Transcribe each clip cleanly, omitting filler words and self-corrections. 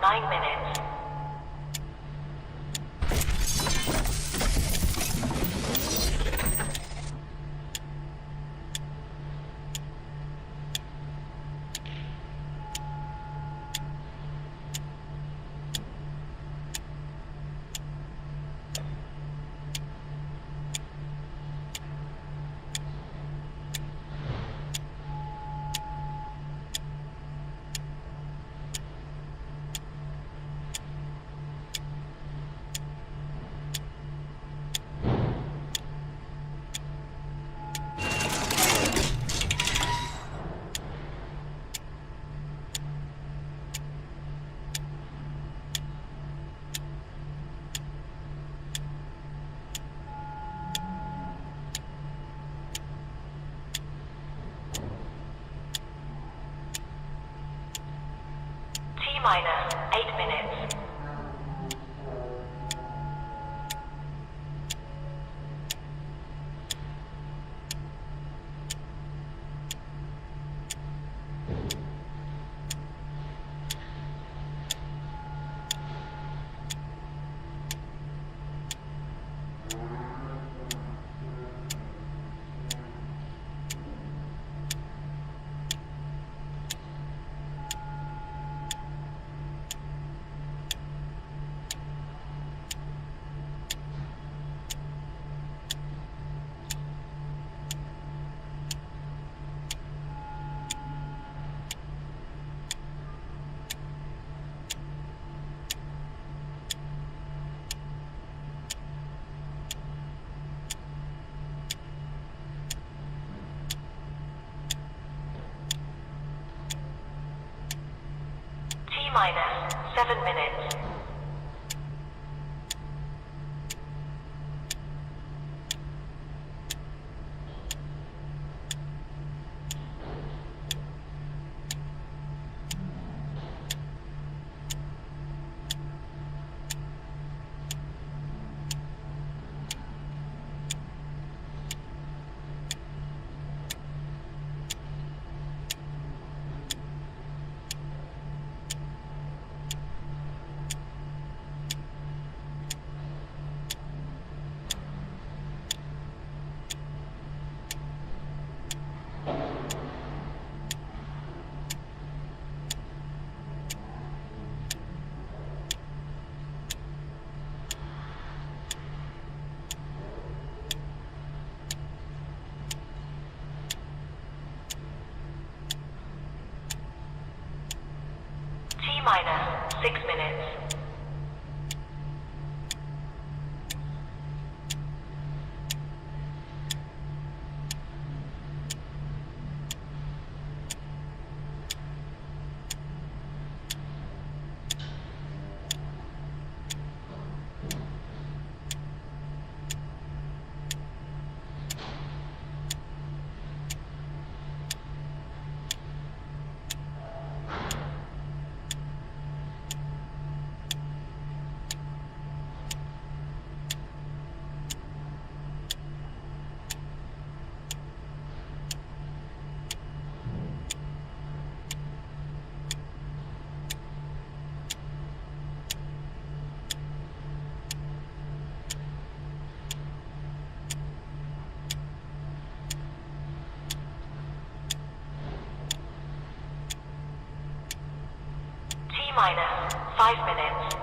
9 minutes. Minus 8 minutes. Minus 7 minutes. Minus 6 minutes. Minus 5 minutes.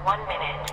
1 minute.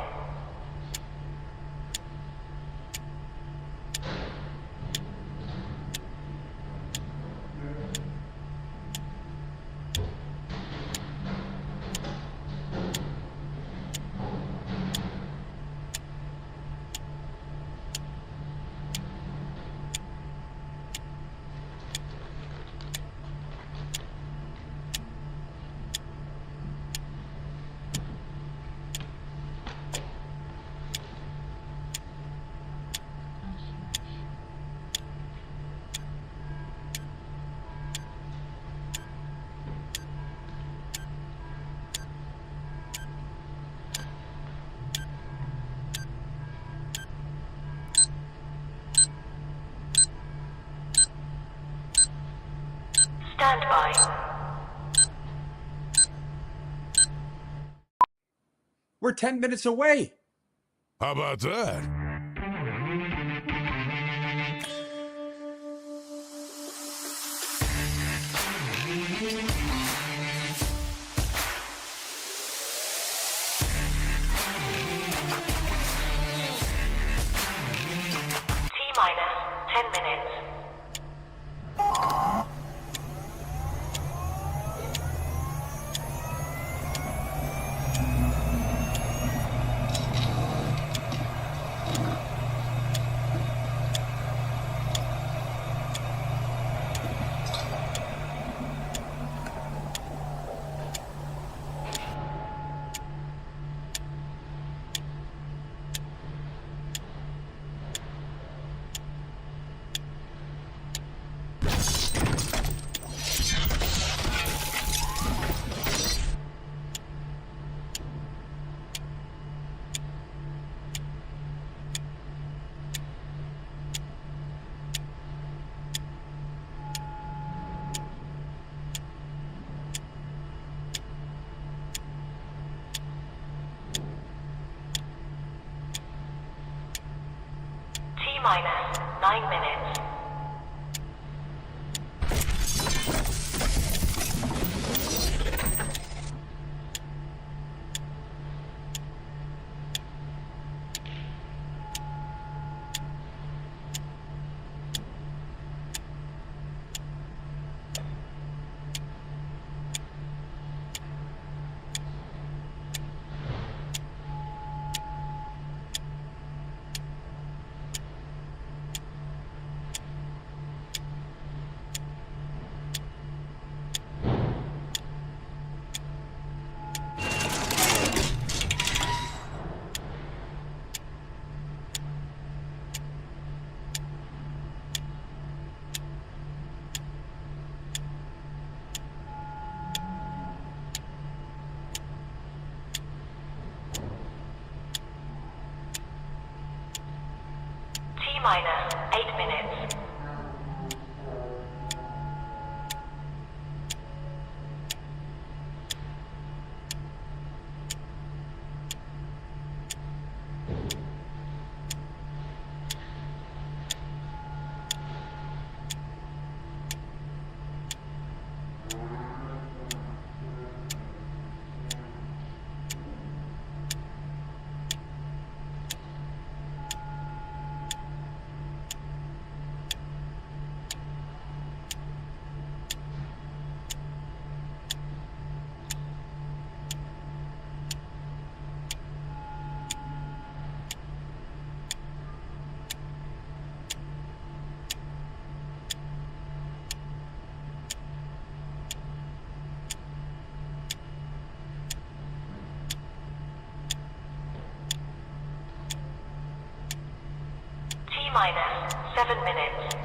Stand by. We're 10 minutes away. How about that? T-minus 10 minutes. T-minus 9 minutes. T-minus 8 minutes. T-minus 7 minutes.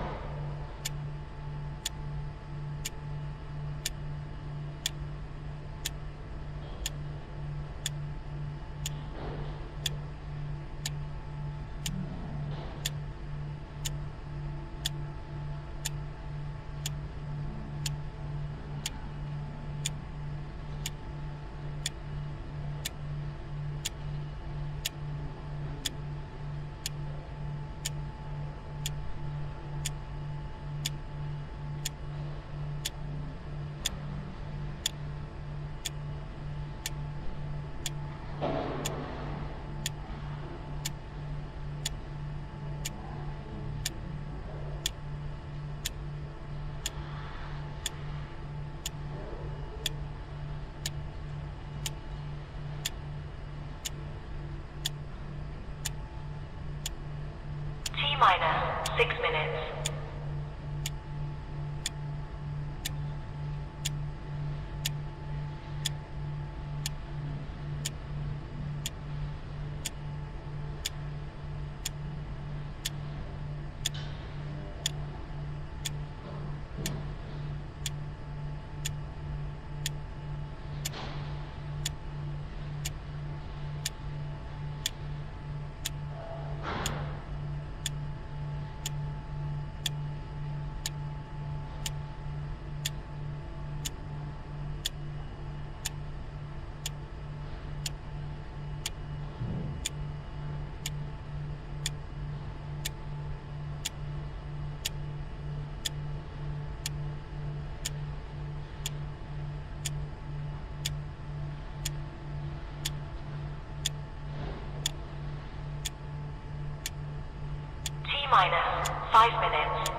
minus 5 minutes.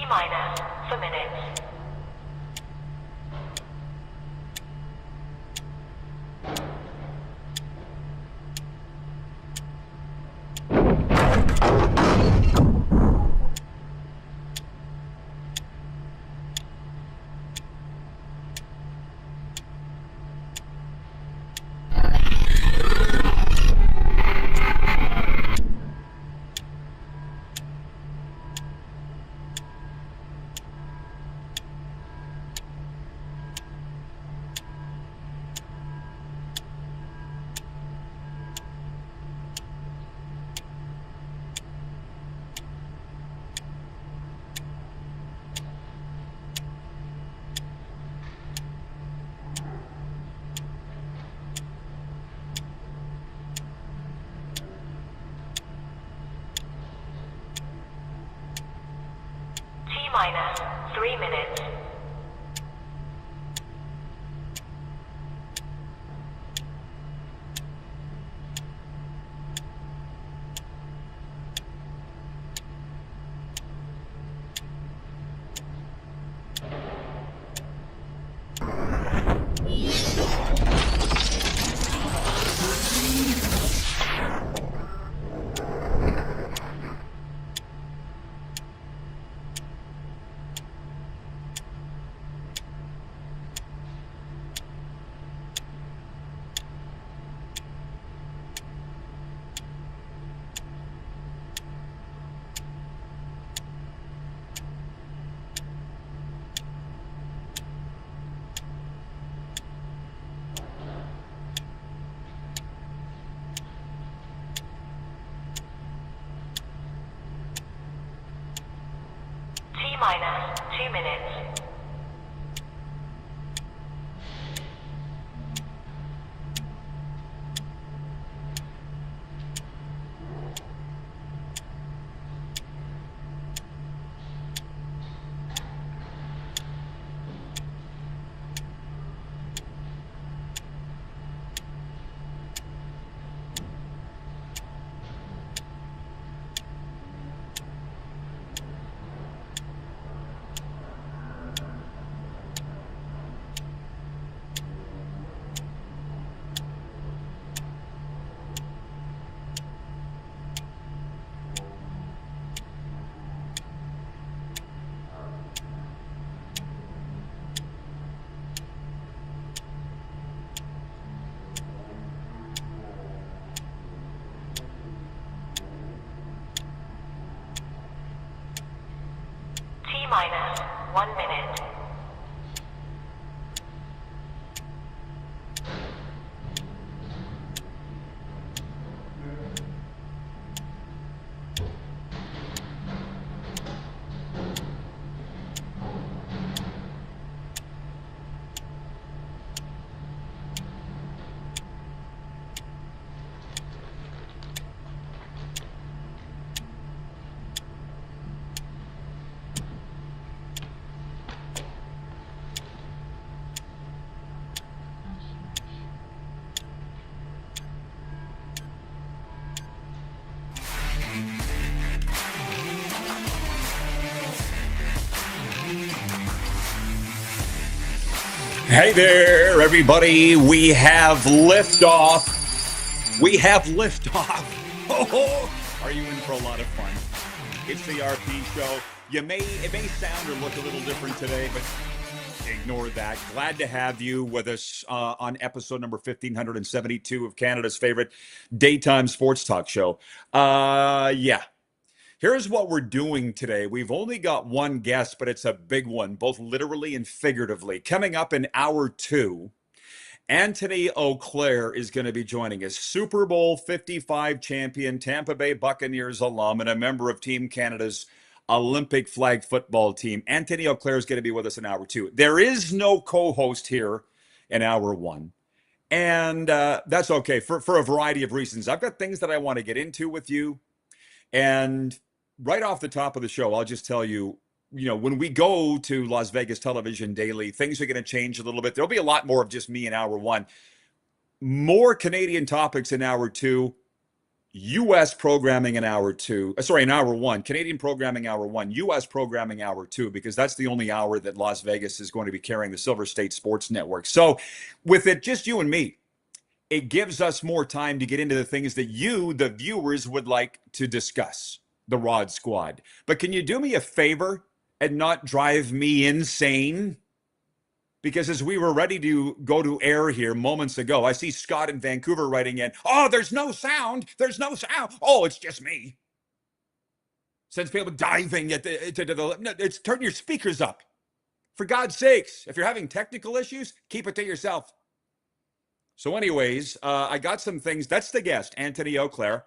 Minus for minutes. Minus 3 minutes. Minus 2 minutes. Minus 1 minute. Hey there, everybody. We have liftoff. We have liftoff. Oh, are you in for a lot of fun? It's the RP show. It may sound or look a little different today, but ignore that. Glad to have you with us on episode number 1572 of Canada's favorite daytime sports talk show. Yeah. Here's what we're doing today. We've only got one guest, but it's a big one, both literally and figuratively. Coming up in hour two, Antony Auclair is going to be joining us. Super Bowl 55 champion, Tampa Bay Buccaneers alum, and a member of Team Canada's Olympic flag football team. Antony Auclair is going to be with us in hour two. There is no co-host here in hour one. And that's okay for a variety of reasons. I've got things that I want to get into with you. And right off the top of the show, I'll just tell you, when we go to Las Vegas Television Daily, things are going to change a little bit. There'll be a lot more of just me in hour one. More Canadian topics in hour two. U.S. programming in hour two. In hour one. Canadian programming hour one. U.S. programming hour two, because that's the only hour that Las Vegas is going to be carrying the Silver State Sports Network. So with it just you and me, it gives us more time to get into the things that you, the viewers, would like to discuss, the Rod Squad. But can you do me a favor and not drive me insane? Because as we were ready to go to air here moments ago, I see Scott in Vancouver writing in, "Oh, there's no sound. There's no sound. Oh, it's just me." Sends people diving it's turn your speakers up. For God's sakes, if you're having technical issues, keep it to yourself. So anyways, I got some things. That's the guest, Antony Auclair.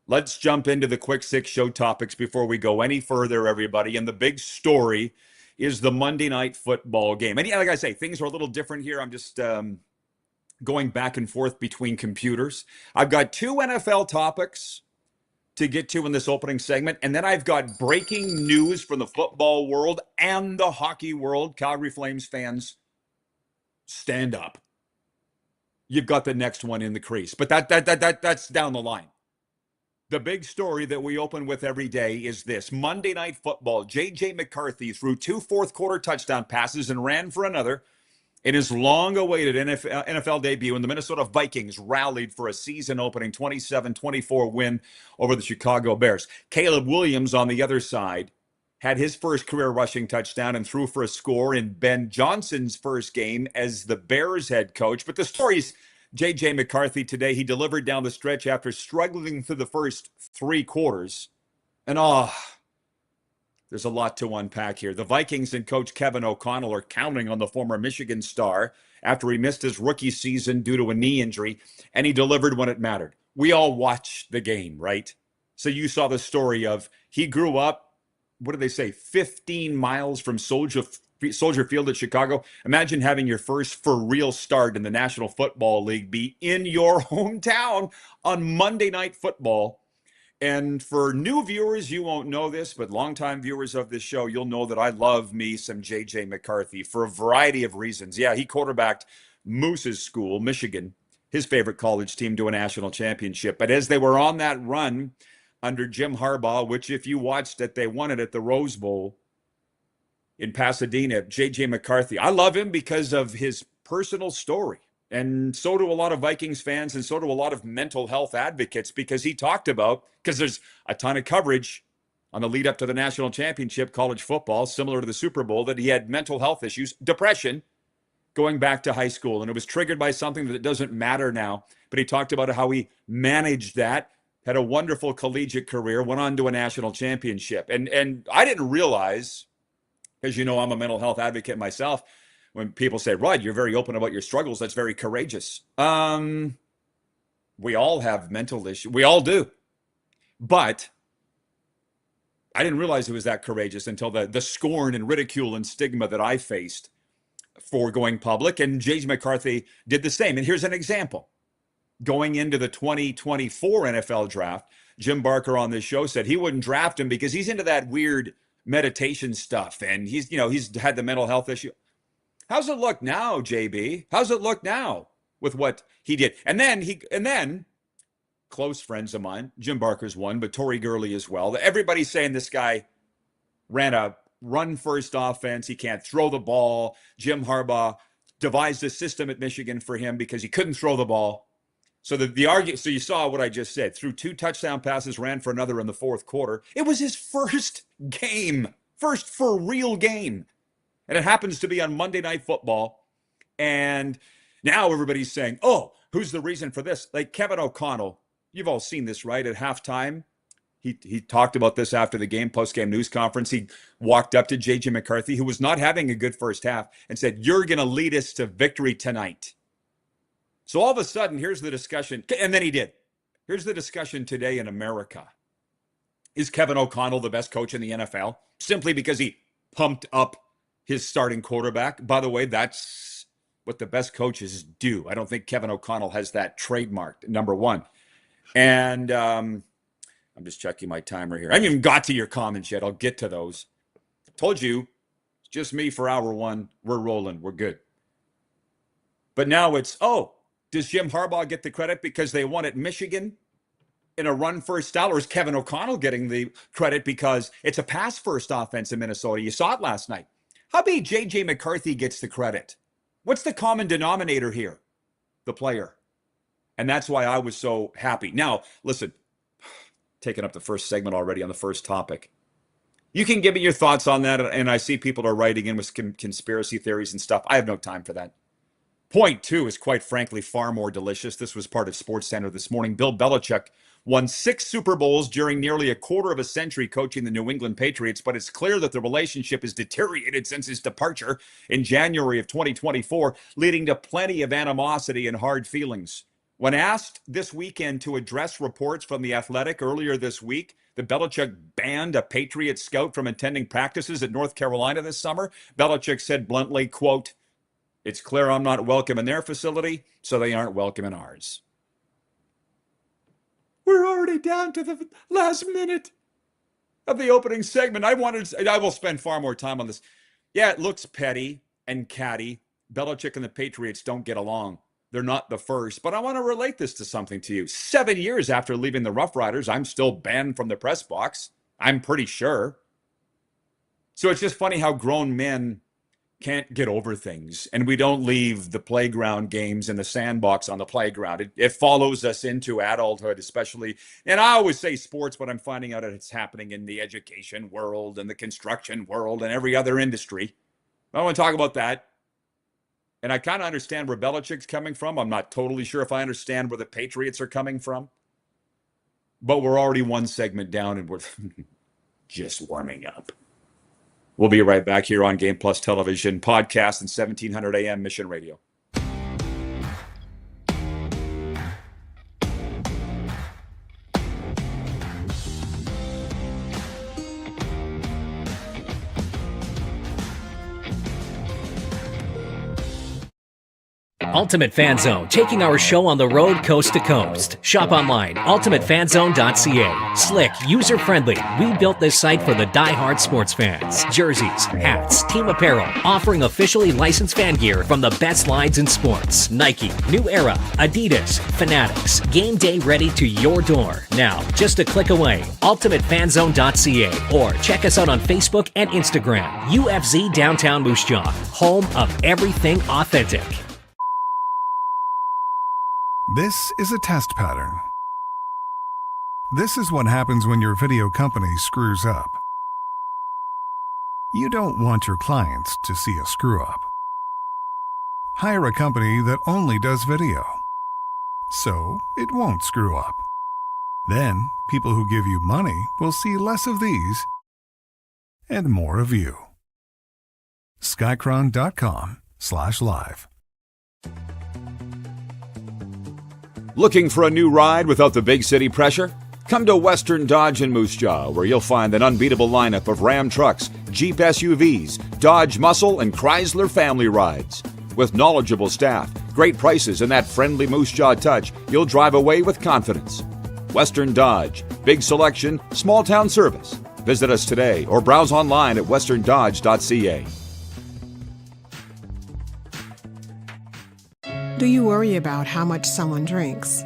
Let's jump into the quick six show topics before we go any further, everybody. And the big story is the Monday Night Football game. And yeah, like I say, things are a little different here. I'm just going back and forth between computers. I've got two NFL topics to get to in this opening segment. And then I've got breaking news from the football world and the hockey world. Calgary Flames fans, stand up. You've got the next one in the crease. But that's down the line. The big story that we open with every day is this. Monday Night Football. J.J. McCarthy threw 2 fourth-quarter touchdown passes and ran for another in his long-awaited NFL debut, and the Minnesota Vikings rallied for a season-opening 27-24 win over the Chicago Bears. Caleb Williams on the other side had his first career rushing touchdown and threw for a score in Ben Johnson's first game as the Bears head coach. But the story's J.J. McCarthy today. He delivered down the stretch after struggling through the first 3 quarters. And there's a lot to unpack here. The Vikings and coach Kevin O'Connell are counting on the former Michigan star after he missed his rookie season due to a knee injury, and he delivered when it mattered. We all watched the game, right? So you saw the story of he grew up, what did they say, 15 miles from Soldier Field at Chicago. Imagine having your first for real start in the National Football League be in your hometown on Monday Night Football. And for new viewers, you won't know this, but longtime viewers of this show, you'll know that I love me some J.J. McCarthy for a variety of reasons. Yeah, he quarterbacked Moose's school, Michigan, his favorite college team, to a national championship. But as they were on that run under Jim Harbaugh, which if you watched it, they won it at the Rose Bowl in Pasadena, J.J. McCarthy. I love him because of his personal story. And so do a lot of Vikings fans, and so do a lot of mental health advocates, because he talked about, because there's a ton of coverage on the lead up to the national championship, college football, similar to the Super Bowl, that he had mental health issues, depression, going back to high school. And it was triggered by something that doesn't matter now. But he talked about how he managed that, had a wonderful collegiate career, went on to a national championship. And I didn't realize, as you know, I'm a mental health advocate myself. When people say, "Rod, you're very open about your struggles," that's very courageous. We all have mental issues. We all do. But I didn't realize it was that courageous until the scorn and ridicule and stigma that I faced for going public. And J.J. McCarthy did the same. And here's an example. Going into the 2024 NFL draft, Jim Barker on this show said he wouldn't draft him because he's into that weird meditation stuff. And he's had the mental health issue. How's it look now, JB? How's it look now with what he did? And then close friends of mine, Jim Barker's one, but Torrey Gurley as well. Everybody's saying this guy ran a run-first offense. He can't throw the ball. Jim Harbaugh devised a system at Michigan for him because he couldn't throw the ball. So the argument, so you saw what I just said. Threw 2 touchdown passes, ran for another in the fourth quarter. It was his first game, first for real game. And it happens to be on Monday Night Football. And now everybody's saying, oh, who's the reason for this? Like Kevin O'Connell, you've all seen this, right? At halftime, he talked about this after the game, post-game news conference. He walked up to J.J. McCarthy, who was not having a good first half, and said, you're going to lead us to victory tonight. So all of a sudden, here's the discussion, and then he did. Here's the discussion today in America. Is Kevin O'Connell the best coach in the NFL? Simply because he pumped up his starting quarterback. By the way, that's what the best coaches do. I don't think Kevin O'Connell has that trademarked, number one. And I'm just checking my timer here. I haven't even got to your comments yet. I'll get to those. Told you, it's just me for hour one. We're rolling. We're good. But now it's, does Jim Harbaugh get the credit because they won at Michigan in a run-first style, or is Kevin O'Connell getting the credit because it's a pass-first offense in Minnesota? You saw it last night. How about J.J. McCarthy gets the credit? What's the common denominator here? The player. And that's why I was so happy. Now, listen, taking up the first segment already on the first topic. You can give me your thoughts on that, and I see people are writing in with conspiracy theories and stuff. I have no time for that. Point 2 is quite frankly far more delicious. This was part of SportsCenter this morning. Bill Belichick won 6 Super Bowls during nearly a quarter of a century coaching the New England Patriots, but it's clear that the relationship has deteriorated since his departure in January of 2024, leading to plenty of animosity and hard feelings. When asked this weekend to address reports from The Athletic earlier this week that Belichick banned a Patriot scout from attending practices at North Carolina this summer, Belichick said bluntly, quote, "It's clear I'm not welcome in their facility, so they aren't welcome in ours." We're already down to the last minute of the opening segment. I will spend far more time on this. Yeah, it looks petty and catty. Belichick and the Patriots don't get along. They're not the first, but I want to relate this to something to you. 7 years after leaving the Rough Riders, I'm still banned from the press box. I'm pretty sure. So it's just funny how grown men can't get over things, and we don't leave the playground games and the sandbox on the playground. It follows us into adulthood, especially, and I always say sports, but I'm finding out that it's happening in the education world and the construction world and every other industry. I want to talk about that. And I kind of understand where Belichick's coming from. I'm not totally sure if I understand where the Patriots are coming from. But we're already one segment down and we're just warming up. We'll be right back here on Game Plus Television, podcast, and 1700 AM Mission Radio. Ultimate Fan Zone, taking our show on the road coast to coast. Shop online, ultimatefanzone.ca. Slick, user-friendly. We built this site for the die-hard sports fans. Jerseys, hats, team apparel, offering officially licensed fan gear from the best lines in sports. Nike, New Era, Adidas, Fanatics. Game day ready to your door. Now, just a click away, ultimatefanzone.ca, or check us out on Facebook and Instagram. UFZ Downtown Moose Jaw, home of everything authentic. This is a test pattern. This is what happens when your video company screws up. You don't want your clients to see a screw-up. Hire a company that only does video, so it won't screw up. Then, people who give you money will see less of these and more of you. Skycron.com/live. Looking for a new ride without the big city pressure? Come to Western Dodge in Moose Jaw, where you'll find an unbeatable lineup of Ram trucks, Jeep SUVs, Dodge Muscle, and Chrysler family rides. With knowledgeable staff, great prices, and that friendly Moose Jaw touch, you'll drive away with confidence. Western Dodge, big selection, small town service. Visit us today or browse online at westerndodge.ca. Do you worry about how much someone drinks?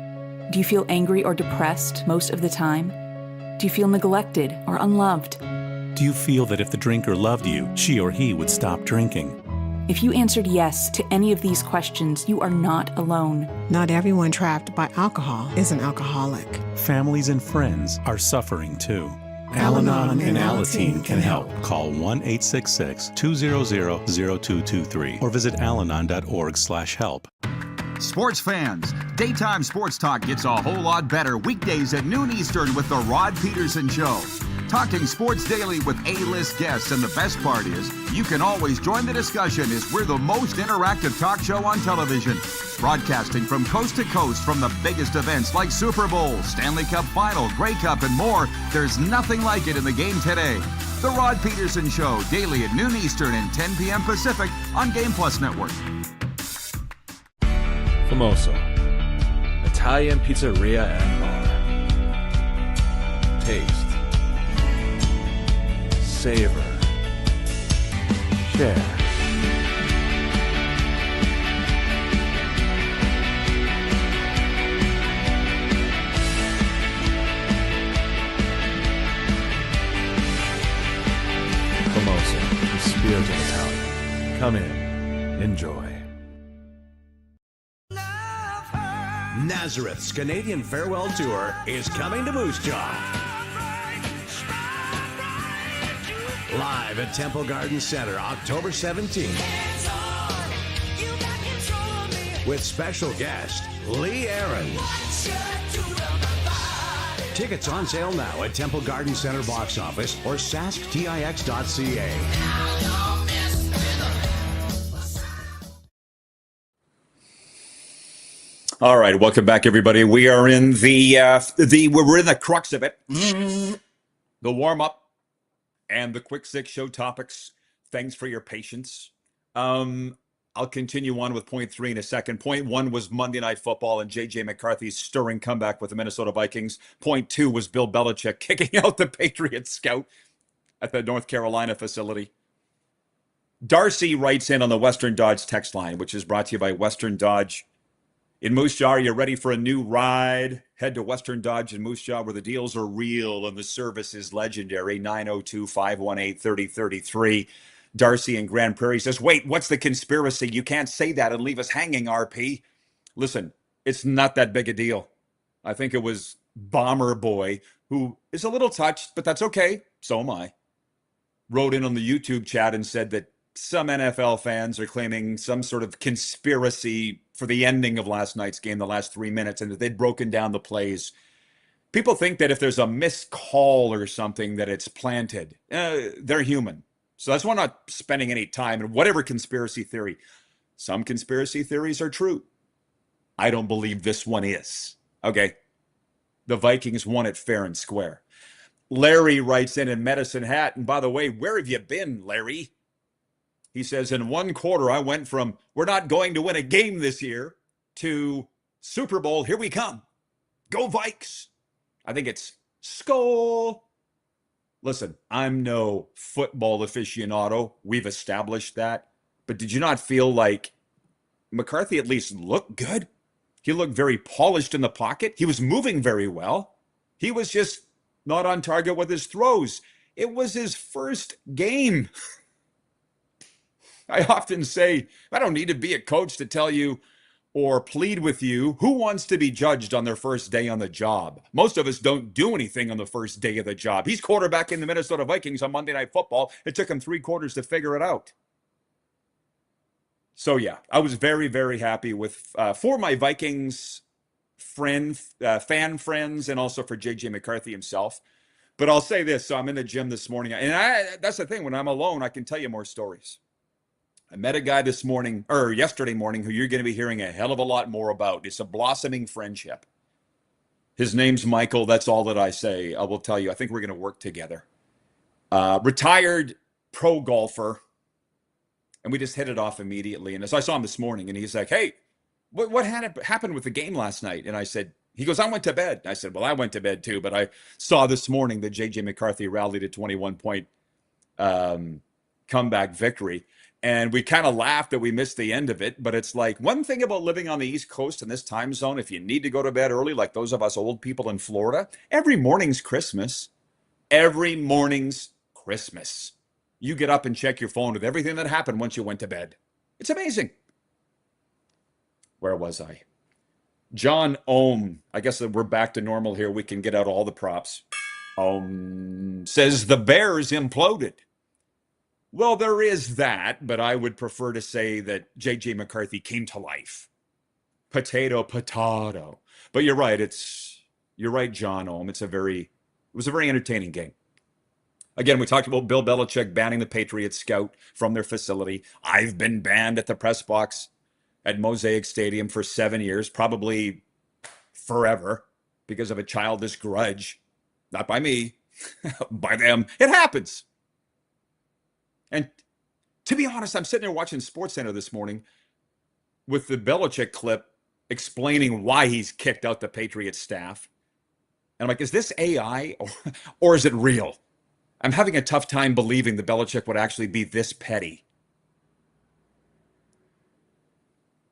Do you feel angry or depressed most of the time? Do you feel neglected or unloved? Do you feel that if the drinker loved you, she or he would stop drinking? If you answered yes to any of these questions, you are not alone. Not everyone trapped by alcohol is an alcoholic. Families and friends are suffering too. Al-Anon and Alateen can help. Call 1-866-200-0223 or visit alanon.org/help. Sports fans, daytime sports talk gets a whole lot better weekdays at noon Eastern with The Rod Peterson Show. Talking sports daily with A-list guests, and the best part is, you can always join the discussion as we're the most interactive talk show on television. Broadcasting from coast to coast from the biggest events like Super Bowl, Stanley Cup Final, Grey Cup, and more, there's nothing like it in the game today. The Rod Peterson Show, daily at noon Eastern and 10 p.m. Pacific on Game Plus Network. Famoso, Italian pizzeria and bar. Taste. Savor. Share. Famoso, the spirit of Italian. Come in. Enjoy. Nazareth's Canadian Farewell Tour is coming to Moose Jaw. Live at Temple Garden Center, October 17th. With special guest, Lee Aaron. Tickets on sale now at Temple Garden Center box office or sasktix.ca. All right, welcome back, everybody. We are in we're in the crux of it, the warm up and the quick six show topics. Thanks for your patience. I'll continue on with point 3 in a second. Point 1 was Monday Night Football and J.J. McCarthy's stirring comeback with the Minnesota Vikings. Point 2 was Bill Belichick kicking out the Patriots scout at the North Carolina facility. Darcy writes in on the Western Dodge text line, which is brought to you by Western Dodge. In Moose Jaw, are you ready for a new ride? Head to Western Dodge in Moose Jaw where the deals are real and the service is legendary. 902-518-3033. Darcy in Grand Prairie says, wait, what's the conspiracy? You can't say that and leave us hanging, RP. Listen, it's not that big a deal. I think it was Bomber Boy, who is a little touched, but that's okay. So am I. Wrote in on the YouTube chat and said that some NFL fans are claiming some sort of conspiracy for the ending of last night's game, the last 3 minutes, and that they'd broken down the plays. People think that if there's a missed call or something that it's planted. They're human. So that's why I'm not spending any time in whatever conspiracy theory. Some conspiracy theories are true. I don't believe this one is. Okay. The Vikings won it fair and square. Larry writes in Medicine Hat. And by the way, where have you been, Larry? He says, in one quarter, I went from we're not going to win a game this year to Super Bowl, here we come. Go Vikes. I think it's Skol. Listen, I'm no football aficionado. We've established that. But did you not feel like McCarthy at least looked good? He looked very polished in the pocket. He was moving very well. He was just not on target with his throws. It was his first game. I often say, I don't need to be a coach to tell you or plead with you who wants to be judged on their first day on the job. Most of us don't do anything on the first day of the job. He's quarterbacking the Minnesota Vikings on Monday Night Football. It took him 3 quarters to figure it out. So yeah, I was very, very happy with for my Vikings fan friends and also for J.J. McCarthy himself. But I'll say this, so I'm in the gym this morning. And that's the thing, when I'm alone, I can tell you more stories. I met a guy yesterday morning who you're going to be hearing a hell of a lot more about. It's a blossoming friendship. His name's Michael. That's all that I say. I will tell you, I think we're going to work together. Retired pro golfer. And we just hit it off immediately. And as I saw him this morning, and he's like, hey, what happened with the game last night? And he goes, I went to bed. I said, well, I went to bed too. But I saw this morning that J.J. McCarthy rallied a 21-point comeback victory. And we kind of laughed that we missed the end of it. But it's like one thing about living on the East Coast in this time zone, if you need to go to bed early, like those of us old people in Florida, every morning's Christmas. Every morning's Christmas. You get up and check your phone with everything that happened once you went to bed. It's amazing. Where was I? John Ohm. I guess that we're back to normal here. We can get out all the props. Says the Bears imploded. Well, there is that, but I would prefer to say that J.J. McCarthy came to life. Potato. But you're right. You're right, John Ohm. It was a very entertaining game. Again, we talked about Bill Belichick banning the Patriots scout from their facility. I've been banned at the press box at Mosaic Stadium for 7 years, probably forever, because of a childish grudge. Not by me, by them. It happens. And to be honest, I'm sitting there watching SportsCenter this morning with the Belichick clip explaining why he's kicked out the Patriots staff. And I'm like, is this AI or is it real? I'm having a tough time believing that Belichick would actually be this petty.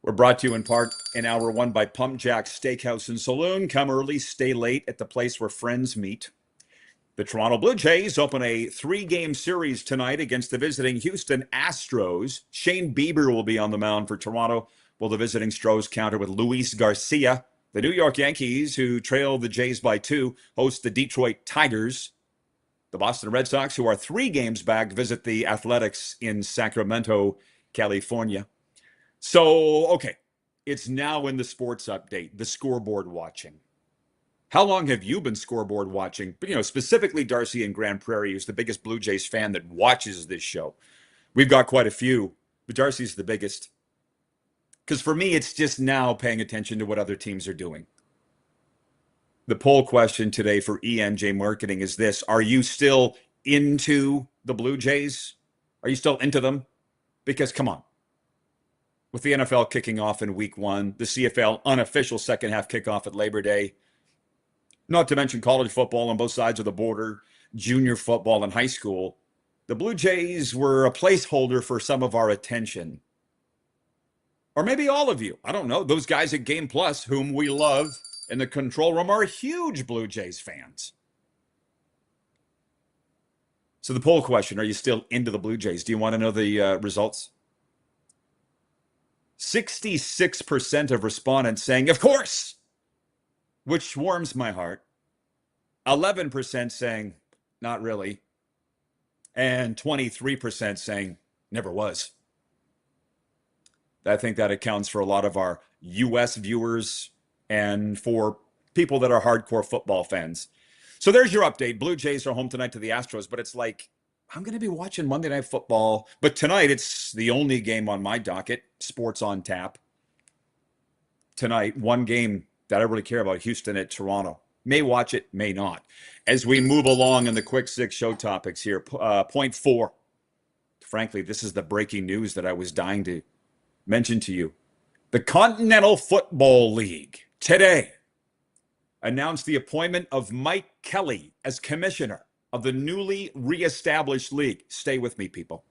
We're brought to you in part in hour one by Pump Jack Steakhouse and Saloon. Come early, stay late at the place where friends meet. The Toronto Blue Jays open a 3-game series tonight against the visiting Houston Astros. Shane Bieber will be on the mound for Toronto, while the visiting Stros counter with Luis Garcia. The New York Yankees, who trail the Jays by 2, host the Detroit Tigers. The Boston Red Sox, who are 3 games back, visit the Athletics in Sacramento, California. So, okay, it's now in the sports update, the scoreboard watching. How long have you been scoreboard watching? Specifically Darcy in Grand Prairie, who's the biggest Blue Jays fan that watches this show. We've got quite a few, but Darcy's the biggest. Because for me, it's just now paying attention to what other teams are doing. The poll question today for ENJ Marketing is this: are you still into the Blue Jays? Are you still into them? Because come on. With the NFL kicking off in week 1, the CFL unofficial second half kickoff at Labor Day, not to mention college football on both sides of the border, junior football and high school, the Blue Jays were a placeholder for some of our attention. Or maybe all of you. I don't know. Those guys at Game Plus, whom we love in the control room, are huge Blue Jays fans. So the poll question, are you still into the Blue Jays? Do you want to know the results? 66% of respondents saying, of course, which warms my heart. 11% saying, not really. And 23% saying, never was. I think that accounts for a lot of our U.S. viewers and for people that are hardcore football fans. So there's your update. Blue Jays are home tonight to the Astros, but it's like, I'm going to be watching Monday Night Football. But tonight, it's the only game on my docket, Sports on Tap. Tonight, one game that I really care about, Houston at Toronto. May watch it, may not. As we move along in the quick 6 show topics here, point 4. Frankly, this is the breaking news that I was dying to mention to you. The Continental Football League today announced the appointment of Mike Kelly as commissioner of the newly reestablished league. Stay with me, people.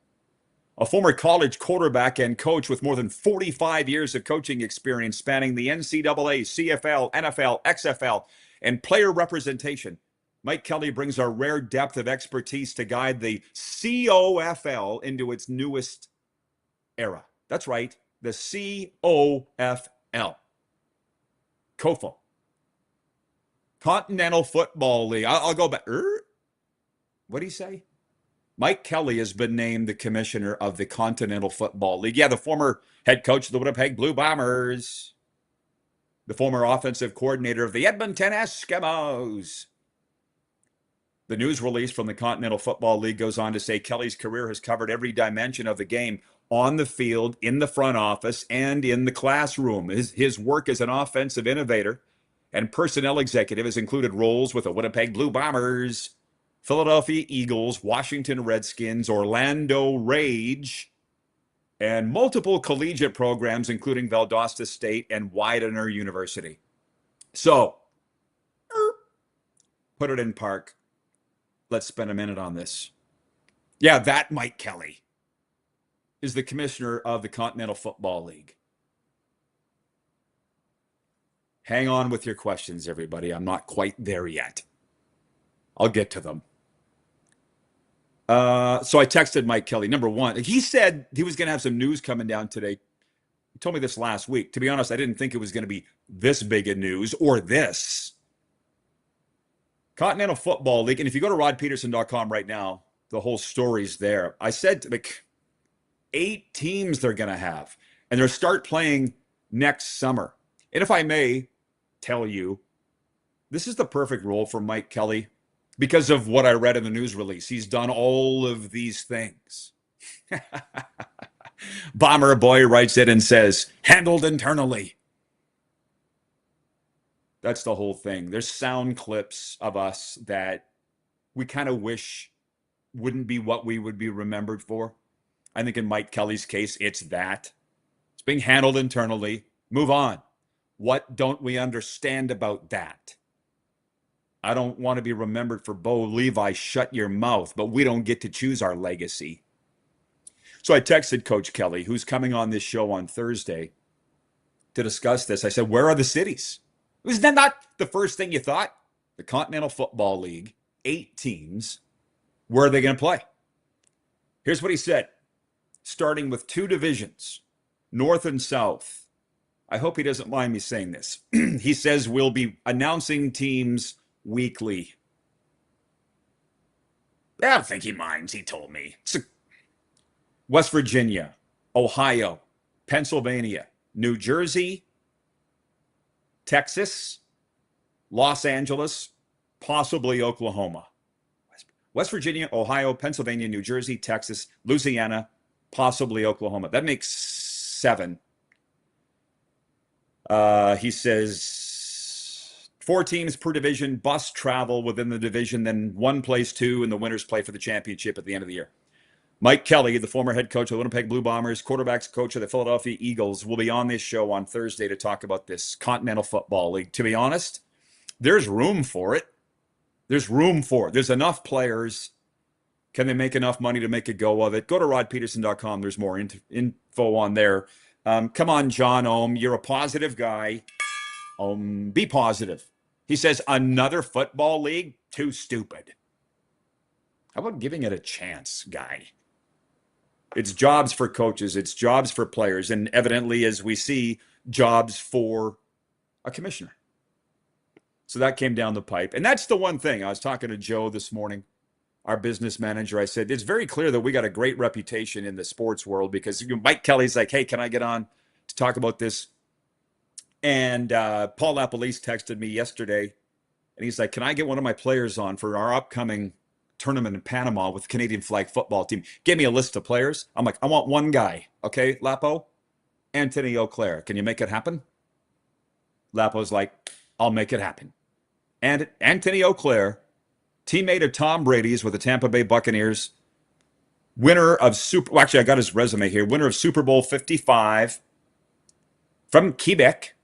A former college quarterback and coach with more than 45 years of coaching experience spanning the NCAA, CFL, NFL, XFL, and player representation, Mike Kelly brings a rare depth of expertise to guide the COFL into its newest era. That's right, the COFL. COFL. Continental Football League. I'll go back. What do you say? Mike Kelly has been named the commissioner of the Continental Football League. Yeah, the former head coach of the Winnipeg Blue Bombers. The former offensive coordinator of the Edmonton Eskimos. The news release from the Continental Football League goes on to say Kelly's career has covered every dimension of the game, on the field, in the front office, and in the classroom. His work as an offensive innovator and personnel executive has included roles with the Winnipeg Blue Bombers, Philadelphia Eagles, Washington Redskins, Orlando Rage, and multiple collegiate programs, including Valdosta State and Widener University. So, put it in park. Let's spend a minute on this. Yeah, that Mike Kelly is the commissioner of the Continental Football League. Hang on with your questions, everybody. I'm not quite there yet. I'll get to them. So I texted Mike Kelly. Number one, he said he was going to have some news coming down today. He told me this last week. To be honest, I didn't think it was going to be this big a news or this. Continental Football League. And if you go to rodpeterson.com right now, the whole story's there. I said, like, 8 teams they're going to have. And they'll start playing next summer. And if I may tell you, this is the perfect role for Mike Kelly because of what I read in the news release. He's done all of these things. Bomber Boy writes it and says, handled internally. That's the whole thing. There's sound clips of us that we kind of wish wouldn't be what we would be remembered for. I think in Mike Kelly's case, it's that. It's being handled internally. Move on. What don't we understand about that? I don't want to be remembered for Bo Levi, shut your mouth, but we don't get to choose our legacy. So I texted Coach Kelly, who's coming on this show on Thursday, to discuss this. I said, where are the cities? Was that not the first thing you thought? The Continental Football League, 8 teams. Where are they going to play? Here's what he said. Starting with 2 divisions, North and South. I hope he doesn't mind me saying this. He says we'll be announcing teams weekly. I don't think he minds, he told me. West Virginia, Ohio, Pennsylvania, New Jersey, Texas, Los Angeles, possibly Oklahoma. West Virginia, Ohio, Pennsylvania, New Jersey, Texas, Louisiana, possibly Oklahoma. That makes 7. He says 4 teams per division, bus travel within the division, then 1 plays 2, and the winners play for the championship at the end of the year. Mike Kelly, the former head coach of the Winnipeg Blue Bombers, quarterbacks coach of the Philadelphia Eagles, will be on this show on Thursday to talk about this Continental Football League. To be honest, there's room for it. There's room for it. There's enough players. Can they make enough money to make a go of it? Go to rodpeterson.com. There's more info on there. Come on, John Ohm. You're a positive guy. Be positive. He says, another football league? Too stupid. How about giving it a chance, guy? It's jobs for coaches. It's jobs for players. And evidently, as we see, jobs for a commissioner. So that came down the pipe. And that's the one thing. I was talking to Joe this morning, our business manager. I said, it's very clear that we got a great reputation in the sports world because Mike Kelly's like, hey, can I get on to talk about this? And Paul Lapalisse texted me yesterday, and he's like, can I get one of my players on for our upcoming tournament in Panama with the Canadian flag football team? Give me a list of players. I'm like, I want one guy. Okay, Lapo? Antony Auclair. Can you make it happen? Lapo's like, I'll make it happen. And Antony Auclair, teammate of Tom Brady's with the Tampa Bay Buccaneers, winner of actually, I got his resume here. Winner of Super Bowl 55 from Quebec.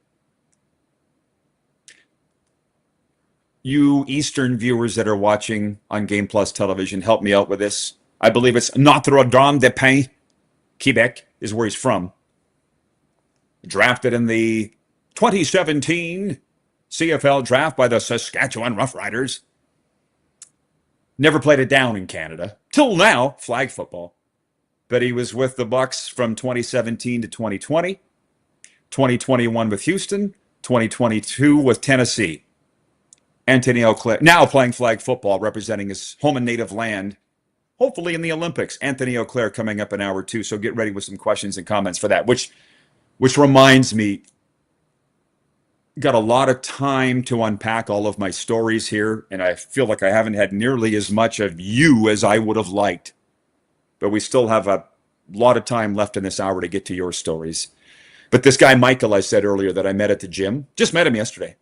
You Eastern viewers that are watching on Game Plus television, help me out with this. I believe it's Notre-Dame-des-Pins, Quebec is where he's from. Drafted in the 2017 CFL draft by the Saskatchewan Roughriders. Never played it down in Canada. Till now, flag football. But he was with the Bucks from 2017 to 2020. 2021 with Houston. 2022 with Tennessee. Antony Auclair, now playing flag football, representing his home and native land, hopefully in the Olympics. Antony Auclair coming up in hour 2, so get ready with some questions and comments for that, which reminds me, got a lot of time to unpack all of my stories here, and I feel like I haven't had nearly as much of you as I would have liked. But we still have a lot of time left in this hour to get to your stories. But this guy, Michael, I said earlier that I met at the gym, just met him yesterday.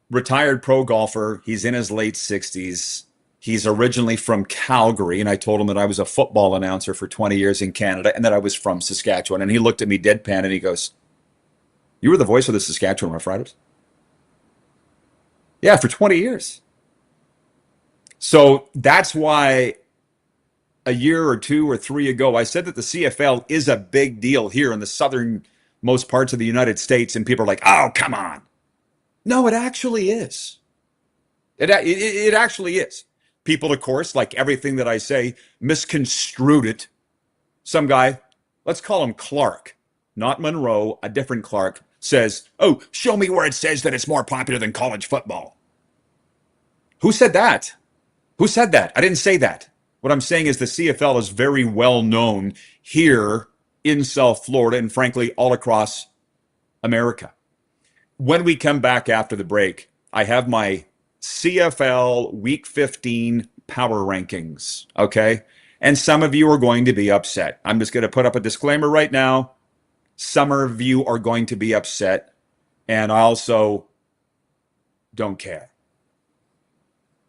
Retired pro golfer. He's in his late 60s. He's originally from Calgary, and I told him that I was a football announcer for 20 years in Canada and that I was from Saskatchewan. And he looked at me deadpan and he goes, you were the voice of the Saskatchewan Roughriders? Yeah, for 20 years. So that's why a year or 2 or 3 ago, I said that the CFL is a big deal here in the southernmost parts of the United States. And people are like, oh, come on. No, it actually is. It actually is. People, of course, like everything that I say, misconstrued it. Some guy, let's call him Clark, not Monroe, a different Clark, says, oh, show me where it says that it's more popular than college football. Who said that? Who said that? I didn't say that. What I'm saying is the CFL is very well known here in South Florida and frankly all across America. When we come back after the break, I have my CFL Week 15 power rankings, okay? And some of you are going to be upset. I'm just going to put up a disclaimer right now. Some of you are going to be upset, and I also don't care.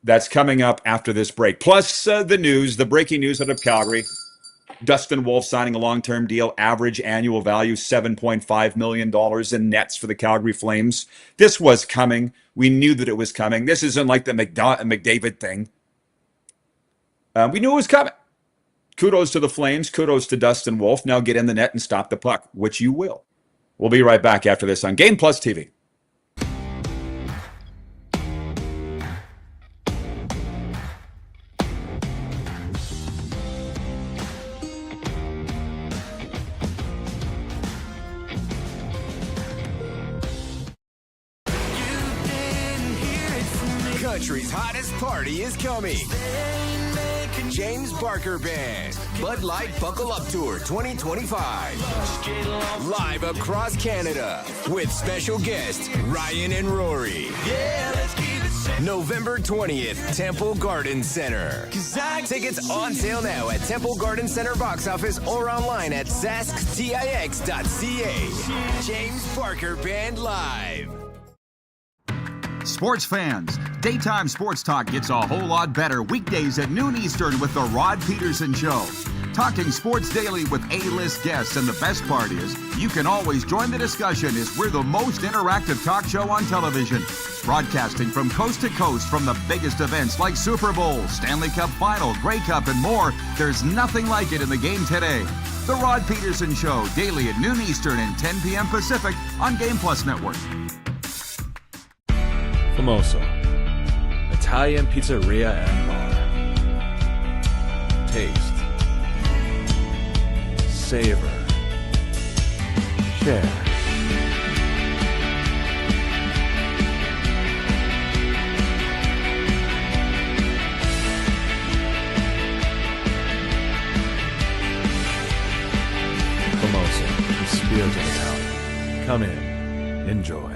That's coming up after this break. Plus the news, the breaking news out of Calgary. Dustin Wolf signing a long-term deal, average annual value $7.5 million in nets for the Calgary Flames. This was coming. We knew that it was coming. This isn't like the McDavid thing. We knew it was coming. Kudos to the Flames. Kudos to Dustin Wolf. Now get in the net and stop the puck, which you will. We'll be right back after this on Game Plus TV. Country's hottest party is coming. James Barker Band, Bud Light Buckle Up Tour 2025. Live across Canada with special guests Ryan and Rory. November 20th, Temple Garden Center. Tickets on sale now at Temple Garden Center box office or online at sasktix.ca. James Barker Band Live. Sports fans, daytime sports talk gets a whole lot better weekdays at noon Eastern with the Rod Peterson Show. Talking sports daily with A-list guests, and the best part is you can always join the discussion as we're the most interactive talk show on television. Broadcasting from coast to coast from the biggest events like Super Bowl, Stanley Cup Final, Grey Cup, and more. There's nothing like it in the game today. The Rod Peterson Show, daily at noon Eastern and 10 p.m. Pacific on Game Plus Network. Famoso, Italian pizzeria and bar. Taste, savor, share. Famoso, the spirit of Italian. Come in, enjoy.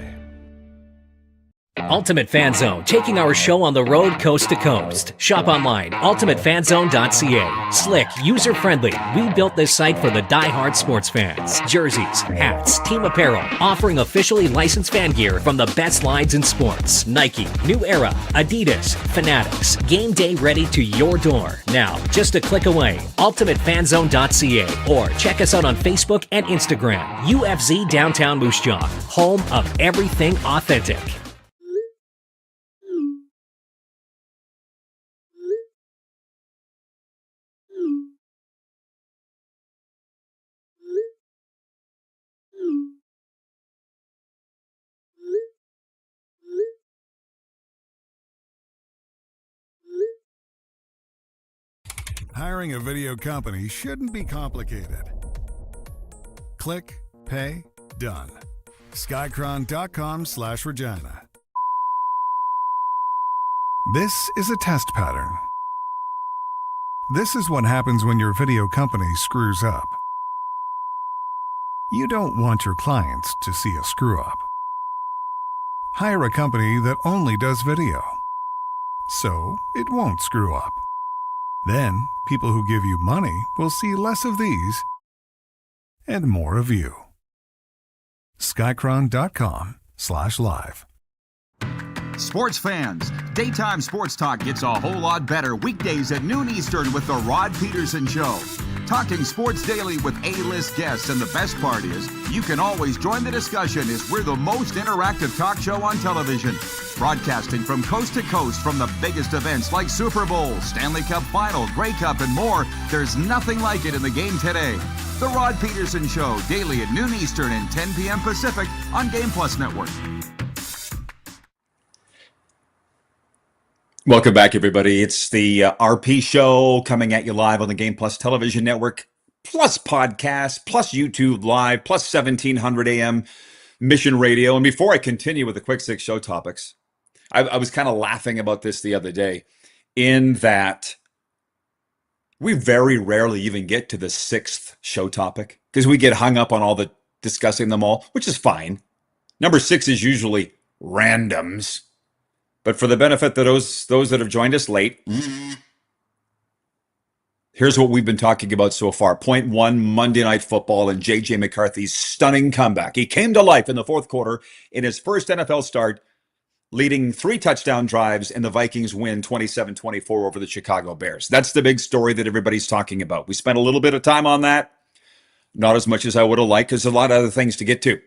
Ultimate Fan Zone, taking our show on the road coast to coast. Shop online, ultimatefanzone.ca. Slick, user-friendly. We built this site for the die-hard sports fans. Jerseys, hats, team apparel, offering officially licensed fan gear from the best lines in sports. Nike, New Era, Adidas, Fanatics. Game day ready to your door. Now, just a click away. ultimatefanzone.ca or check us out on Facebook and Instagram. UFZ Downtown Moose Jaw, home of everything authentic. Hiring a video company shouldn't be complicated. Click, pay, done. Skycron.com/Regina. This is a test pattern. This is what happens when your video company screws up. You don't want your clients to see a screw up. Hire a company that only does video, so it won't screw up. Then, people who give you money will see less of these and more of you. Skycron.com/live. Sports fans, daytime sports talk gets a whole lot better weekdays at noon Eastern with the Rod Peterson Show. Talking sports daily with A-list guests, and the best part is you can always join the discussion as we're the most interactive talk show on television. Broadcasting from coast to coast from the biggest events like Super Bowl, Stanley Cup Final, Grey Cup, and more. There's nothing like it in the game today. The Rod Peterson Show, daily at noon Eastern and 10 p.m. Pacific on Game Plus Network. Welcome back, everybody. It's the RP show coming at you live on the Game Plus Television Network, plus podcast, plus YouTube Live, plus 1700 AM Mission Radio. And before I continue with the quick six show topics, I was kind of laughing about this the other day in that we very rarely even get to the sixth show topic because we get hung up on all the discussing them all, which is fine. Number 6 is usually randoms. But for the benefit of those that have joined us late, here's what we've been talking about so far. Point 1, Monday Night Football and J.J. McCarthy's stunning comeback. He came to life in the fourth quarter in his first NFL start, leading 3 touchdown drives, and the Vikings win 27-24 over the Chicago Bears. That's the big story that everybody's talking about. We spent a little bit of time on that. Not as much as I would have liked, because there's a lot of other things to get to.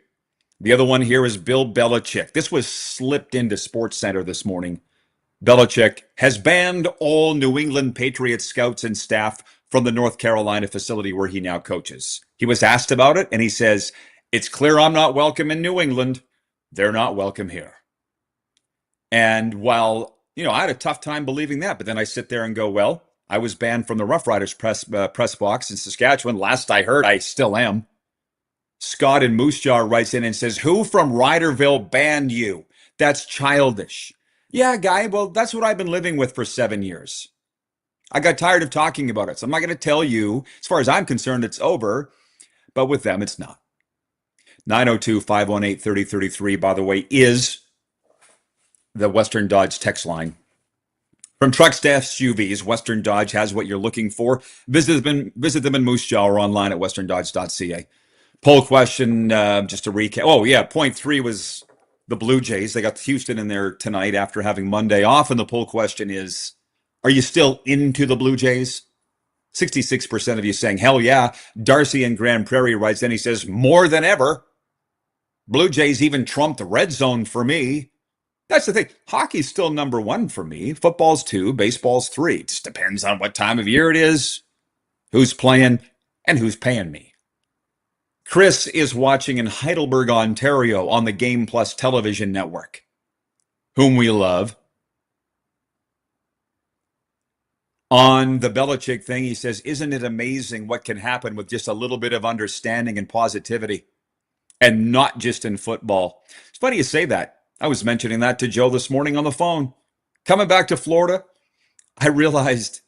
The other one here is Bill Belichick. This was slipped into SportsCenter this morning. Belichick has banned all New England Patriots scouts and staff from the North Carolina facility where he now coaches. He was asked about it, and he says, "It's clear I'm not welcome in New England. They're not welcome here." And while, I had a tough time believing that, but then I sit there and go, well, I was banned from the Rough Riders press box in Saskatchewan. Last I heard, I still am. Scott in Moose Jaw writes in and says, "Who from Ryderville banned you? That's childish." Yeah, guy, well, that's what I've been living with for 7 years. I got tired of talking about it, so I'm not going to tell you. As far as I'm concerned, it's over, but with them, it's not. 902-518-3033, by the way, is the Western Dodge text line. From trucks to SUVs, Western Dodge has what you're looking for. Visit them in Moose Jaw or online at westerndodge.ca. Poll question, just to recap. Oh, yeah, point 3 was the Blue Jays. They got Houston in there tonight after having Monday off. And the poll question is, are you still into the Blue Jays? 66% of you saying, hell yeah. Darcy in Grand Prairie writes in, he says, more than ever. Blue Jays even trumped the red zone for me. That's the thing. Hockey's still number 1 for me. Football's 2, baseball's 3. It just depends on what time of year it is, who's playing, and who's paying me. Chris is watching in Heidelberg, Ontario on the Game Plus television network, whom we love. On the Belichick thing, he says, isn't it amazing what can happen with just a little bit of understanding and positivity, and not just in football? It's funny you say that. I was mentioning that to Joe this morning on the phone. Coming back to Florida, I realized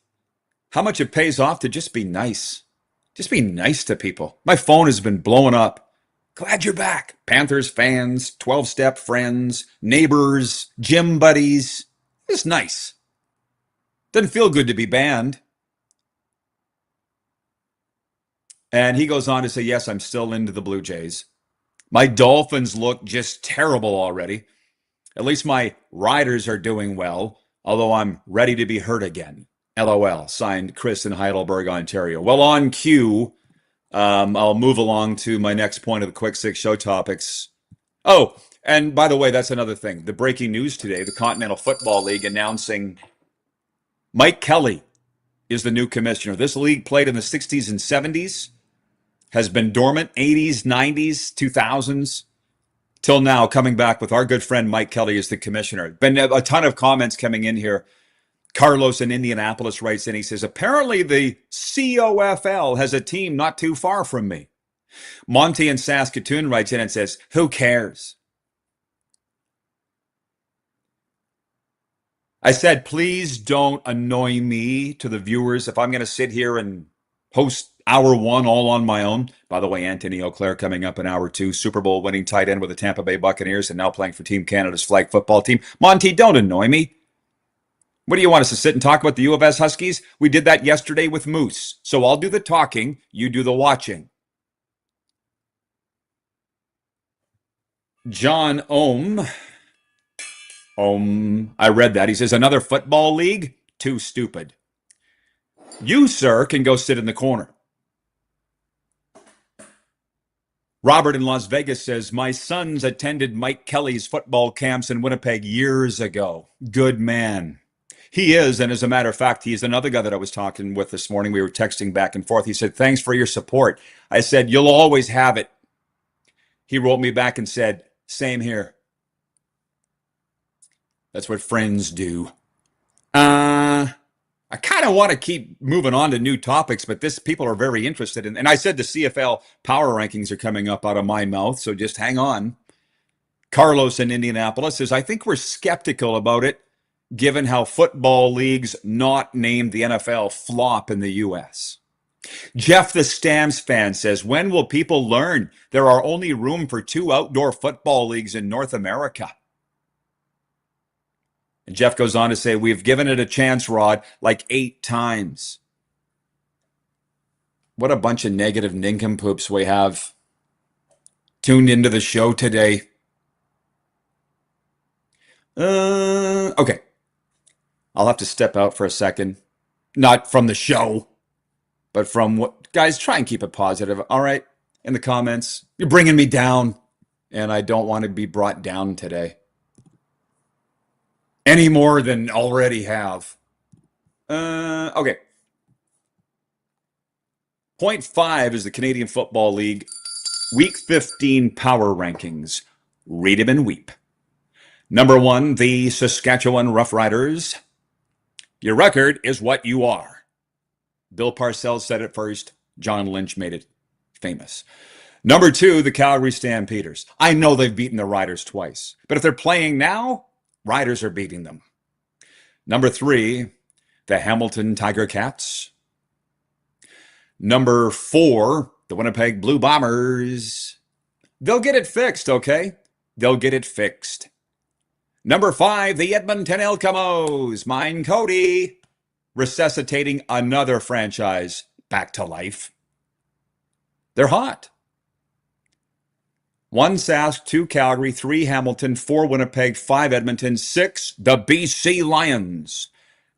how much it pays off to just be nice. Just be nice to people. My phone has been blowing up. Glad you're back. Panthers fans, 12-step friends, neighbors, gym buddies. It's nice. Doesn't feel good to be banned. And he goes on to say, yes, I'm still into the Blue Jays. My Dolphins look just terrible already. At least my Riders are doing well, although I'm ready to be hurt again. LOL, signed Chris in Heidelberg, Ontario. Well, on cue, I'll move along to my next point of the quick six show topics. Oh, and by the way, that's another thing. The breaking news today, the Continental Football League announcing Mike Kelly is the new commissioner. This league played in the 60s and 70s, has been dormant, 80s, 90s, 2000s, till now, coming back with our good friend Mike Kelly as the commissioner. Been a ton of comments coming in here. Carlos in Indianapolis writes in, he says, apparently the COFL has a team not too far from me. Monty in Saskatoon writes in and says, who cares? I said, please don't annoy me to the viewers if I'm going to sit here and host hour 1 all on my own. By the way, Antony Auclair coming up in hour 2, Super Bowl winning tight end with the Tampa Bay Buccaneers and now playing for Team Canada's flag football team. Monty, don't annoy me. What do you want us to sit and talk about the U of S Huskies? We did that yesterday with Moose. So I'll do the talking, you do the watching. John I read that. He says, another football league? Too stupid. You, sir, can go sit in the corner. Robert in Las Vegas says, my sons attended Mike Kelly's football camps in Winnipeg years ago. Good man. He is, and as a matter of fact, he is another guy that I was talking with this morning. We were texting back and forth. He said, thanks for your support. I said, you'll always have it. He wrote me back and said, same here. That's what friends do. I kind of want to keep moving on to new topics, but people are very interested in. And I said the CFL power rankings are coming up out of my mouth, so just hang on. Carlos in Indianapolis says, I think we're skeptical about it, given how football leagues not named the NFL flop in the U.S. Jeff the Stamps fan says, when will people learn there are only room for 2 outdoor football leagues in North America? And Jeff goes on to say, we've given it a chance, Rod, like 8 times. What a bunch of negative nincompoops we have tuned into the show today. Okay. I'll have to step out for a second. Not from the show, but from what, guys, try and keep it positive. All right. In the comments, you're bringing me down, and I don't want to be brought down today any more than already have. Okay. Point 5 is the Canadian Football League Week 15 Power Rankings. Read 'em and weep. Number 1, the Saskatchewan Roughriders. Your record is what you are. Bill Parcells said it first. John Lynch made it famous. Number 2, the Calgary Stampeders. I know they've beaten the Riders twice, but if they're playing now, Riders are beating them. Number 3, the Hamilton Tiger Cats. Number 4, the Winnipeg Blue Bombers. They'll get it fixed, okay? They'll get it fixed. Number 5, the Edmonton Elcamos. Mine Cody. Resuscitating another franchise back to life. They're hot. 1 Sask, 2 Calgary, 3 Hamilton, 4 Winnipeg, 5 Edmonton, 6 the BC Lions.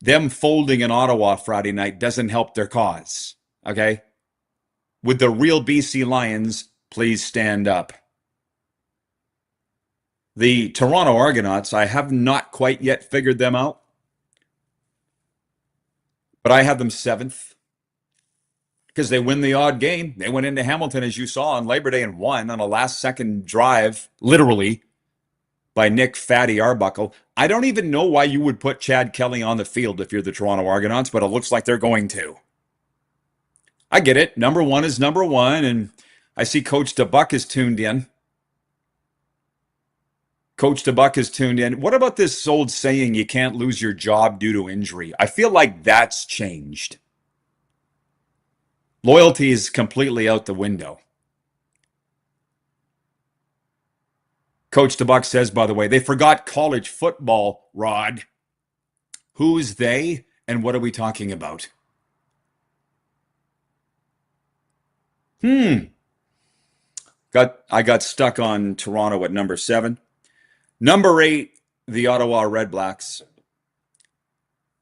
Them folding in Ottawa Friday night doesn't help their cause, okay? Would the real BC Lions please stand up? The Toronto Argonauts, I have not quite yet figured them out, but I have them 7th because they win the odd game. They went into Hamilton, as you saw, on Labor Day and won on a last-second drive, literally, by Nick Fatty Arbuckle. I don't even know why you would put Chad Kelly on the field if you're the Toronto Argonauts, but it looks like they're going to. I get it. Number 1 is number 1, and I see Coach DeBuck is tuned in. Coach DeBuck is tuned in. What about this old saying, you can't lose your job due to injury? I feel like that's changed. Loyalty is completely out the window. Coach DeBuck says, by the way, they forgot college football, Rod. Who's they, and what are we talking about? I got stuck on Toronto at number 7. Number 8, the Ottawa Redblacks.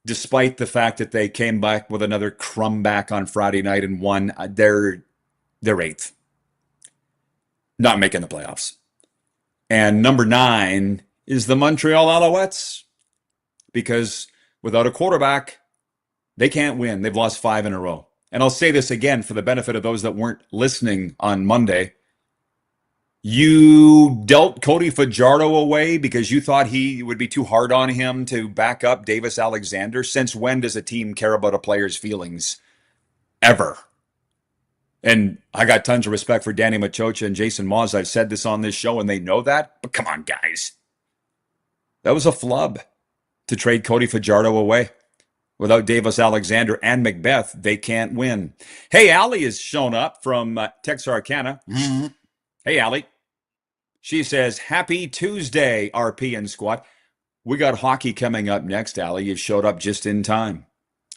Despite the fact that they came back with another crumb back on Friday night and won, they're 8th. Not making the playoffs. And number 9 is the Montreal Alouettes. Because without a quarterback, they can't win. They've lost 5 in a row. And I'll say this again for the benefit of those that weren't listening on Monday. You dealt Cody Fajardo away because you thought he would be too hard on him to back up Davis Alexander. Since when does a team care about a player's feelings? Ever. And I got tons of respect for Danny Machocha and Jason Moss. I've said this on this show and they know that. But come on, guys. That was a flub to trade Cody Fajardo away. Without Davis Alexander and Macbeth, they can't win. Hey, Allie has shown up from Texarkana. Hey, Allie. She says, happy Tuesday, RP and squad. We got hockey coming up next, Allie. You showed up just in time.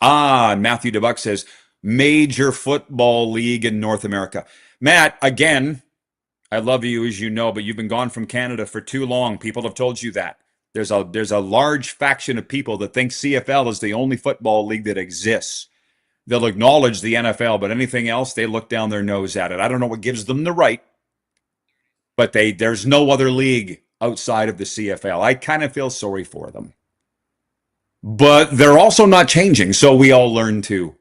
Matthew DeBuck says, major football league in North America. Matt, again, I love you as you know, but you've been gone from Canada for too long. People have told you that. There's a large faction of people that think CFL is the only football league that exists. They'll acknowledge the NFL, but anything else, they look down their nose at it. I don't know what gives them the right, but there's no other league outside of the CFL. I kind of feel sorry for them. But they're also not changing, so we all learn to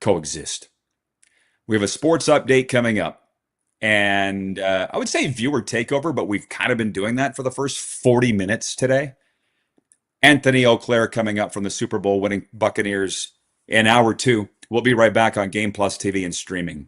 coexist. We have a sports update coming up. And I would say viewer takeover, but we've kind of been doing that for the first 40 minutes today. Antony Auclair coming up from the Super Bowl winning Buccaneers in hour 2. We'll be right back on Game Plus TV and streaming.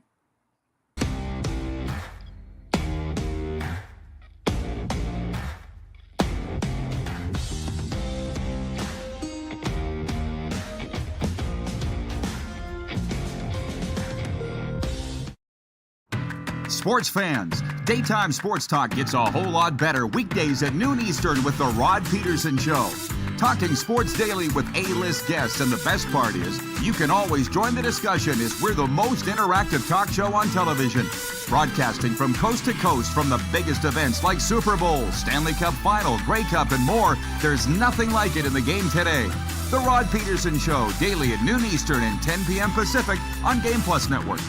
Sports fans, daytime sports talk gets a whole lot better weekdays at noon Eastern with the Rod Peterson Show. Talking sports daily with A-list guests, and the best part is you can always join the discussion as we're the most interactive talk show on television. Broadcasting from coast to coast from the biggest events like Super Bowl, Stanley Cup Final, Grey Cup, and more. There's nothing like it in the game today. The Rod Peterson Show, daily at noon Eastern and 10 p.m. Pacific on Game Plus Network.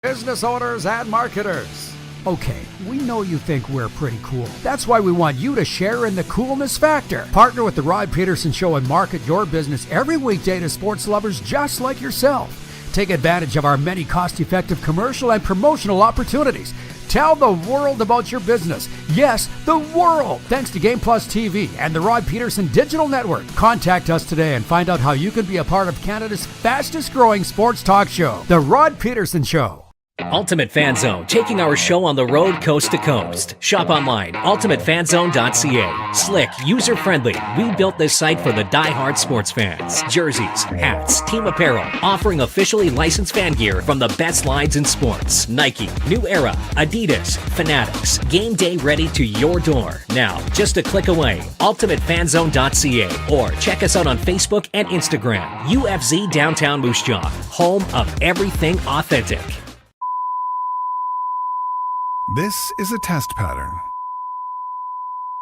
Business owners and marketers. Okay, we know you think we're pretty cool. That's why we want you to share in the coolness factor. Partner with the Rod Peterson Show and market your business every weekday to sports lovers just like yourself. Take advantage of our many cost-effective commercial and promotional opportunities. Tell the world about your business. Yes, the world. Thanks to Game Plus TV and the Rod Peterson Digital Network. Contact us today and find out how you can be a part of Canada's fastest growing sports talk show, The Rod Peterson Show. Ultimate Fan Zone, taking our show on the road coast to coast. Shop online, ultimatefanzone.ca. Slick, user-friendly. We built this site for the die-hard sports fans. Jerseys, hats, team apparel, offering officially licensed fan gear from the best lines in sports. Nike, New Era, Adidas, Fanatics. Game day ready to your door. Now, just a click away, ultimatefanzone.ca, or check us out on Facebook and Instagram. UFZ Downtown Moose Jaw, home of everything authentic. This is a test pattern.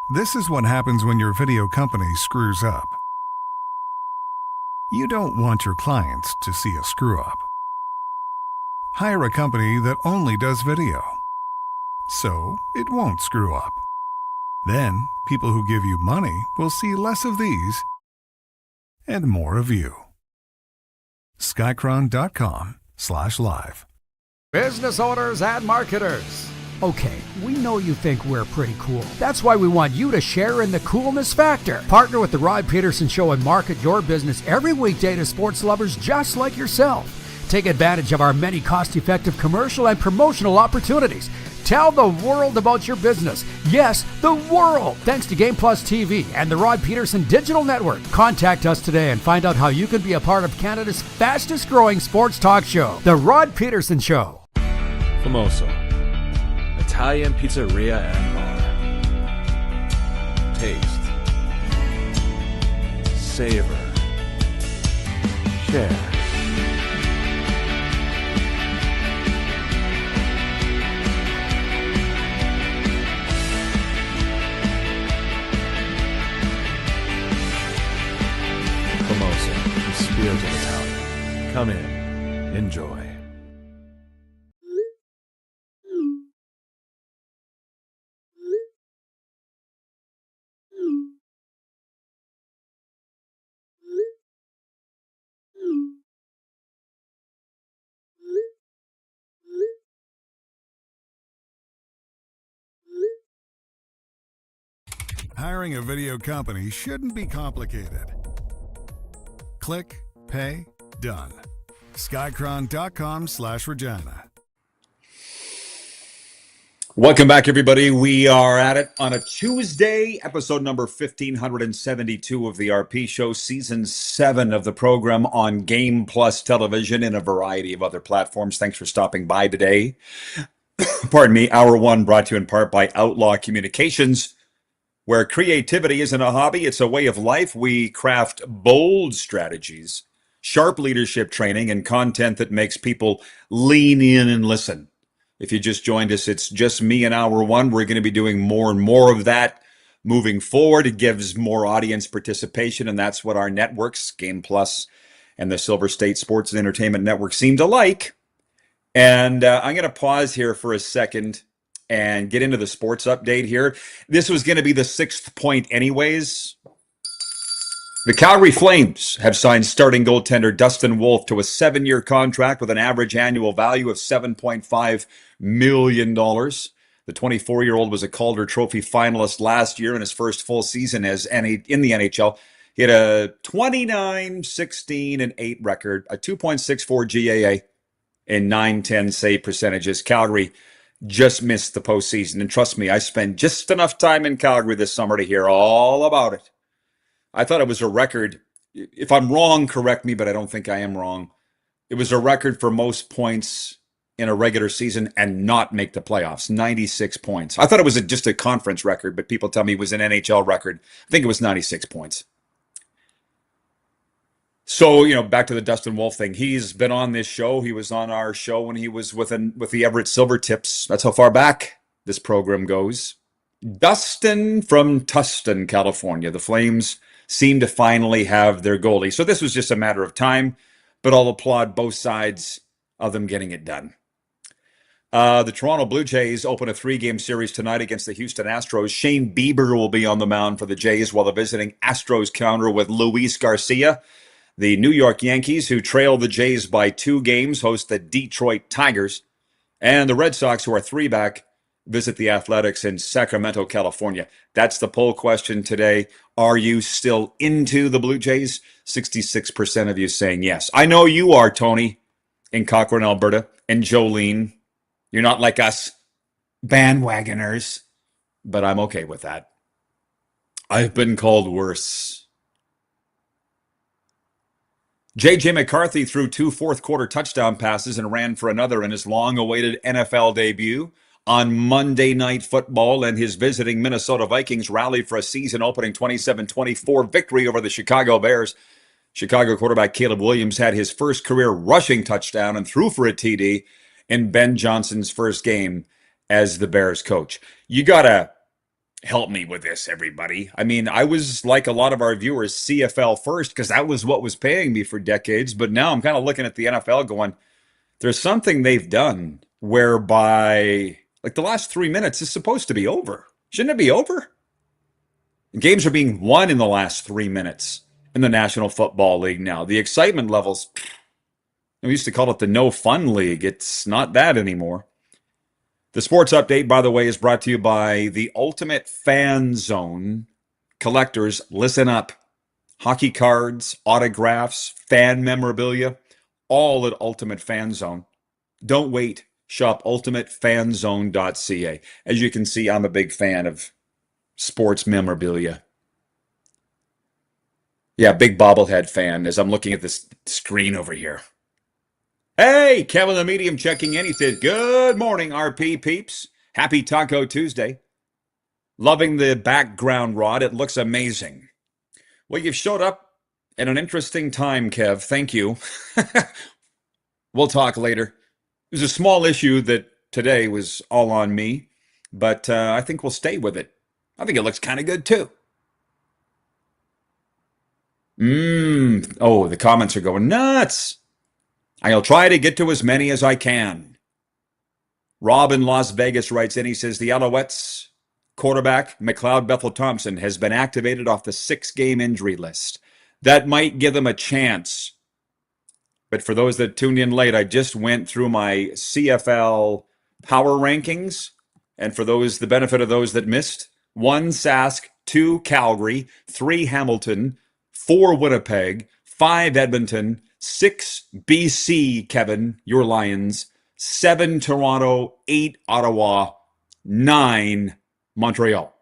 This is what happens when your video company screws up. You don't want your clients to see a screw-up. Hire a company that only does video, so it won't screw up. Then, people who give you money will see less of these and more of you. Skycron.com/live. Business owners and marketers. Okay, we know you think we're pretty cool. That's why we want you to share in the coolness factor. Partner with the Rod Peterson Show and market your business every weekday to sports lovers just like yourself. Take advantage of our many cost-effective commercial and promotional opportunities. Tell the world about your business. Yes, the world. Thanks to Game Plus TV and the Rod Peterson Digital Network. Contact us today and find out how you can be a part of Canada's fastest growing sports talk show, The Rod Peterson Show. Famoso, Italian pizzeria and bar. Taste, savor, share. Famoso, the spirit of Italian. Come in, enjoy. Hiring a video company shouldn't be complicated. Click, pay, done. Skycron.com/Regina. Welcome back, everybody. We are at it on a Tuesday, episode number 1572 of the RP Show, season 7 of the program on Game Plus Television and a variety of other platforms. Thanks for stopping by today. Pardon me. Hour 1 brought to you in part by Outlaw Communications, where creativity isn't a hobby, it's a way of life. We craft bold strategies, sharp leadership training, and content that makes people lean in and listen. If you just joined us, it's just me in hour 1. We're going to be doing more and more of that moving forward. It gives more audience participation, and that's what our networks, Game Plus and the Silver State Sports and Entertainment Network, seem to like. And I'm going to pause here for a second and get into the sports update here. This was going to be the 6th point anyways. The Calgary Flames have signed starting goaltender Dustin Wolf to a 7-year contract with an average annual value of $7.5 million. The The 24-year-old was a Calder Trophy finalist last year in his first full season in the NHL. He had a 29, 16, and 8 record, a 2.64 GAA, and 910 save percentages. Calgary just missed the postseason. And trust me, I spent just enough time in Calgary this summer to hear all about it. I thought it was a record. If I'm wrong, correct me, but I don't think I am wrong. It was a record for most points in a regular season and not make the playoffs, 96 points. I thought it was just a conference record, but people tell me it was an NHL record. I think it was 96 points. So, back to the Dustin Wolf thing. He's been on this show. He was on our show when he was with the Everett Silvertips. That's how far back this program goes. Dustin from Tustin, California. The Flames seem to finally have their goalie. So this was just a matter of time, but I'll applaud both sides of them getting it done. The Toronto Blue Jays open a 3-game series tonight against the Houston Astros. Shane Bieber will be on the mound for the Jays while the visiting Astros counter with Luis Garcia. The New York Yankees, who trail the Jays by 2 games, host the Detroit Tigers. And the Red Sox, who are 3 back, visit the Athletics in Sacramento, California. That's the poll question today. Are you still into the Blue Jays? 66% of you saying yes. I know you are, Tony, in Cochrane, Alberta, and Jolene. You're not like us bandwagoners, but I'm okay with that. I've been called worse. J.J. McCarthy threw 2 fourth-quarter touchdown passes and ran for another in his long-awaited NFL debut on Monday Night Football, and his visiting Minnesota Vikings rallied for a season-opening 27-24 victory over the Chicago Bears. Chicago quarterback Caleb Williams had his first career rushing touchdown and threw for a TD in Ben Johnson's first game as the Bears coach. You got to help me with this, everybody. I mean, I was like a lot of our viewers, CFL first, because that was what was paying me for decades. But now I'm kind of looking at the NFL going, there's something they've done whereby, like, the last 3 minutes is supposed to be over. Shouldn't it be over? Games are being won in the last 3 minutes in the National Football League now. The excitement levels, we used to call it the no fun league. It's not that anymore. The sports update, by the way, is brought to you by the Ultimate Fan Zone. Collectors, listen up. Hockey cards, autographs, fan memorabilia, all at Ultimate Fan Zone. Don't wait. Shop ultimatefanzone.ca. As you can see, I'm a big fan of sports memorabilia. Yeah, big bobblehead fan as I'm looking at this screen over here. Hey, Kevin the Medium checking in. He says, good morning, RP peeps. Happy Taco Tuesday. Loving the background, Rod. It looks amazing. Well, you've showed up at an interesting time, Kev. Thank you. We'll talk later. It was a small issue that today was all on me, but I think we'll stay with it. I think it looks kind of good, too. Oh, the comments are going nuts. I'll try to get to as many as I can. Rob in Las Vegas writes in, he says, the Alouettes quarterback, McLeod Bethel-Thompson, has been activated off the 6-game injury list. That might give them a chance. But for those that tuned in late, I just went through my CFL power rankings. And for those, the benefit of those that missed, 1 Sask, 2 Calgary, 3 Hamilton, 4 Winnipeg, 5 Edmonton, 6 BC, Kevin, your Lions, 7 Toronto, 8 Ottawa, 9 Montreal.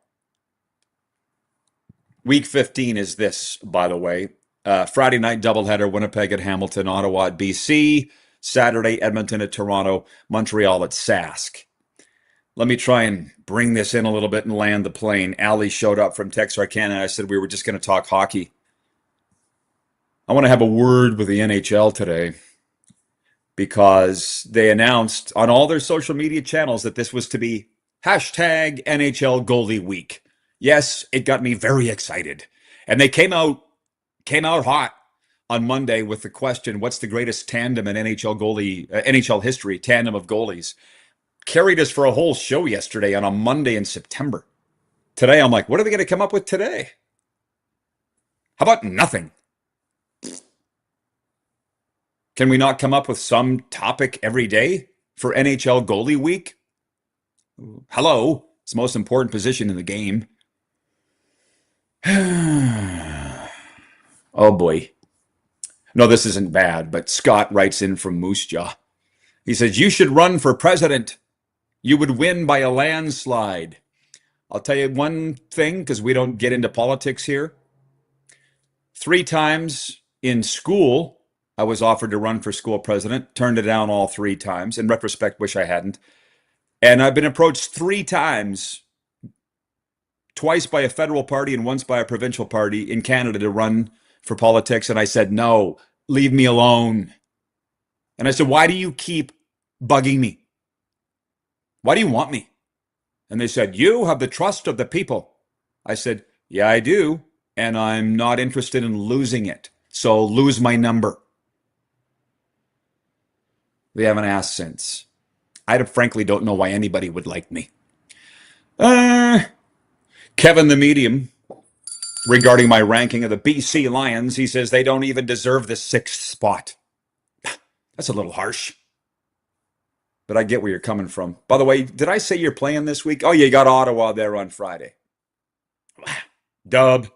Week 15 is this, by the way. Friday night doubleheader, Winnipeg at Hamilton, Ottawa at BC, Saturday, Edmonton at Toronto, Montreal at Sask. Let me try and bring this in a little bit and land the plane. Allie showed up from Texarkana, and I said we were just going to talk hockey. I want to have a word with the NHL today because they announced on all their social media channels that this was to be hashtag NHL Goalie Week. Yes, it got me very excited. And they came out hot on Monday with the question, what's the greatest tandem in NHL history, tandem of goalies? Carried us for a whole show yesterday on a Monday in September. Today, I'm like, what are they going to come up with today? How about nothing? Can we not come up with some topic every day for NHL Goalie Week? Hello. It's the most important position in the game. Oh boy. No, this isn't bad, but Scott writes in from Moose Jaw. He says, you should run for president. You would win by a landslide. I'll tell you one thing, because we don't get into politics here. 3 times in school, I was offered to run for school president, turned it down all 3 times. In retrospect, wish I hadn't. And I've been approached 3 times, twice by a federal party and once by a provincial party in Canada to run for politics. And I said, no, leave me alone. And I said, why do you keep bugging me? Why do you want me? And they said, you have the trust of the people. I said, yeah, I do. And I'm not interested in losing it. So lose my number. They haven't asked since. I frankly don't know why anybody would like me. Kevin the Medium, regarding my ranking of the BC Lions, he says they don't even deserve the 6th spot. That's a little harsh. But I get where you're coming from. By the way, did I say you're playing this week? Oh, you got Ottawa there on Friday. Dub.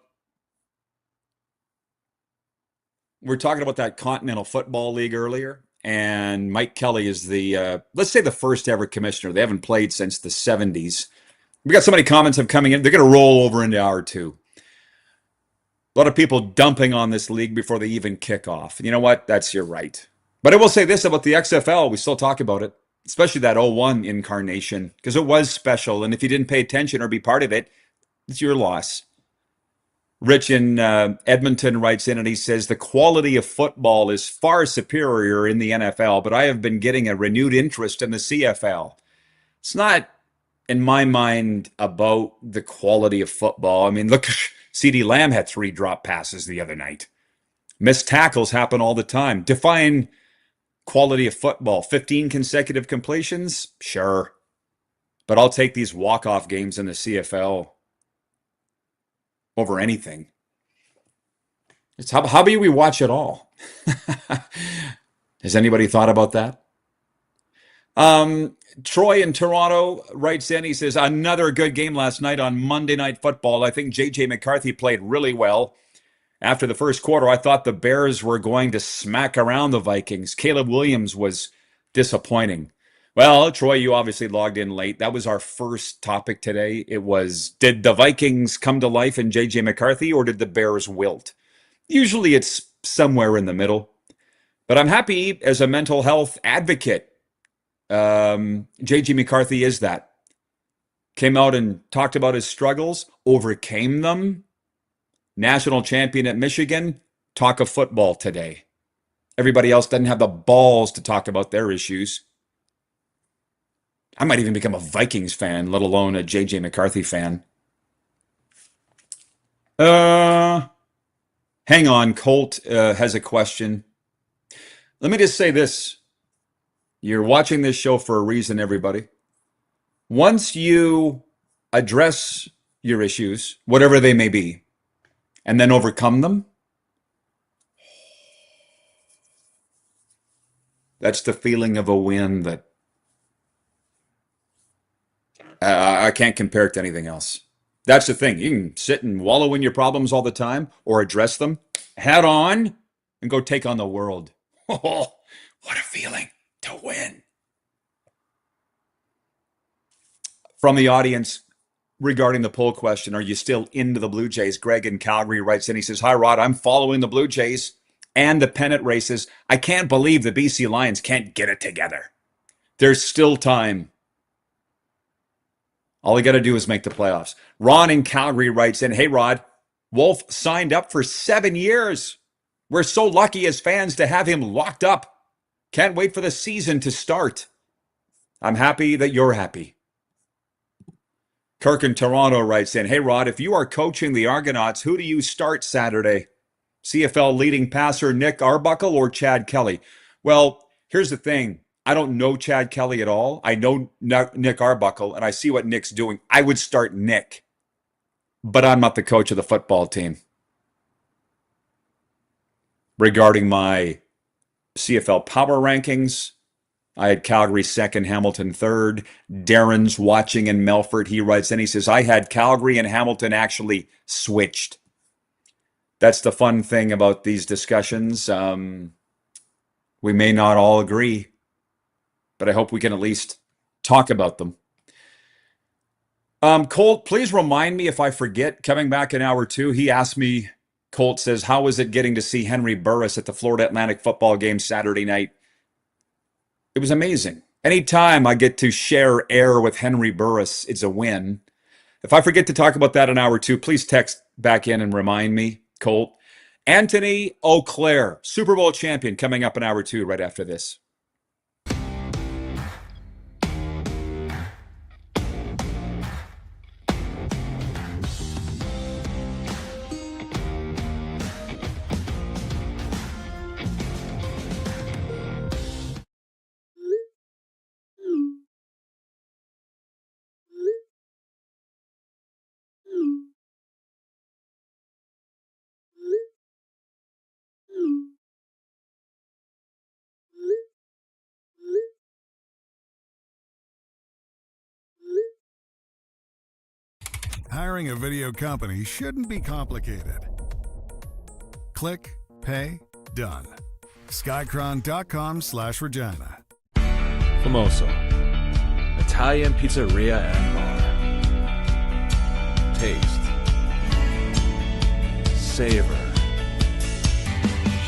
We're talking about that Continental Football League earlier. And Mike Kelly is the, let's say the first ever commissioner. They haven't played since the 70s. We got so many comments of coming in. They're going to roll over into hour 2. A lot of people dumping on this league before they even kick off. And you know what? That's your right. But I will say this about the XFL. We still talk about it, especially that 01 incarnation, because it was special. And if you didn't pay attention or be part of it, it's your loss. Rich in Edmonton writes in and he says, the quality of football is far superior in the NFL, but I have been getting a renewed interest in the CFL. It's not, in my mind, about the quality of football. I mean, look, CeeDee Lamb had 3 drop passes the other night. Missed tackles happen all the time. Define quality of football. 15 consecutive completions? Sure. But I'll take these walk-off games in the CFL over anything. It's how about we watch it all? Has anybody thought about that? Troy in Toronto writes in, he says, another good game last night on Monday Night Football. I think J.J. McCarthy played really well. After the first quarter, I thought the Bears were going to smack around the Vikings. Caleb Williams was disappointing. Well, Troy, you obviously logged in late. That was our first topic today. It was, did the Vikings come to life in J.J. McCarthy or did the Bears wilt? Usually it's somewhere in the middle. But I'm happy as a mental health advocate. J.J. McCarthy is that. Came out and talked about his struggles, overcame them. National champion at Michigan. Talk of football today. Everybody else doesn't have the balls to talk about their issues. I might even become a Vikings fan, let alone a J.J. McCarthy fan. Hang on, Colt has a question. Let me just say this. You're watching this show for a reason, everybody. Once you address your issues, whatever they may be, and then overcome them, that's the feeling of a win that I can't compare it to anything else. That's the thing. You can sit and wallow in your problems all the time or address them head on and go take on the world. Oh, what a feeling to win. From the audience regarding the poll question, are you still into the Blue Jays? Greg in Calgary writes in, he says, hi, Rod, I'm following the Blue Jays and the pennant races. I can't believe the BC Lions can't get it together. There's still time. All you got to do is make the playoffs. Ron in Calgary writes in, hey, Rod, Wolf signed up for 7 years. We're so lucky as fans to have him locked up. Can't wait for the season to start. I'm happy that you're happy. Kirk in Toronto writes in, hey, Rod, if you are coaching the Argonauts, who do you start Saturday? CFL leading passer Nick Arbuckle or Chad Kelly? Well, here's the thing. I don't know Chad Kelly at all. I know Nick Arbuckle, and I see what Nick's doing. I would start Nick, but I'm not the coach of the football team. Regarding my CFL power rankings, I had Calgary second, Hamilton third. Darren's watching in Melfort. He writes in, he says, I had Calgary and Hamilton actually switched. That's the fun thing about these discussions. We may not all agree, but I hope we can at least talk about them. Colt, please remind me if I forget, coming back in hour two, he asked me, Colt says, how was it getting to see Henry Burris at the Florida Atlantic football game Saturday night? It was amazing. Anytime I get to share air with Henry Burris, it's a win. If I forget to talk about that in hour two, please text back in and remind me, Colt. Antony Auclair, Super Bowl champion, coming up in hour two right after this. Hiring a video company shouldn't be complicated. Click, pay, done. Skycron.com/Regina. Famoso, Italian pizzeria and bar. Taste, savor,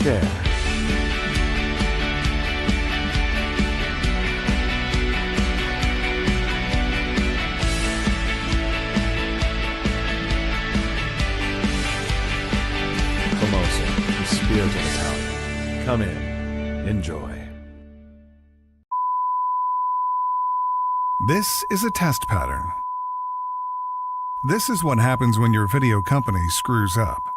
share. Famoso, the spirit of Italian. Come in, enjoy. This is a test pattern. This is what happens when your video company screws up.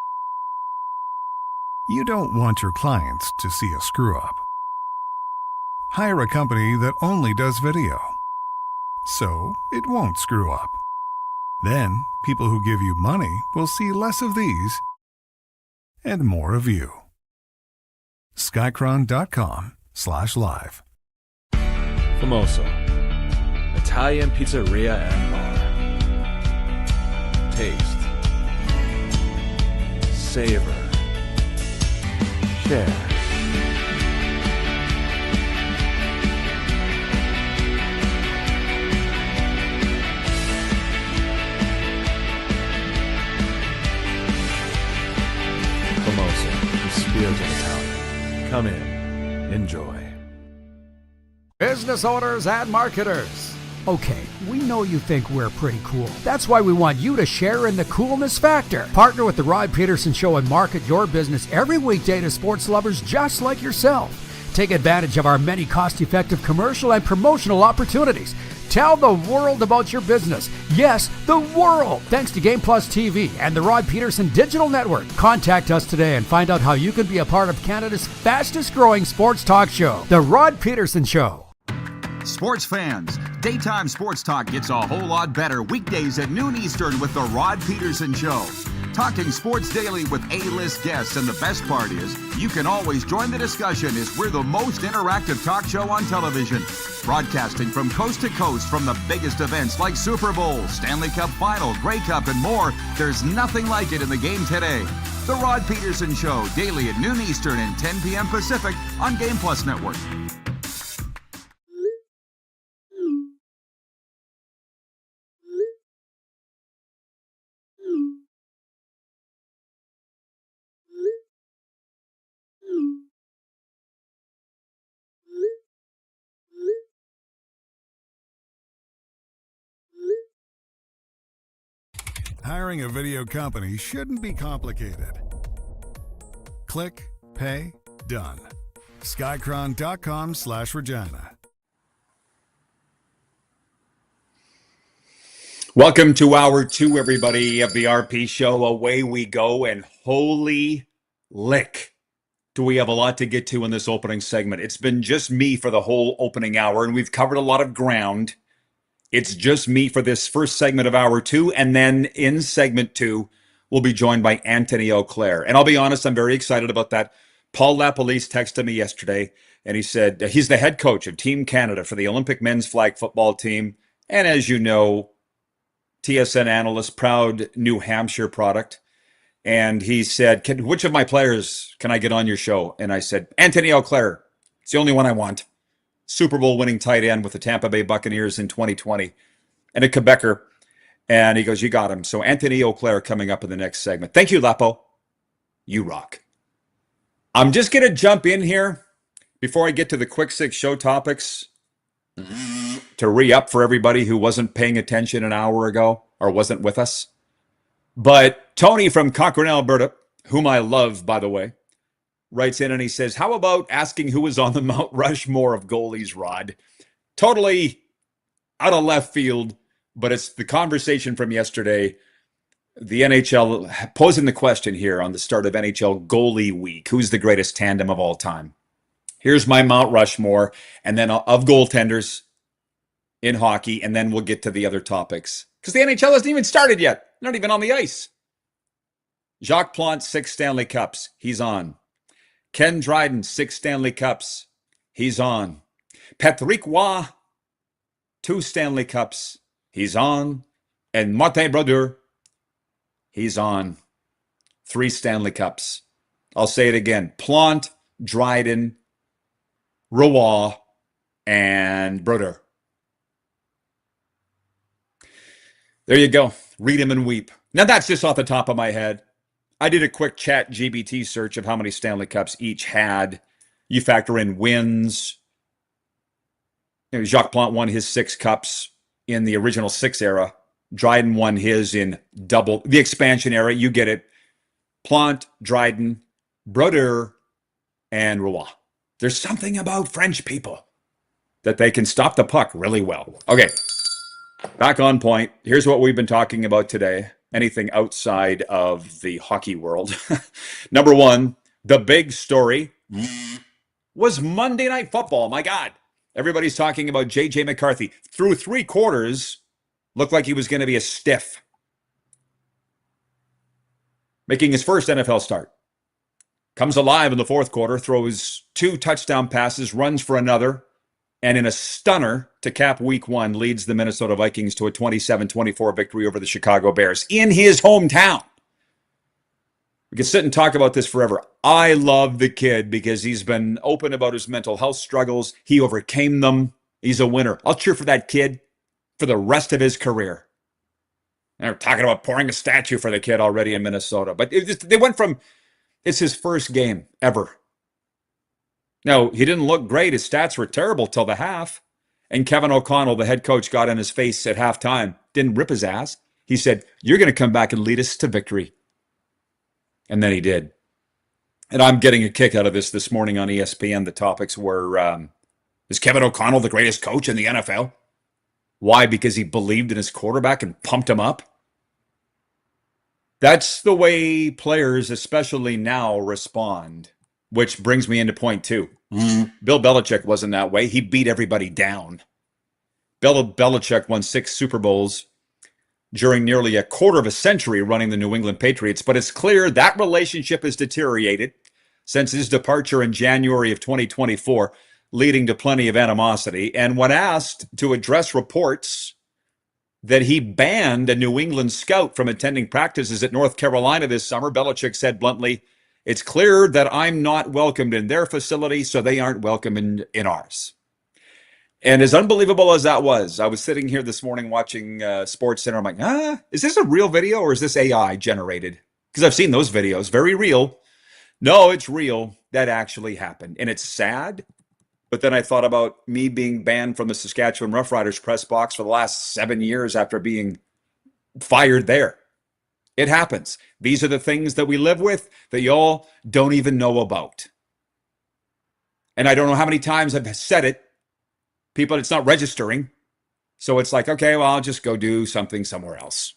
You don't want your clients to see a screw up. Hire a company that only does video, so it won't screw up. Then, people who give you money will see less of these and more of you. Skycron.com/live. Famoso, Italian pizzeria and bar. Taste, savor, share. Famoso, the spirit of Italian. Come in, enjoy. Business owners and marketers. Okay, we know you think we're pretty cool. That's why we want you to share in the coolness factor. Partner with the Rod Peterson Show and market your business every weekday to sports lovers just like yourself. Take advantage of our many cost-effective commercial and promotional opportunities. Tell the world about your business. Yes, the world. Thanks to Game Plus TV and the Rod Peterson Digital Network. Contact us today and find out how you can be a part of Canada's fastest growing sports talk show, The Rod Peterson Show. Sports fans, daytime sports talk gets a whole lot better weekdays at noon Eastern with the Rod Peterson Show. Talking sports daily with A-list guests, and the best part is, you can always join the discussion as we're the most interactive talk show on television. Broadcasting from coast to coast from the biggest events like Super Bowl, Stanley Cup Final, Grey Cup, and more. There's nothing like it in the game today. The Rod Peterson Show, daily at noon Eastern and 10 p.m. Pacific on Game Plus Network. Hiring a video company shouldn't be complicated. Click, pay, done. Skycron.com/Regina. Welcome to hour two, everybody, of the RP Show. Away we go, and holy lick, do we have a lot to get to in this opening segment. It's been just me for the whole opening hour, and we've covered a lot of ground. It's just me for this first segment of hour two, and then in segment two, we'll be joined by Antony Auclair. And I'll be honest, I'm very excited about that. Paul LaPolice texted me yesterday, And he said he's the head coach of Team Canada for the Olympic men's flag football team. And as you know, TSN analyst, proud New Hampshire product. And he said, which of my players can I get on your show? And I said, Antony Auclair. It's the only one I want. Super Bowl winning tight end with the Tampa Bay Buccaneers in 2020. And a Quebecer. And he goes, you got him. So Antony Auclair coming up in the next segment. Thank you, Lapo. You rock. I'm just going to jump in here before I get to the quick six show topics to re-up for everybody who wasn't paying attention an hour ago or wasn't with us. But Tony from Cochrane, Alberta, whom I love, by the way, writes in and he says, how about asking who was on the Mount Rushmore of goalies, Rod? Totally out of left field, but it's the conversation from yesterday. The NHL posing the question here on the start of NHL goalie week. Who's the greatest tandem of all time? Here's my Mount Rushmore, and then of goaltenders in hockey, and then we'll get to the other topics. Because the NHL hasn't even started yet. They're not even on the ice. Jacques Plante, 6 Stanley Cups. He's on. Ken Dryden, 6 Stanley Cups. He's on. Patrick Roy, 2 Stanley Cups. He's on. And Martin Brodeur, he's on. 3 Stanley Cups. I'll say it again. Plante, Dryden, Roy, and Brodeur. There you go. Read him and weep. Now that's just off the top of my head. I did a quick chat GBT search of how many Stanley Cups each had. You factor in wins. You know, Jacques Plante won his 6 cups in the original 6 era. Dryden won his in the expansion era. You get it. Plante, Dryden, Brodeur, and Roy. There's something about French people that they can stop the puck really well. Okay, back on point. Here's what we've been talking about today. Anything outside of the hockey world. Number one, the big story was Monday Night Football. My God. Everybody's talking about J.J. McCarthy. Through 3 quarters, looked like he was going to be a stiff. Making his first NFL start. Comes alive in the 4th quarter, throws 2 touchdown passes, runs for another, and in a stunner to cap week 1, leads the Minnesota Vikings to a 27-24 victory over the Chicago Bears in his hometown. We could sit and talk about this forever. I love the kid because he's been open about his mental health struggles. He overcame them. He's a winner. I'll cheer for that kid for the rest of his career. They're talking about pouring a statue for the kid already in Minnesota. But they went from, it's his first game ever. Now, he didn't look great. His stats were terrible till the half. And Kevin O'Connell, the head coach, got in his face at halftime. Didn't rip his ass. He said, you're going to come back and lead us to victory. And then he did. And I'm getting a kick out of this morning on ESPN. The topics were, is Kevin O'Connell the greatest coach in the NFL? Why? Because he believed in his quarterback and pumped him up? That's the way players, especially now, respond. Which brings me into point 2. Bill Belichick wasn't that way. He beat everybody down. Bill Belichick won 6 Super Bowls during nearly a quarter of a century running the New England Patriots, but it's clear that relationship has deteriorated since his departure in January of 2024, leading to plenty of animosity. And when asked to address reports that he banned a New England scout from attending practices at North Carolina this summer, Belichick said bluntly, it's clear that I'm not welcomed in their facility, so they aren't welcome in ours. And as unbelievable as that was, I was sitting here this morning watching Sports Center. I'm like, is this a real video or is this AI generated? Because I've seen those videos, very real. No, it's real. That actually happened. And it's sad. But then I thought about me being banned from the Saskatchewan Roughriders press box for the last 7 years after being fired there. It happens. These are the things that we live with that y'all don't even know about. And I don't know how many times I've said it. People, it's not registering. So it's like, okay, well, I'll just go do something somewhere else.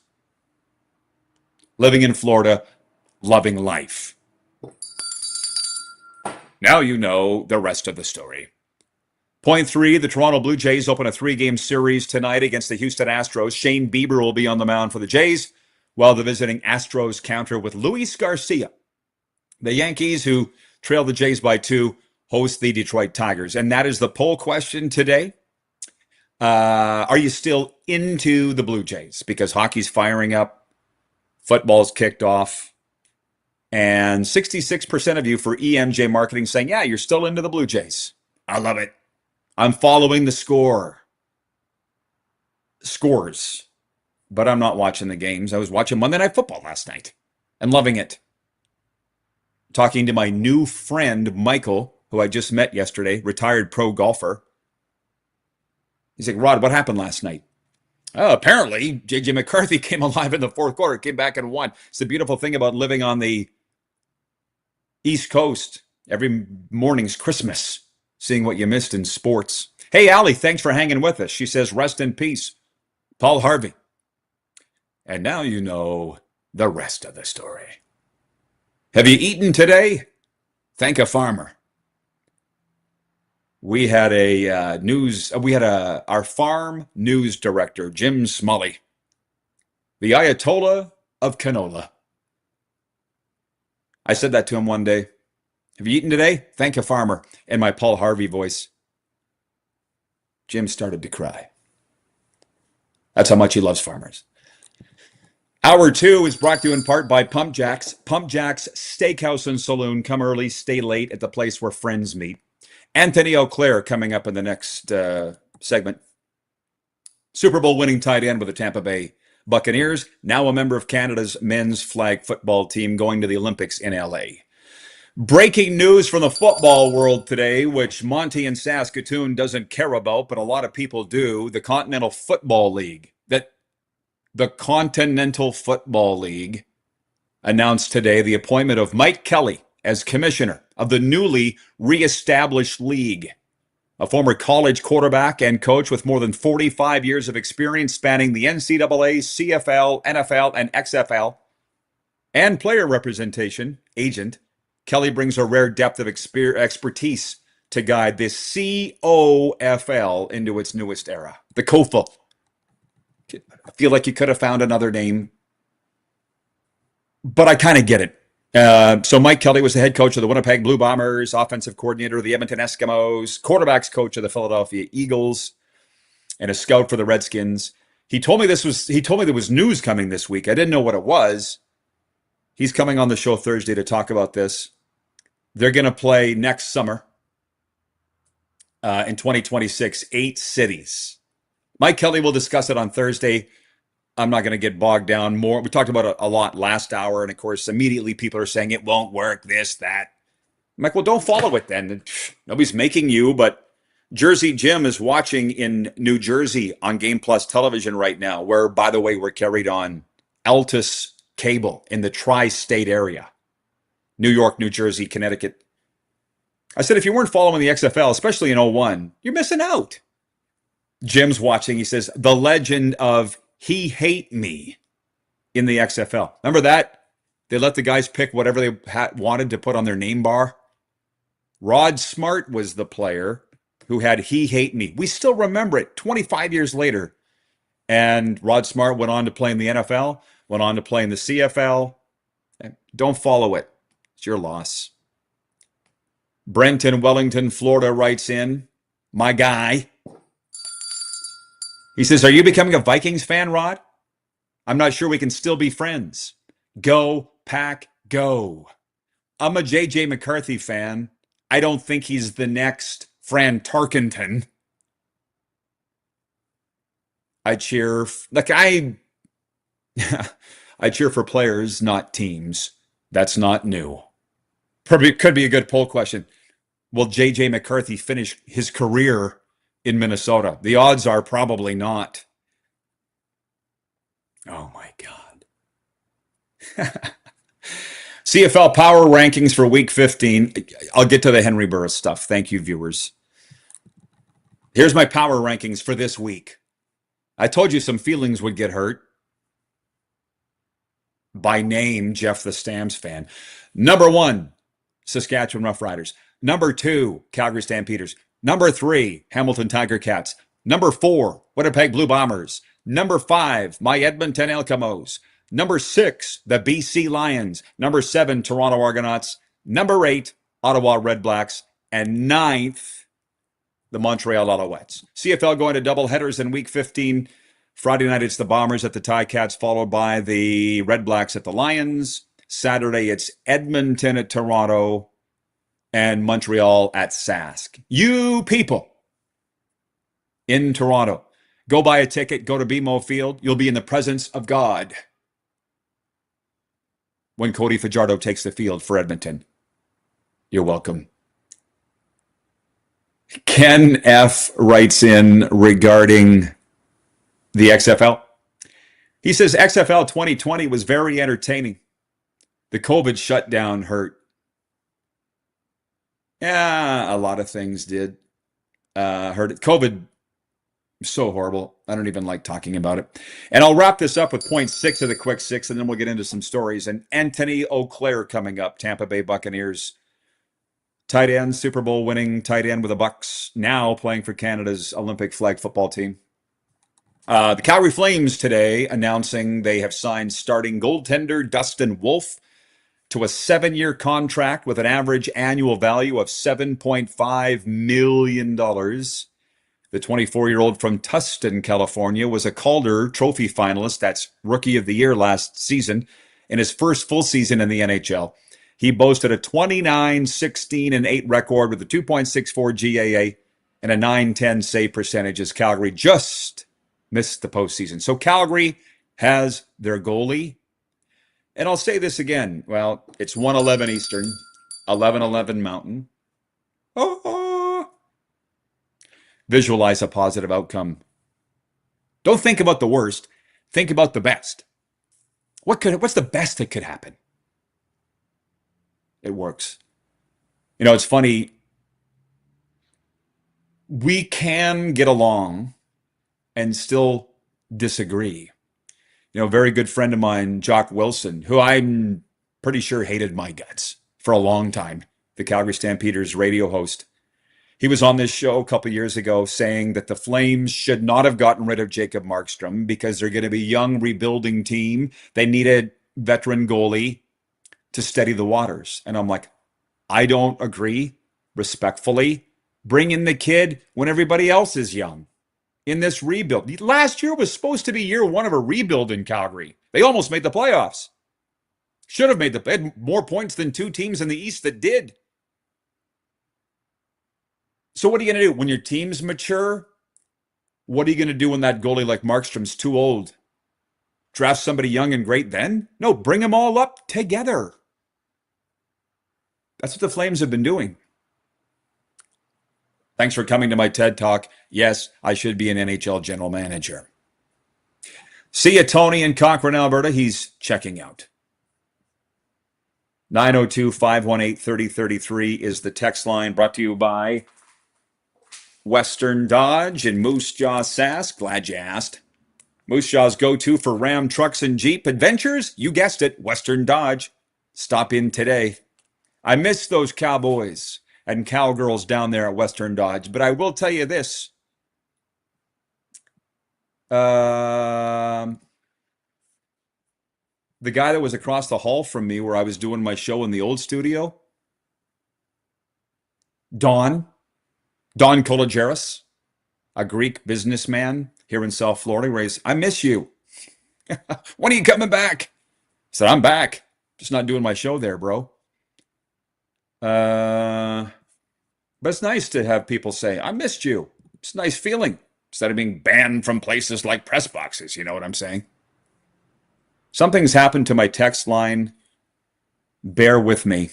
Living in Florida, loving life. Now you know the rest of the story. Point 3, the Toronto Blue Jays open a 3-game series tonight against the Houston Astros. Shane Bieber will be on the mound for the Jays, while the visiting Astros counter with Luis Garcia. The Yankees, who trail the Jays by 2, host the Detroit Tigers. And that is the poll question today. Are you still into the Blue Jays? Because hockey's firing up, football's kicked off, and 66% of you for EMJ Marketing saying, yeah, you're still into the Blue Jays. I love it. I'm following the scores, but I'm not watching the games. I was watching Monday Night Football last night and loving it. Talking to my new friend, Michael, who I just met yesterday, retired pro golfer. He's like, Rod, what happened last night? Oh, apparently, J.J. McCarthy came alive in the fourth quarter, came back and won. It's the beautiful thing about living on the East Coast. Every morning's Christmas, seeing what you missed in sports. Hey, Allie, thanks for hanging with us. She says, rest in peace, Paul Harvey. And now you know the rest of the story. Have you eaten today? Thank a farmer. We had our farm news director, Jim Smully, the Ayatollah of canola. I said that to him one day. Have you eaten today? Thank a farmer. In my Paul Harvey voice. Jim started to cry. That's how much he loves farmers. Hour 2 is brought to you in part by Pump Jacks. Pump Jacks Steakhouse and Saloon. Come early, stay late at the place where friends meet. Antony Auclair coming up in the next segment. Super Bowl winning tight end with the Tampa Bay Buccaneers. Now a member of Canada's men's flag football team going to the Olympics in LA. Breaking news from the football world today, which Monty in Saskatoon doesn't care about, but a lot of people do. The Continental Football League. The Continental Football League announced today the appointment of Mike Kelly as commissioner of the newly reestablished league. A former college quarterback and coach with more than 45 years of experience spanning the NCAA, CFL, NFL, and XFL, and player representation agent, Kelly brings a rare depth of expertise to guide this COFL into its newest era. The COFL. I feel like you could have found another name, but I kind of get it. So Mike Kelly was the head coach of the Winnipeg Blue Bombers, offensive coordinator of the Edmonton Eskimos, quarterbacks coach of the Philadelphia Eagles, and a scout for the Redskins. He told me there was news coming this week. I didn't know what it was. He's coming on the show Thursday to talk about this. They're going to play next summer in 2026, 8 cities. Mike Kelly will discuss it on Thursday. I'm not going to get bogged down more. We talked about it a lot last hour, and of course, immediately people are saying it won't work, this, that. I'm like, well, don't follow it then. Nobody's making you, but Jersey Jim is watching in New Jersey on Game Plus television right now, where, by the way, we're carried on Altus cable in the tri-state area. New York, New Jersey, Connecticut. I said, if you weren't following the XFL, especially in 01, you're missing out. Jim's watching. He says, the legend of He Hate Me in the XFL. Remember that? They let the guys pick whatever they wanted to put on their name bar. Rod Smart was the player who had He Hate Me. We still remember it 25 years later. And Rod Smart went on to play in the NFL, went on to play in the CFL. Don't follow it. It's your loss. Brent in Wellington, Florida writes in, my guy. He says, are you becoming a Vikings fan, Rod? I'm not sure we can still be friends. Go, Pack, go. I'm a J.J. McCarthy fan. I don't think he's the next Fran Tarkenton. I cheer for players, not teams. That's not new. Could be a good poll question. Will J.J. McCarthy finish his career in Minnesota? The odds are probably not. Oh my God. CFL power rankings for week 15. I'll get to the Henry Burris stuff. Thank you, viewers. Here's my power rankings for this week. I told you some feelings would get hurt. By name, Jeff the Stamps fan. Number 1, Saskatchewan Roughriders. Number 2, Calgary Stampeders. Number 3, Hamilton Tiger Cats. Number 4, Winnipeg Blue Bombers. Number 5, my Edmonton Eskimos. Number 6, the BC Lions. Number 7, Toronto Argonauts. Number 8, Ottawa Redblacks. And ninth, the Montreal Alouettes. CFL going to double headers in Week 15. Friday night, it's the Bombers at the Ticats, followed by the Red Blacks at the Lions. Saturday, it's Edmonton at Toronto and Montreal at Sask. You people in Toronto, go buy a ticket, go to BMO Field. You'll be in the presence of God when Cody Fajardo takes the field for Edmonton. You're welcome. Ken F. writes in regarding the XFL. He says, XFL 2020 was very entertaining. The COVID shutdown hurt. Yeah, a lot of things did hurt it. COVID, so horrible. I don't even like talking about it. And I'll wrap this up with point 6 of the quick 6, and then we'll get into some stories. And Antony Auclair coming up, Tampa Bay Buccaneers tight end, Super Bowl winning tight end with the Bucs, now playing for Canada's Olympic flag football team. The Calgary Flames today announcing they have signed starting goaltender Dustin Wolf to a 7-year contract with an average annual value of $7.5 million. The 24-year-old from Tustin, California, was a Calder Trophy finalist, that's Rookie of the Year last season, in his first full season in the NHL. He boasted a 29-16-8 record with a 2.64 GAA and a .910 save percentage as Calgary just missed the postseason. So Calgary has their goalie. And I'll say this again. Well, it's 1:11 Eastern, 11:11 Mountain. Visualize a positive outcome. Don't think about the worst. Think about the best. What's the best that could happen? It works. You know, it's funny. We can get along and still disagree. You know, a very good friend of mine, Jock Wilson, who I'm pretty sure hated my guts for a long time, the Calgary Stampeders radio host. He was on this show a couple years ago saying that the Flames should not have gotten rid of Jacob Markstrom because they're going to be a young, rebuilding team. They need a veteran goalie to steady the waters. And I'm like, I don't agree, respectfully. Bring in the kid when everybody else is young in this rebuild. Last year was supposed to be year one of a rebuild in Calgary. They almost made the playoffs. Should have made they had more points than two teams in the East that did. So what are you going to do? When your team's mature, what are you going to do when that goalie like Markstrom's too old? Draft somebody young and great then? No, bring them all up together. That's what the Flames have been doing. Thanks for coming to my TED Talk. Yes, I should be an NHL general manager. See ya, Tony in Cochrane, Alberta. He's checking out. 902-518-3033 is the text line, brought to you by Western Dodge in Moose Jaw, Sask. Glad you asked. Moose Jaw's go-to for Ram trucks and Jeep adventures? You guessed it, Western Dodge. Stop in today. I miss those cowboys and cowgirls down there at Western Dodge, but I will tell you this. The guy that was across the hall from me where I was doing my show in the old studio, Don Kologeris, a Greek businessman here in South Florida, where he's, I miss you. When are you coming back? I said, I'm back. Just not doing my show there, bro. But it's nice to have people say, I missed you. It's a nice feeling. Instead of being banned from places like press boxes, you know what I'm saying? Something's happened to my text line. Bear with me.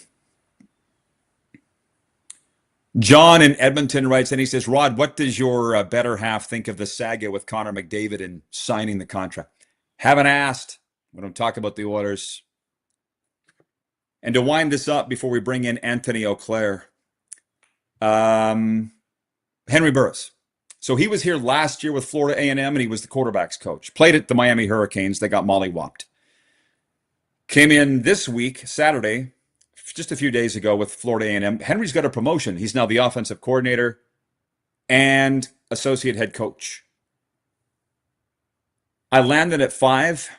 John in Edmonton writes, and he says, Rod, what does your better half think of the saga with Connor McDavid and signing the contract? Haven't asked. We don't talk about the Oilers. And to wind this up before we bring in Antony Auclair, Henry Burris. So he was here last year with Florida A&M, and he was the quarterback's coach. Played at the Miami Hurricanes. They got mollywopped. Came in this week, Saturday, just a few days ago with Florida A&M. Henry's got a promotion. He's now the offensive coordinator and associate head coach. I landed at 5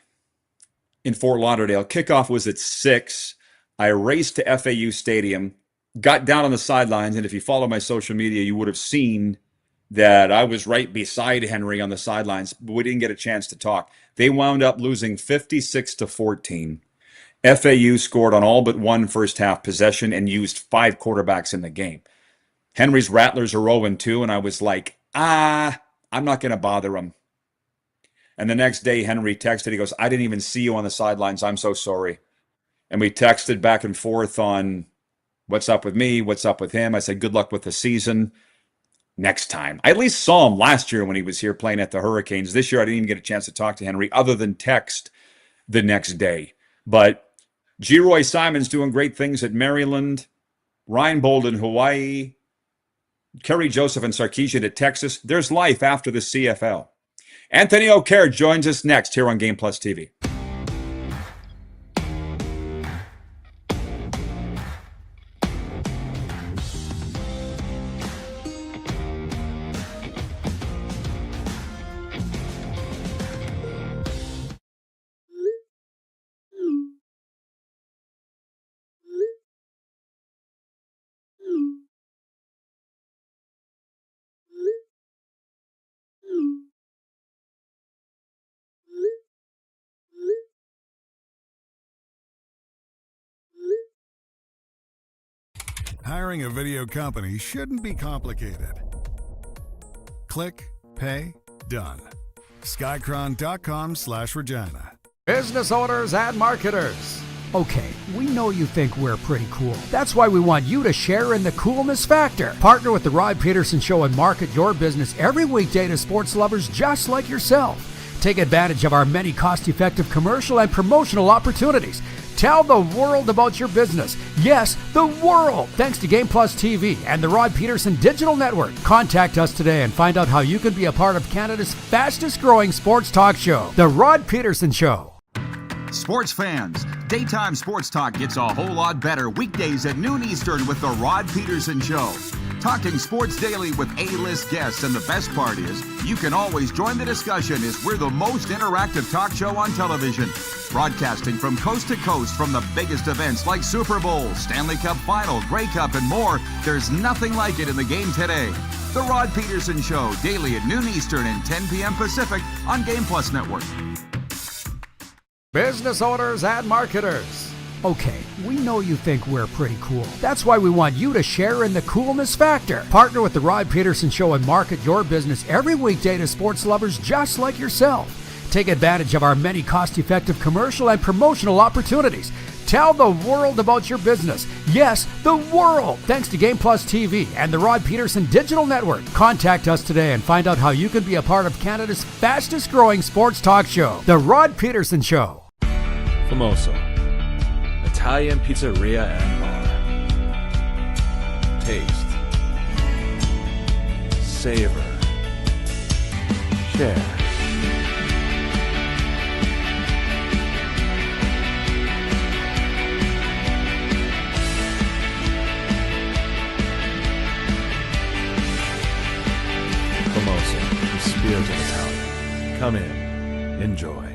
in Fort Lauderdale. Kickoff was at 6. I raced to FAU Stadium. got down on the sidelines, and if you follow my social media, you would have seen that I was right beside Henry on the sidelines, but we didn't get a chance to talk. They wound up losing 56-14. FAU scored on all but one first half possession and used 5 quarterbacks in the game. Henry's Rattlers are 0-2, and I was like, I'm not going to bother him. And the next day, Henry texted. He goes, I didn't even see you on the sidelines. I'm so sorry. And we texted back and forth on what's up with me, what's up with him. I said, good luck with the season. Next time. I at least saw him last year when he was here playing at the Hurricanes. This year, I didn't even get a chance to talk to Henry other than text the next day. But G. Roy Simon's doing great things at Maryland, Ryan Bold in Hawaii, Kerry Joseph and Sarkeesian at Texas. There's life after the CFL. Antony Auclair joins us next here on Game Plus TV. Hiring a video company shouldn't be complicated. Click, pay, done. Skycron.com/Regina. Business owners and marketers. Okay, we know you think we're pretty cool. That's why we want you to share in the coolness factor. Partner with the Rod Peterson Show and market your business every weekday to sports lovers just like yourself. Take advantage of our many cost-effective commercial and promotional opportunities. Tell the world about your business. Yes, the world. Thanks to Game Plus TV and the Rod Peterson Digital Network. Contact us today and find out how you can be a part of Canada's fastest growing sports talk show, The Rod Peterson Show. Sports fans, daytime sports talk gets a whole lot better weekdays at noon Eastern with the Rod Peterson Show. Talking sports daily with A-list guests, and the best part is, you can always join the discussion as we're the most interactive talk show on television. Broadcasting from coast to coast from the biggest events like Super Bowl, Stanley Cup Final, Grey Cup, and more, there's nothing like it in the game today. The Rod Peterson Show, daily at noon Eastern and 10 p.m. Pacific on Game Plus Network. Business owners and marketers. Okay, we know you think we're pretty cool. That's why we want you to share in the coolness factor. Partner with the Rod Peterson Show and market your business every weekday to sports lovers just like yourself. Take advantage of our many cost-effective commercial and promotional opportunities. Tell the world about your business. Yes, the world. Thanks to Game Plus TV and the Rod Peterson Digital Network. Contact us today and find out how you can be a part of Canada's fastest growing sports talk show, The Rod Peterson Show. Famoso, Italian pizzeria and bar. Taste, savor, share. Famoso, the spirit of Italian. Come in, enjoy.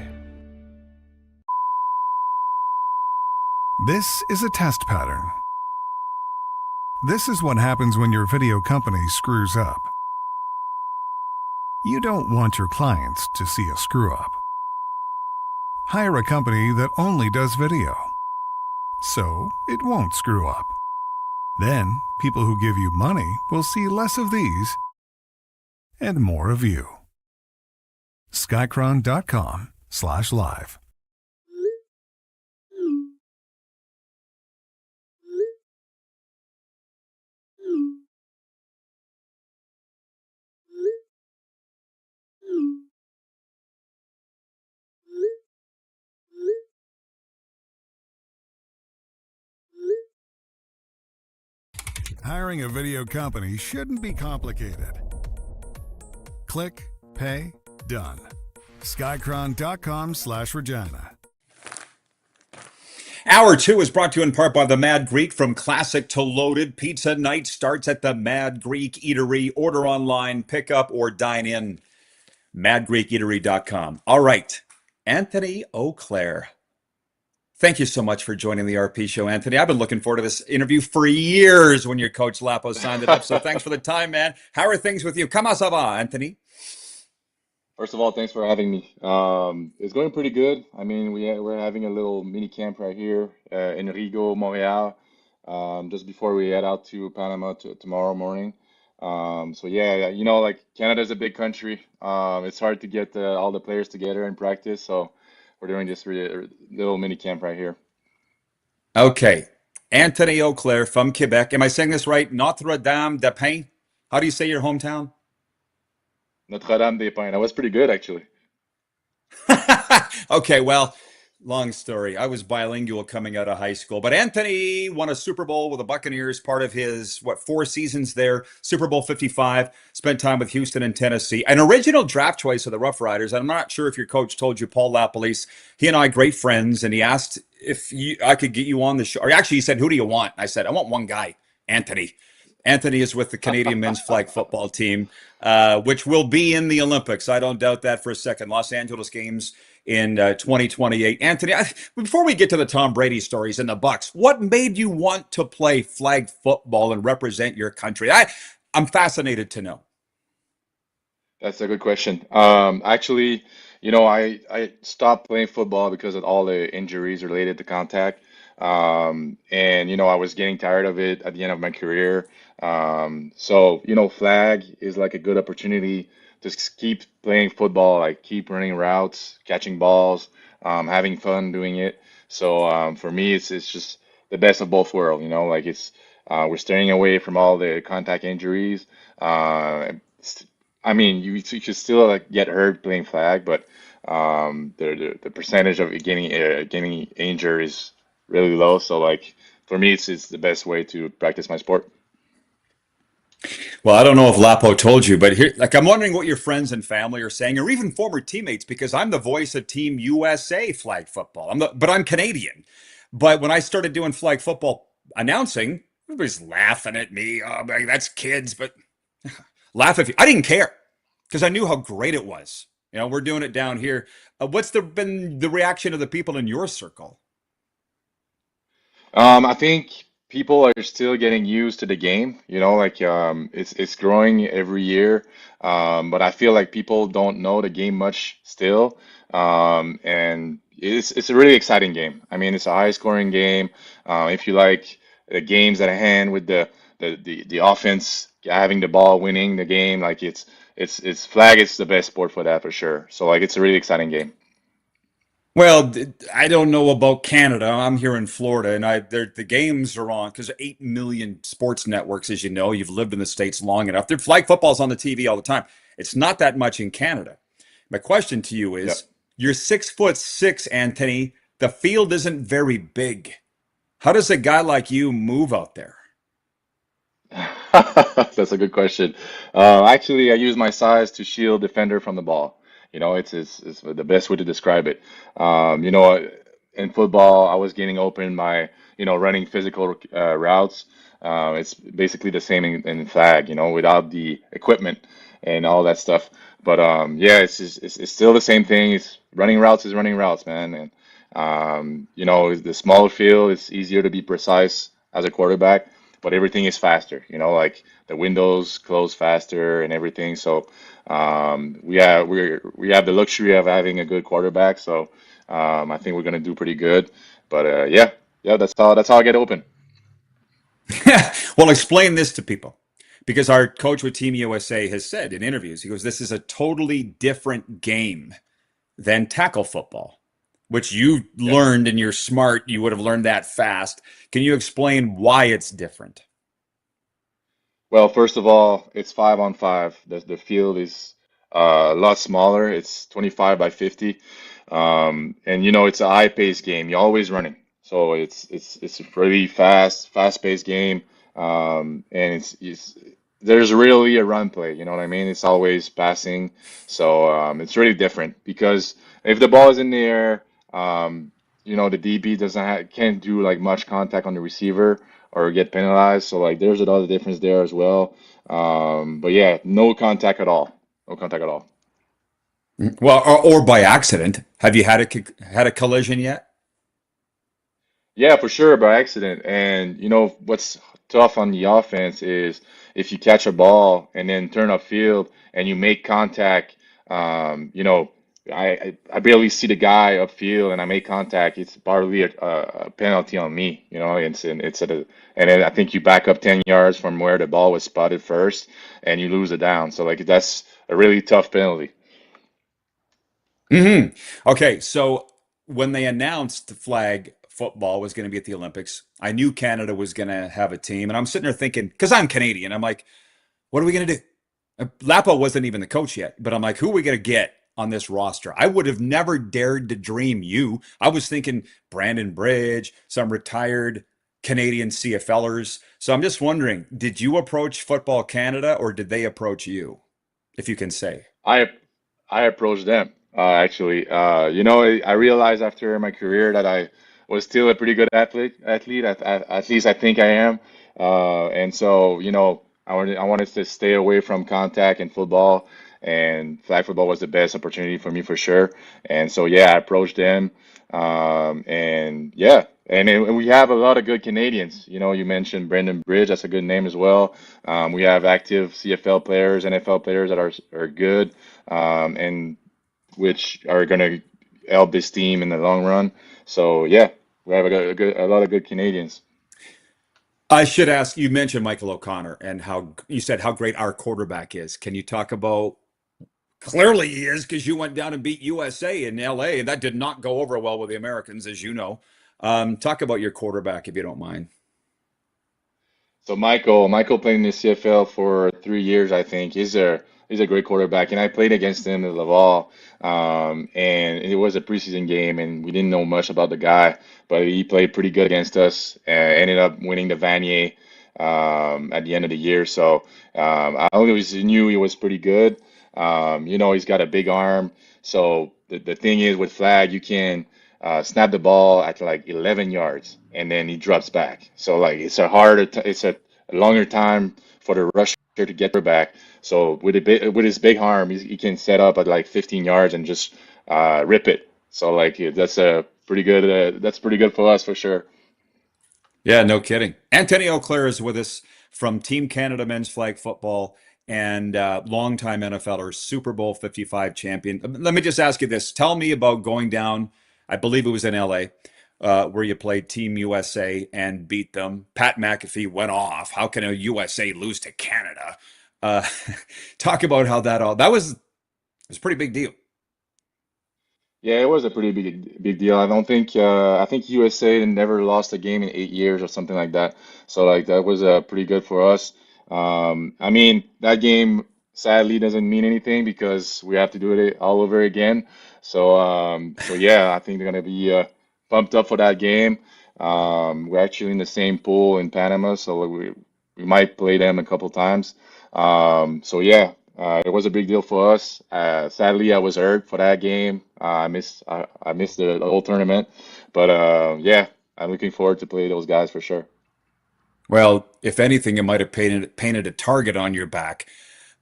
This is a test pattern. This is what happens when your video company screws up. You don't want your clients to see a screw up. Hire a company that only does video, so it won't screw up. Then, people who give you money will see less of these and more of you. Skycron.com/live. Hiring a video company shouldn't be complicated. Click, pay, done. Skycron.com/Regina. Hour 2 is brought to you in part by the Mad Greek. From classic to loaded, pizza night starts at the Mad Greek Eatery. Order online, pick up, or dine in. MadGreekEatery.com. All right, Antony Auclair. Thank you so much for joining the RP show, Anthony. I've been looking forward to this interview for years when your coach Lapo signed it up. So thanks for the time, man. How are things with you? Comment ça va, Anthony? First of all, thanks for having me. It's going pretty good. I mean, we're having a little mini camp right here in Rigaud, Montreal, just before we head out to Panama tomorrow morning. So yeah, you know, like Canada's a big country. It's hard to get all the players together and practice. So we're doing this little mini camp right here. Okay. Antony Auclair from Quebec. Am I saying this right? Notre-Dame-des-Pins? How do you say your hometown? Notre-Dame-des-Pins. That was pretty good, actually. Okay, well, long story. I was bilingual coming out of high school, but Anthony won a Super Bowl with the Buccaneers, part of his, 4 seasons there, Super Bowl 55, spent time with Houston and Tennessee. An original draft choice of the Rough Riders. I'm not sure if your coach told you, Paul Lapalisse, he and I great friends, and he asked if I could get you on the show. Or actually, he said, who do you want? I said, I want one guy, Anthony. Anthony is with the Canadian men's flag football team, which will be in the Olympics. I don't doubt that for a second. Los Angeles Games in 2028. Anthony, before we get to the Tom Brady stories and the Bucks, what made you want to play flag football and represent your country? I'm fascinated to know. That's a good question. Actually, you know, I stopped playing football because of all the injuries related to contact. And, you know, I was getting tired of it at the end of my career. So, you know, flag is like a good opportunity to keep playing football, like keep running routes, catching balls, having fun doing it. So, for me, it's just the best of both worlds, you know, like we're staying away from all the contact injuries. I mean, you could still like get hurt playing flag, but the percentage of getting injured is really low. So like for me, it's the best way to practice my sport. Well, I don't know if Lapo told you, but here, like, I'm wondering what your friends and family are saying, or even former teammates, because I'm the voice of Team USA flag football. But I'm Canadian. But when I started doing flag football announcing, everybody's laughing at me. Oh, man, that's kids, but laugh if you. I didn't care because I knew how great it was. You know, we're doing it down here. What's been the reaction of the people in your circle? I think people are still getting used to the game, you know, like it's growing every year. But I feel like people don't know the game much still. And it's a really exciting game. I mean, it's a high scoring game. If you like the games at hand with the offense having the ball, winning the game, like it's flag is the best sport for that for sure. So like it's a really exciting game. Well, I don't know about Canada. I'm here in Florida, and the games are on because 8 million sports networks, as you know. You've lived in the States long enough. Their flag football's on the TV all the time. It's not that much in Canada. My question to you is, Yep. you're 6'6", Anthony. The field isn't very big. How does a guy like you move out there? That's a good question. Actually, I use my size to shield defender from the ball. You know, it's the best way to describe it. You know, in football, I was getting open by, you know, running physical routes. It's basically the same in flag, you know, without the equipment and all that stuff. But yeah, it's still the same thing. It's running routes is running routes, man. And you know, the smaller field, it's easier to be precise as a quarterback, but everything is faster. You know, like the windows close faster and everything. So we have the luxury of having a good quarterback. So I think we're gonna do pretty good. But yeah, that's how I get open. Well, explain this to people. Because our coach with Team USA has said in interviews, he goes, this is a totally different game than tackle football, which you Yeah. learned and you're smart. You would have learned that fast. Can you explain why it's different? Well, first of all, it's 5-on-5. The field is a lot smaller. It's 25 by 50. And you know, it's a high-paced game. You're always running. So it's a really fast-paced game. And it's there's really a run play, you know what I mean? It's always passing. So it's really different because if the ball is in the air, you know, the DB can't do like much contact on the receiver or get penalized. So like there's another difference there as well. But yeah, no contact at all. No contact at all. Well, or by accident. Have you had a collision yet? Yeah, for sure, by accident. And you know what's tough on the offense is if you catch a ball and then turn upfield and you make contact, you know, I barely see the guy upfield and I make contact. It's partly a penalty on me, you know. It's at a and then I think you back up 10 yards from where the ball was spotted first and you lose it down. So like that's a really tough penalty. Okay, so when they announced the flag football was going to be at the Olympics, I knew Canada was going to have a team, and I'm sitting there thinking, because I'm Canadian, I'm like, what are we going to do? Lapo wasn't even the coach yet, but I'm like, who are we going to get on this roster? I would have never dared to dream you. I was thinking Brandon Bridge, some retired Canadian CFLers. So I'm just wondering, did you approach Football Canada or did they approach you, if you can say? I I approached them actually. You know, I realized after my career that I was still a pretty good athlete. At least I think I am. And so, you know, I wanted to stay away from contact and football, and flag football was the best opportunity for me for sure. And so, yeah, I approached them. And yeah, and we have a lot of good Canadians. You know, you mentioned Brendan Bridge. That's a good name as well. We have active CFL players, NFL players that are good, and which are going to help this team in the long run. So yeah, we have a lot of good Canadians. I should ask, you mentioned Michael O'Connor and how you said how great our quarterback is. Can you talk about clearly he is because you went down and beat USA in LA, and that did not go over well with the Americans, as you know. Talk about your quarterback if you don't mind. So Michael played in the CFL for 3 years, I think. He's a great quarterback, and I played against him at Laval, and it was a preseason game, and we didn't know much about the guy, but he played pretty good against us. Ended up winning the Vanier at the end of the year, so I always knew he was pretty good. You know, he's got a big arm, so the thing is with flag, you can snap the ball at like 11 yards and then he drops back. So like it's a longer time for the rusher to get her back. So with his big arm, he can set up at like 15 yards and just rip it. So like that's a pretty good. That's pretty good for us for sure. Yeah, no kidding. Antony Auclair is with us from Team Canada Men's Flag Football and longtime NFLer, Super Bowl 55 champion. Let me just ask you this. Tell me about going down, I believe it was in LA, where you played Team USA and beat them. Pat McAfee went off. How can a USA lose to Canada? Uh, talk about how that was a pretty big deal. Yeah, it was a pretty big deal. I think USA never lost a game in 8 years or something like that. So like that was pretty good for us. I mean that game sadly doesn't mean anything because we have to do it all over again. So yeah, I think they're gonna be pumped up for that game. We're actually in the same pool in Panama, so we might play them a couple times. So yeah, it was a big deal for us. Sadly, I was hurt for that game. I missed the whole tournament, but yeah, I'm looking forward to play those guys for sure. Well, if anything, it might have painted a target on your back,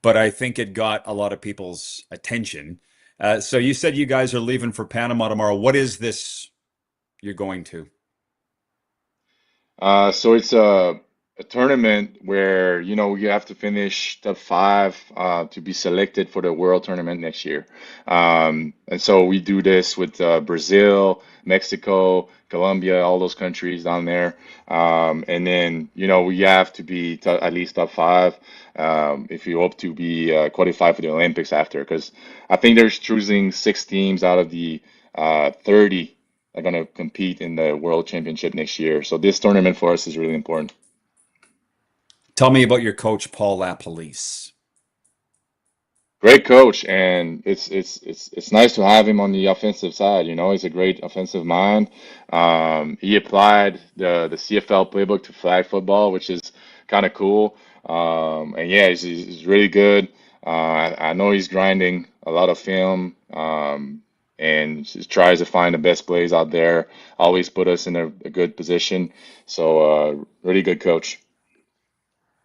but I think it got a lot of people's attention. So you said you guys are leaving for Panama tomorrow. What is this you're going to? So it's a tournament where, you know, you have to finish top five to be selected for the World Tournament next year. And so we do this with Brazil, Mexico, Colombia, all those countries down there. And then, you know, we have to be at least top five if you hope to be qualified for the Olympics after, because I think they're choosing 6 teams out of the 30 are going to compete in the World Championship next year. So this tournament for us is really important. Tell me about your coach, Paul LaPolice. Great coach, and it's nice to have him on the offensive side. You know, he's a great offensive mind. He applied the CFL playbook to flag football, which is kind of cool. And yeah, he's really good. I know he's grinding a lot of film, and just tries to find the best plays out there. Always put us in a good position. So, really good coach.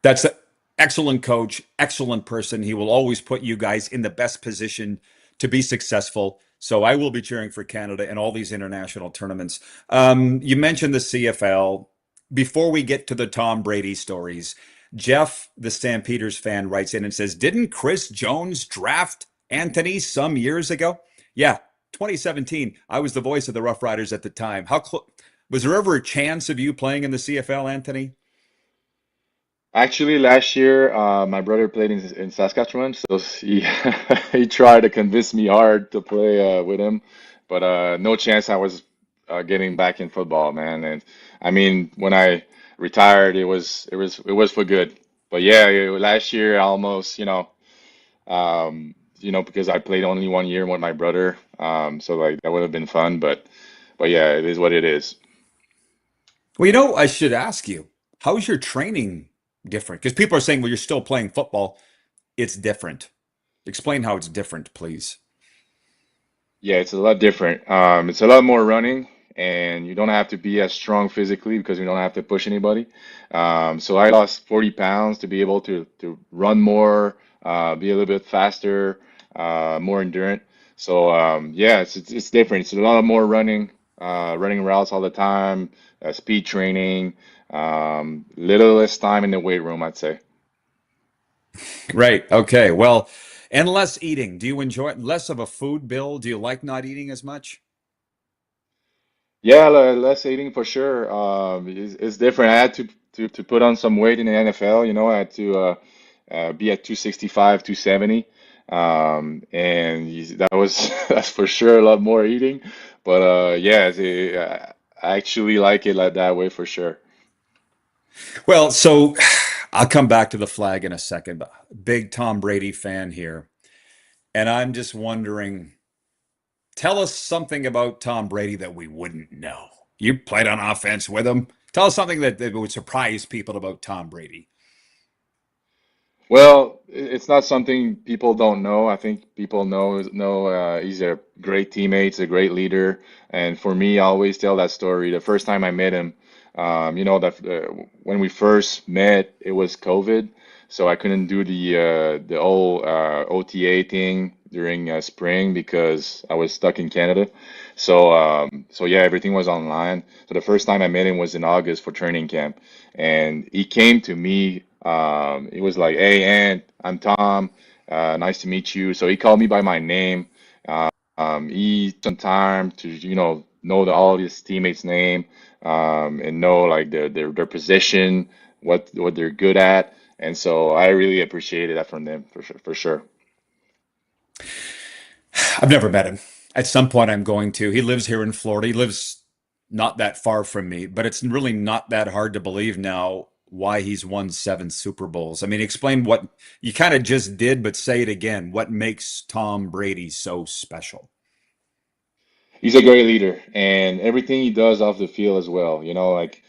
That's an excellent coach, excellent person. He will always put you guys in the best position to be successful. So I will be cheering for Canada in all these international tournaments. You mentioned the CFL. Before we get to the Tom Brady stories, Jeff, the Stampeders fan, writes in and says, "Didn't Chris Jones draft Antony some years ago?" Yeah, 2017. I was the voice of the Rough Riders at the time. Was there ever a chance of you playing in the CFL, Antony? Actually, last year, my brother played in Saskatchewan, so he he tried to convince me hard to play with him, but no chance I was getting back in football, man. And I mean, when I retired, it was for good. But yeah, last year I almost, because I played only 1 year with my brother, so like that would have been fun, but yeah, it is what it is. Well, I should ask you, how's your training different? Because people are saying, well, you're still playing football. It's different. Explain how it's different, please. Yeah, it's a lot different. It's a lot more running, and you don't have to be as strong physically because you don't have to push anybody. So I lost 40 pounds to be able to run more, be a little bit faster, more endurant. So yeah, it's different. It's a lot more running, running routes all the time, speed training, little less time in the weight room, I'd say. Right. Okay. Well, and less eating. Do you enjoy it? Less of a food bill? Do you like not eating as much? Yeah, less eating for sure. It's different. I had to put on some weight in the NFL. I had to be at 265, 270. That was that's for sure a lot more eating. But yeah, I actually like it like that way for sure. Well, so I'll come back to the flag in a second, but big Tom Brady fan here. And I'm just wondering, tell us something about Tom Brady that we wouldn't know. You played on offense with him. Tell us something that would surprise people about Tom Brady. Well, it's not something people don't know. I think people know he's a great teammate, he's a great leader, and for me, I always tell that story. The first time I met him, that when we first met, it was COVID, so I couldn't do the whole OTA thing during spring because I was stuck in Canada. So yeah, everything was online. So the first time I met him was in August for training camp, and he came to me. He was like, "Hey, Ant, I'm Tom. Nice to meet you." So he called me by my name. He took some time to, know all his teammates' name, and know like their position, what they're good at. And so I really appreciated that from them for sure, for sure. I've never met him. At some point, I'm going to. He lives here in Florida. He lives not that far from me, but it's really not that hard to believe now why he's won 7 Super Bowls. I mean, explain what you kind of just did, but say it again. What makes Tom Brady so special? He's a great leader, and everything he does off the field as well. Like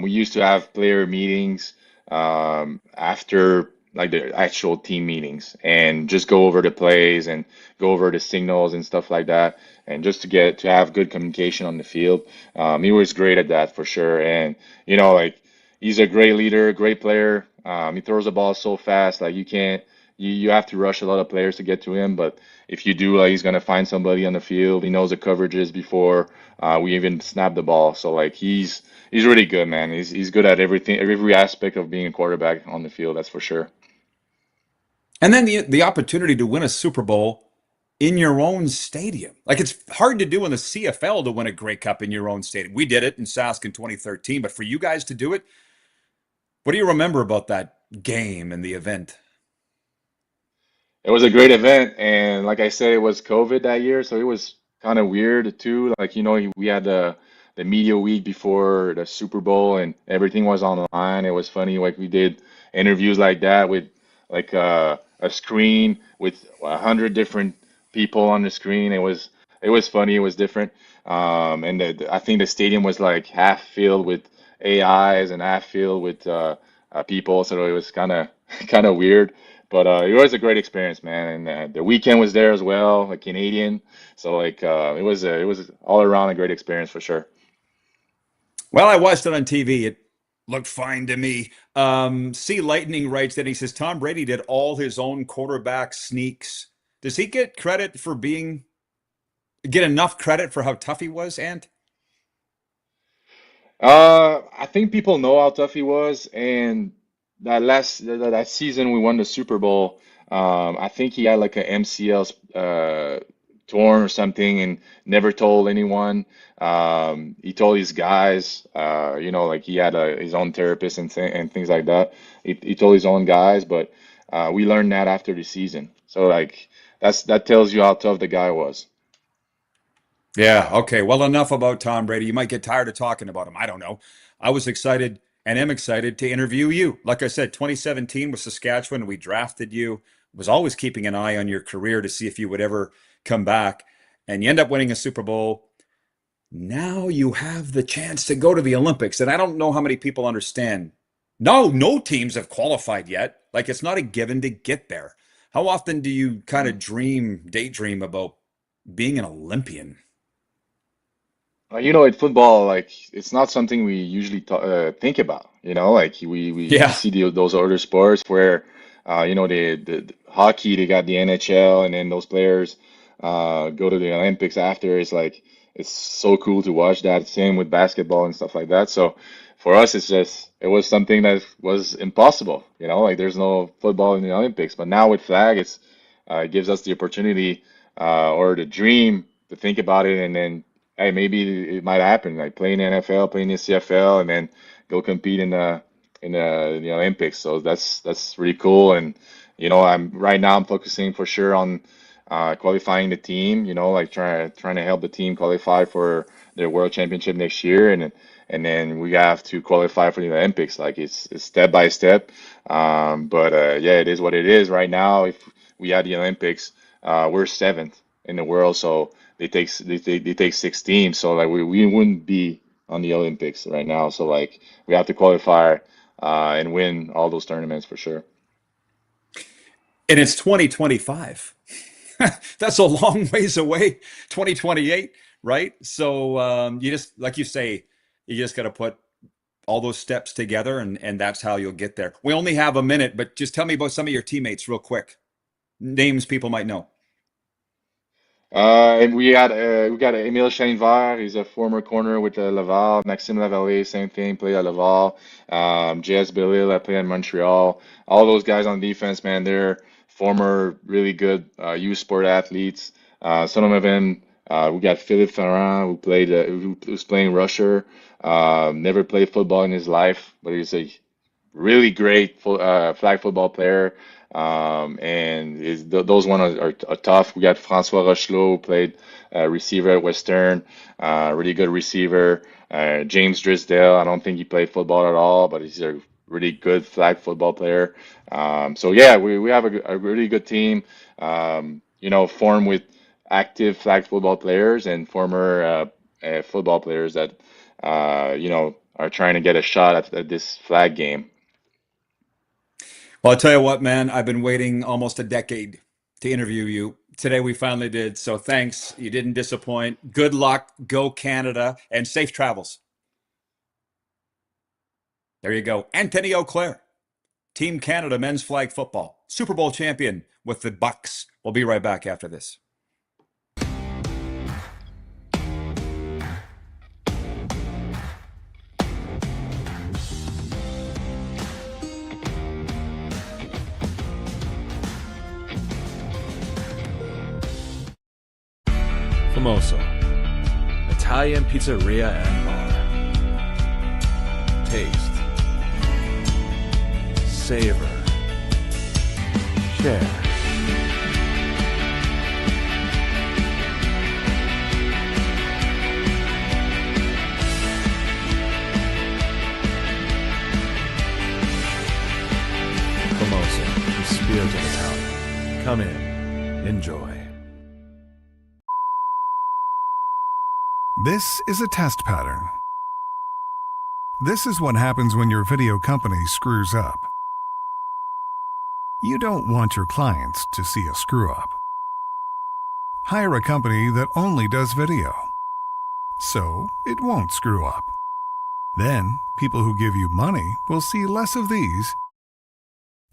we used to have player meetings after like the actual team meetings, and just go over the plays and go over the signals and stuff like that, and just to have good communication on the field. He was great at that for sure, and like he's a great leader, great player. He throws the ball so fast, like you have to rush a lot of players to get to him, but if you do, like he's gonna find somebody on the field. He knows the coverages before we even snap the ball. So like he's really good, man. He's good at everything, every aspect of being a quarterback on the field. That's for sure. And then the opportunity to win a Super Bowl in your own stadium. Like it's hard to do in the CFL to win a Grey Cup in your own stadium. We did it in Sask in 2013, but for you guys to do it, what do you remember about that game and the event? It was a great event, and like I said, it was COVID that year, so it was kind of weird too. Like we had the media week before the Super Bowl, and everything was online. It was funny, like we did interviews like that with like a screen with 100 different people on the screen. It was funny. It was different, and I think the stadium was like half filled with AIs and half filled with people, so it was kind of kind of weird. But it was a great experience, man. And the weekend was there as well, like Canadian. So like it was all around a great experience for sure. Well, I watched it on TV. It looked fine to me. C. Lightning writes that he says Tom Brady did all his own quarterback sneaks. Does he get credit for being get enough credit for how tough he was, Ant? I think people know how tough he was, and that season we won the Super Bowl. I think he had like a MCL torn or something, and never told anyone. He told his guys, like he had his own therapist and things like that. He told his own guys, but we learned that after the season. So like that tells you how tough the guy was. Yeah, okay. Well, enough about Tom Brady. You might get tired of talking about him. I don't know. I was excited and am excited to interview you. Like I said, 2017 was Saskatchewan. We drafted you. Was always keeping an eye on your career to see if you would ever come back. And you end up winning a Super Bowl. Now you have the chance to go to the Olympics. And I don't know how many people understand. No teams have qualified yet. Like it's not a given to get there. How often do you kind of daydream about being an Olympian? In football, like it's not something we usually think about. Like we Yeah. see those other sports where, the hockey, they got the NHL, and then those players go to the Olympics after. It's like it's so cool to watch that. Same with basketball and stuff like that. So for us, it was something that was impossible. Like there's no football in the Olympics, but now with flag, it gives us the opportunity or the dream to think about it, and then hey, maybe it might happen, like playing NFL, playing the CFL, and then go compete in the Olympics. So that's really cool. And I'm focusing for sure on qualifying the team. Like trying to help the team qualify for the World Championship next year, and then we have to qualify for the Olympics. Like it's step by step. But yeah, it is what it is right now. If we had the Olympics, we're seventh in the world, so they take 6 teams, so like we wouldn't be on the Olympics right now. So like we have to qualify and win all those tournaments for sure. And it's 2025. That's a long ways away. 2028, right? So you just, like you say, you just got to put all those steps together, and that's how you'll get there. We only have a minute, but just tell me about some of your teammates real quick. Names people might know. And we got Emile Chainvert. He's a former corner with Laval. Maxime Lavallée, same thing, played at Laval. JS Bellil, I played in Montreal. All those guys on defense, man, they're former really good youth sport athletes. Some of them, we got Philippe Ferrand, who was playing rusher. Never played football in his life, but he's a really great flag football player. And those ones are tough. We got Francois Rochelot, who played receiver at Western, really good receiver. James Drisdale, I don't think he played football at all, but he's a really good flag football player. So yeah, we have a really good team, formed with active flag football players and former football players that, are trying to get a shot at this flag game. Well, I'll tell you what, man, I've been waiting almost a decade to interview you. Today we finally did. So thanks. You didn't disappoint. Good luck. Go Canada and safe travels. There you go. Antony Auclair, Team Canada men's flag football, Super Bowl champion with the Bucks. We'll be right back after this. Famoso, Italian pizzeria and bar. Taste, savor, share. Famoso, the spirit of Italian. Come in, enjoy. This is a test pattern. This is what happens when your video company screws up. You don't want your clients to see a screw up. Hire a company that only does video, so it won't screw up. Then, people who give you money will see less of these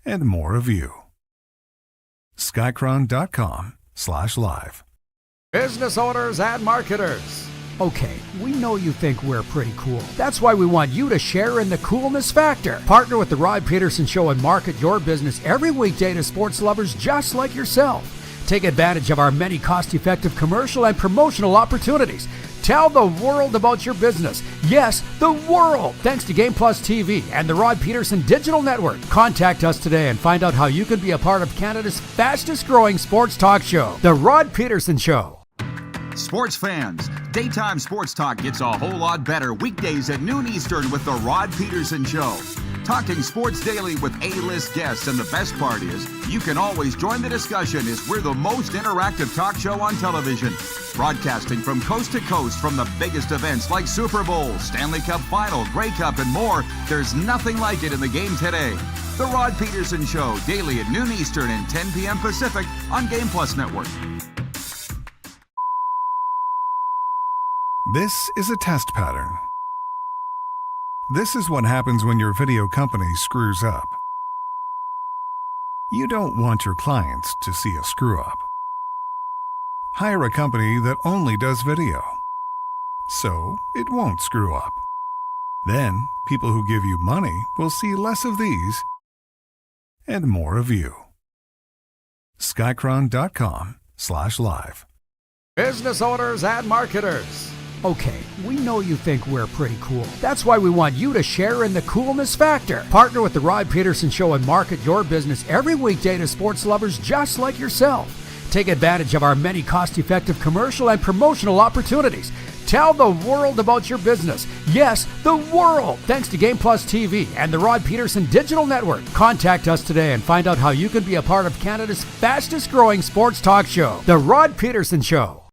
and more of you. Skycron.com/live. Business owners and marketers. Okay, we know you think we're pretty cool. That's why we want you to share in the coolness factor. Partner with the Rod Peterson Show and market your business every weekday to sports lovers just like yourself. Take advantage of our many cost-effective commercial and promotional opportunities. Tell the world about your business. Yes, the world. Thanks to Game Plus TV and the Rod Peterson Digital Network. Contact us today and find out how you can be a part of Canada's fastest-growing sports talk show, The Rod Peterson Show. Sports fans, daytime sports talk gets a whole lot better weekdays at noon Eastern with The Rod Peterson Show. Talking sports daily with A-list guests, and the best part is, you can always join the discussion as we're the most interactive talk show on television. Broadcasting from coast to coast from the biggest events like Super Bowl, Stanley Cup Final, Grey Cup, and more, there's nothing like it in the game today. The Rod Peterson Show, daily at noon Eastern and 10 p.m. Pacific on Game Plus Network. This is a test pattern. This is what happens when your video company screws up. You don't want your clients to see a screw up. Hire a company that only does video, so it won't screw up. Then, people who give you money will see less of these and more of you. Skycron.com/live. Business owners and marketers. Okay, we know you think we're pretty cool. That's why we want you to share in the coolness factor. Partner with the Rod Peterson Show and market your business every weekday to sports lovers just like yourself. Take advantage of our many cost-effective commercial and promotional opportunities. Tell the world about your business. Yes, the world. Thanks to Game Plus TV and the Rod Peterson Digital Network. Contact us today and find out how you can be a part of Canada's fastest-growing sports talk show, The Rod Peterson Show.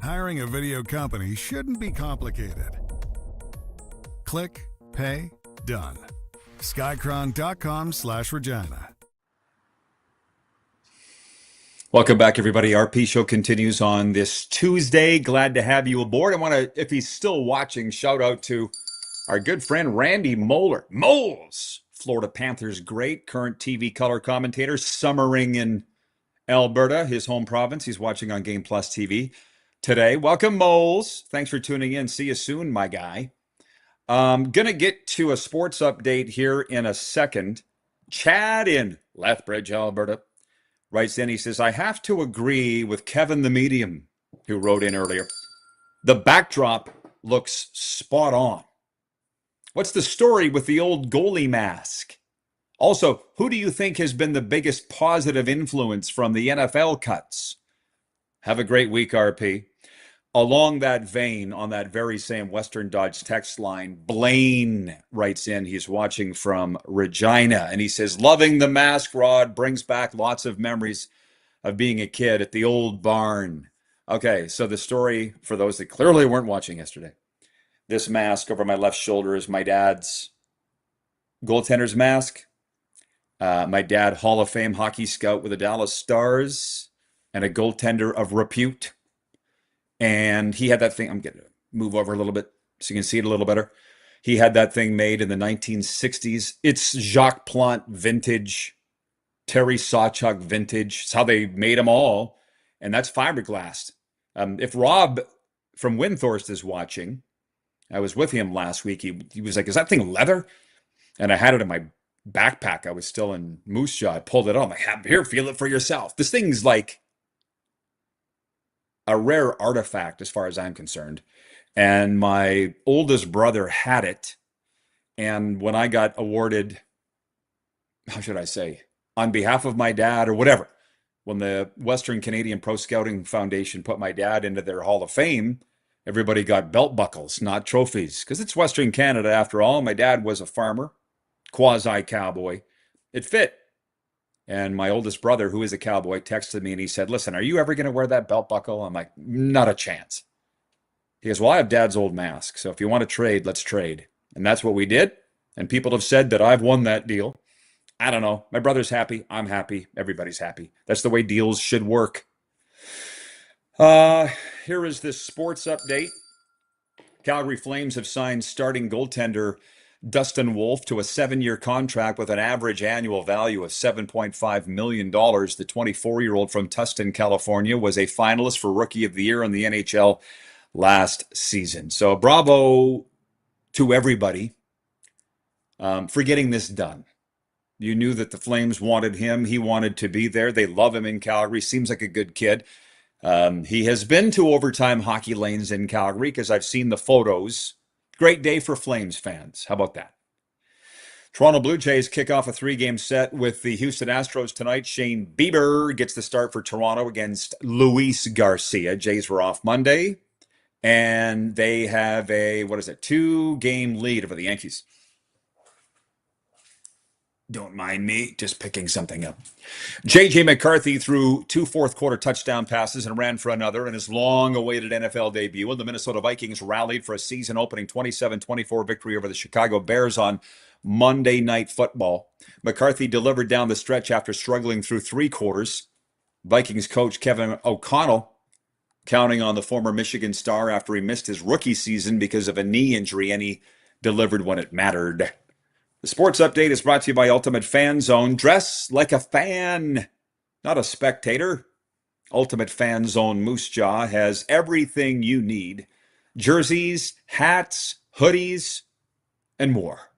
Hiring a video company shouldn't be complicated. Click, pay, done. Skycron.com/Regina. Welcome back, everybody. RP Show continues on this Tuesday. Glad to have you aboard. I want to, if he's still watching, shout out to our good friend Randy Moeller. Moles, Florida Panthers great, current TV color commentator, summering in Alberta, his home province. He's watching on Game Plus TV today. Welcome, Moles. Thanks for tuning in. See you soon, my guy. Gonna get to a sports update here in a second. Chad in Lethbridge, Alberta, writes in, he says, I have to agree with Kevin the Medium, who wrote in earlier. The backdrop looks spot on. What's the story with the old goalie mask? Also, who do you think has been the biggest positive influence from the NFL cuts? Have a great week, RP. Along that vein, on that very same Western Dodge text line, Blaine writes in, he's watching from Regina, and he says, loving the mask, Rod, brings back lots of memories of being a kid at the old barn. Okay, so the story, for those that clearly weren't watching yesterday, this mask over my left shoulder is my dad's goaltender's mask. My dad, Hall of Fame hockey scout with the Dallas Stars and a goaltender of repute. And he had that thing, I'm going to move over a little bit so you can see it a little better. He had that thing made in the 1960s. It's Jacques Plante vintage, Terry Sawchuk vintage. It's how they made them all. And that's fiberglass. If Rob from Windthorst is watching, I was with him last week. He was like, is that thing leather? And I had it in my backpack. I was still in Moose Jaw. I pulled it out. I'm like, here, feel it for yourself. This thing's like a rare artifact as far as I'm concerned. And my oldest brother had it. And when I got awarded, how should I say, on behalf of my dad or whatever, when the Western Canadian Pro Scouting Foundation put my dad into their Hall of Fame, everybody got belt buckles, not trophies, because it's Western Canada after all. My dad was a farmer, quasi-cowboy. It fit. And my oldest brother, who is a cowboy, texted me and he said, listen, are you ever going to wear that belt buckle? I'm like, not a chance. He goes, well, I have dad's old mask. So if you want to trade, let's trade. And that's what we did. And people have said that I've won that deal. I don't know. My brother's happy. I'm happy. Everybody's happy. That's the way deals should work. Here is this sports update. Calgary Flames have signed starting goaltender Dustin Wolf to a 7-year contract with an average annual value of $7.5 million. The 24-year-old from Tustin, California, was a finalist for Rookie of the Year in the NHL last season. So bravo to everybody for getting this done. You knew that the Flames wanted him. He wanted to be there. They love him in Calgary. Seems like a good kid. He has been to overtime hockey lanes in Calgary because I've seen the photos. Great day for Flames fans. How about that? Toronto Blue Jays kick off a 3-game set with the Houston Astros tonight. Shane Bieber gets the start for Toronto against Luis Garcia. Jays were off Monday, and they have a 2-game lead over the Yankees. Don't mind me, just picking something up. J.J. McCarthy threw 2 fourth-quarter touchdown passes and ran for another in his long-awaited NFL debut. And the Minnesota Vikings rallied for a season-opening 27-24 victory over the Chicago Bears on Monday Night Football. McCarthy delivered down the stretch after struggling through 3 quarters. Vikings coach Kevin O'Connell counting on the former Michigan star after he missed his rookie season because of a knee injury, and he delivered when it mattered. The sports update is brought to you by Ultimate Fan Zone. Dress like a fan, not a spectator. Ultimate Fan Zone Moose Jaw has everything you need. Jerseys, hats, hoodies, and more.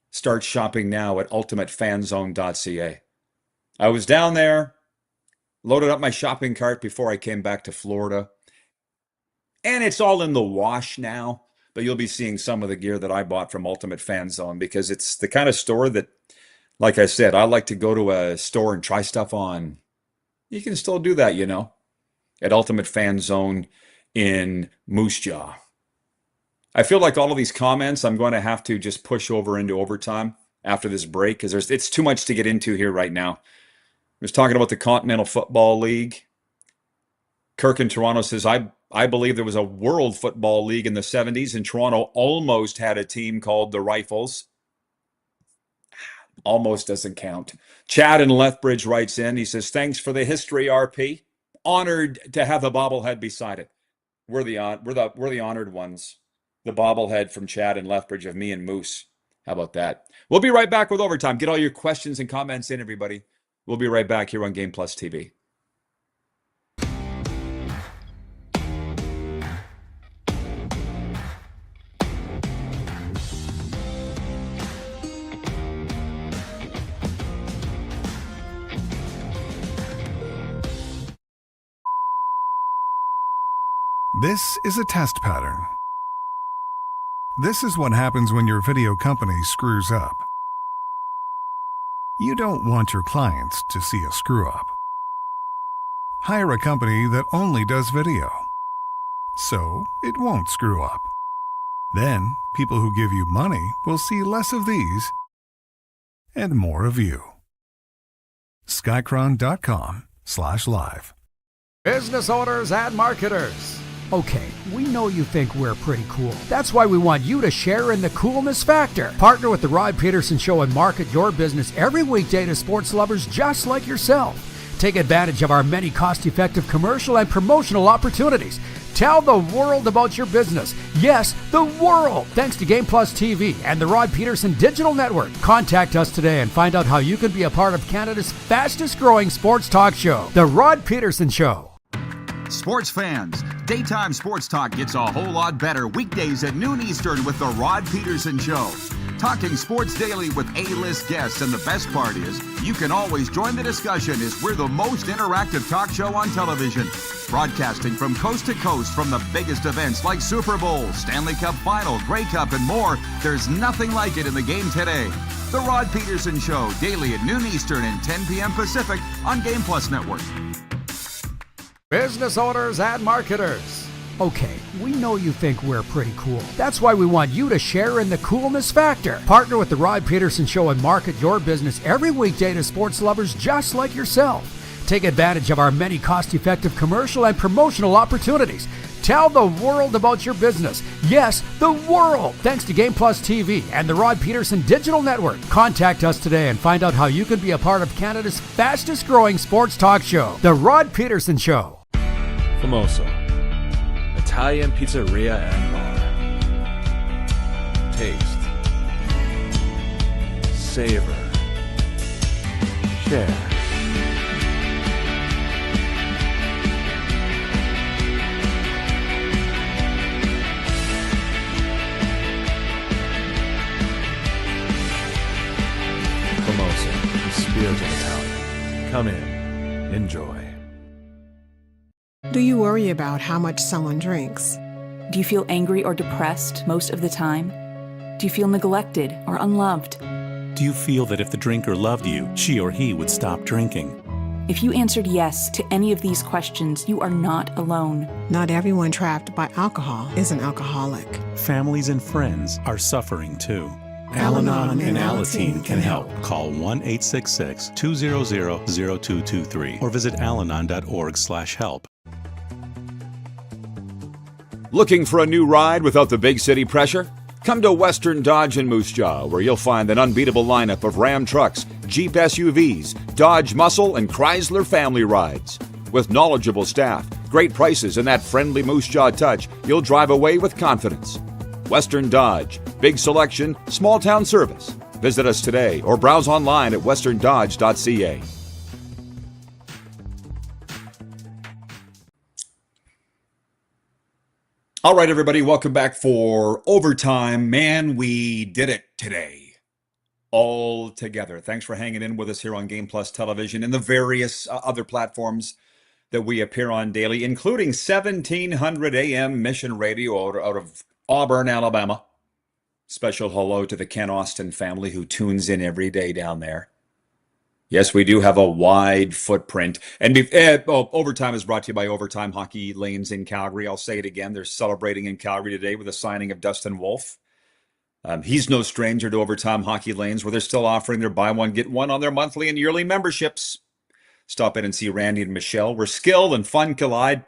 Start shopping now at ultimatefanzone.ca. I was down there, loaded up my shopping cart before I came back to Florida. And it's all in the wash now. But you'll be seeing some of the gear that I bought from Ultimate Fan Zone because it's the kind of store that, like I said, I like to go to a store and try stuff on. You can still do that, at Ultimate Fan Zone in Moose Jaw. I feel like all of these comments I'm going to have to just push over into overtime after this break because it's too much to get into here right now. I was talking about the Continental Football League. Kirk in Toronto says, I believe there was a World Football League in the 70s, and Toronto almost had a team called the Rifles. Almost doesn't count. Chad in Lethbridge writes in. He says, thanks for the history, RP. Honored to have the bobblehead beside it. We're the honored ones. The bobblehead from Chad in Lethbridge of me and Moose. How about that? We'll be right back with overtime. Get all your questions and comments in, everybody. We'll be right back here on Game Plus TV. This is a test pattern. This is what happens when your video company screws up. You don't want your clients to see a screw up. Hire a company that only does video, so it won't screw up. Then, people who give you money will see less of these and more of you. Skycron.com/live. Business owners and marketers. Okay, we know you think we're pretty cool. That's why we want you to share in the coolness factor. Partner with the Rod Peterson Show and market your business every weekday to sports lovers just like yourself. Take advantage of our many cost-effective commercial and promotional opportunities. Tell the world about your business. Yes, the world. Thanks to Game Plus TV and the Rod Peterson Digital Network. Contact us today and find out how you can be a part of Canada's fastest growing sports talk show, The Rod Peterson Show. Sports fans, daytime sports talk gets a whole lot better weekdays at noon Eastern with the Rod Peterson Show. Talking sports daily with A-list guests, and the best part is you can always join the discussion as we're the most interactive talk show on television. Broadcasting from coast to coast from the biggest events like Super Bowl, Stanley Cup Final, Grey Cup, and more. There's nothing like it in the game today. The Rod Peterson Show, daily at noon Eastern and 10 p.m. Pacific on Game Plus Network. Business owners and marketers. Okay, we know you think we're pretty cool. That's why we want you to share in the coolness factor. Partner with the Rod Peterson Show and market your business every weekday to sports lovers just like yourself. Take advantage of our many cost-effective commercial and promotional opportunities. Tell the world about your business. Yes, the world. Thanks to Game Plus TV and the Rod Peterson Digital Network. Contact us today and find out how you can be a part of Canada's fastest growing sports talk show, The Rod Peterson Show. Famoso, Italian pizzeria and bar. Taste, savor, share. Famoso, the spirit of Italian. Come in, enjoy. Do you worry about how much someone drinks? Do you feel angry or depressed most of the time? Do you feel neglected or unloved? Do you feel that if the drinker loved you, she or he would stop drinking? If you answered yes to any of these questions, you are not alone. Not everyone trapped by alcohol is an alcoholic. Families and friends are suffering too. Al-Anon and Alateen can help. Call 1-866-200-0223 or visit alanon.org/help. Looking for a new ride without the big city pressure? Come to Western Dodge in Moose Jaw, where you'll find an unbeatable lineup of Ram trucks, Jeep SUVs, Dodge Muscle, and Chrysler family rides. With knowledgeable staff, great prices, and that friendly Moose Jaw touch, you'll drive away with confidence. Western Dodge. Big selection, small town service. Visit us today or browse online at westerndodge.ca. All right, everybody, welcome back for Overtime. Man, we did it today. All together. Thanks for hanging in with us here on Game Plus Television and the various other platforms that we appear on daily, including 1700 AM Mission Radio out of Auburn, Alabama. Special hello to the Ken Austin family who tunes in every day down there. Yes, we do have a wide footprint. And Overtime is brought to you by Overtime Hockey Lanes in Calgary. I'll say it again. They're celebrating in Calgary today with the signing of Dustin Wolf. He's no stranger to Overtime Hockey Lanes, where they're still offering their buy one, get one on their monthly and yearly memberships. Stop in and see Randy and Michelle, where skill and fun collide.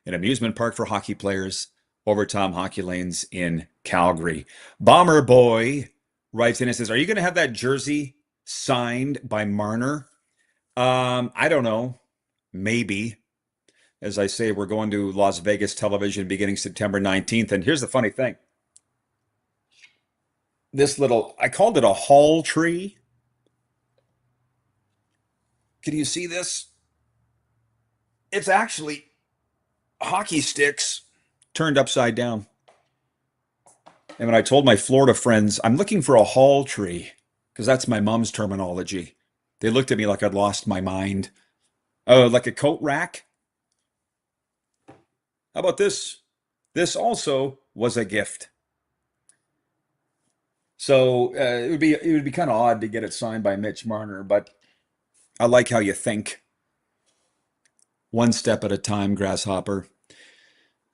An amusement park for hockey players. Overtime Hockey Lanes in Calgary. Bomber Boy writes in and says, are you going to have that jersey signed by Marner? I don't know. Maybe. As I say, we're going to Las Vegas television beginning September 19th. And here's the funny thing. This little, I called it a hall tree. Can you see this? It's actually hockey sticks turned upside down. And when I told my Florida friends, I'm looking for a hall tree, because that's my mom's terminology, they looked at me like I'd lost my mind. Oh, like a coat rack? How about this? This also was a gift. So it would be kind of odd to get it signed by Mitch Marner, but I like how you think. One step at a time, Grasshopper.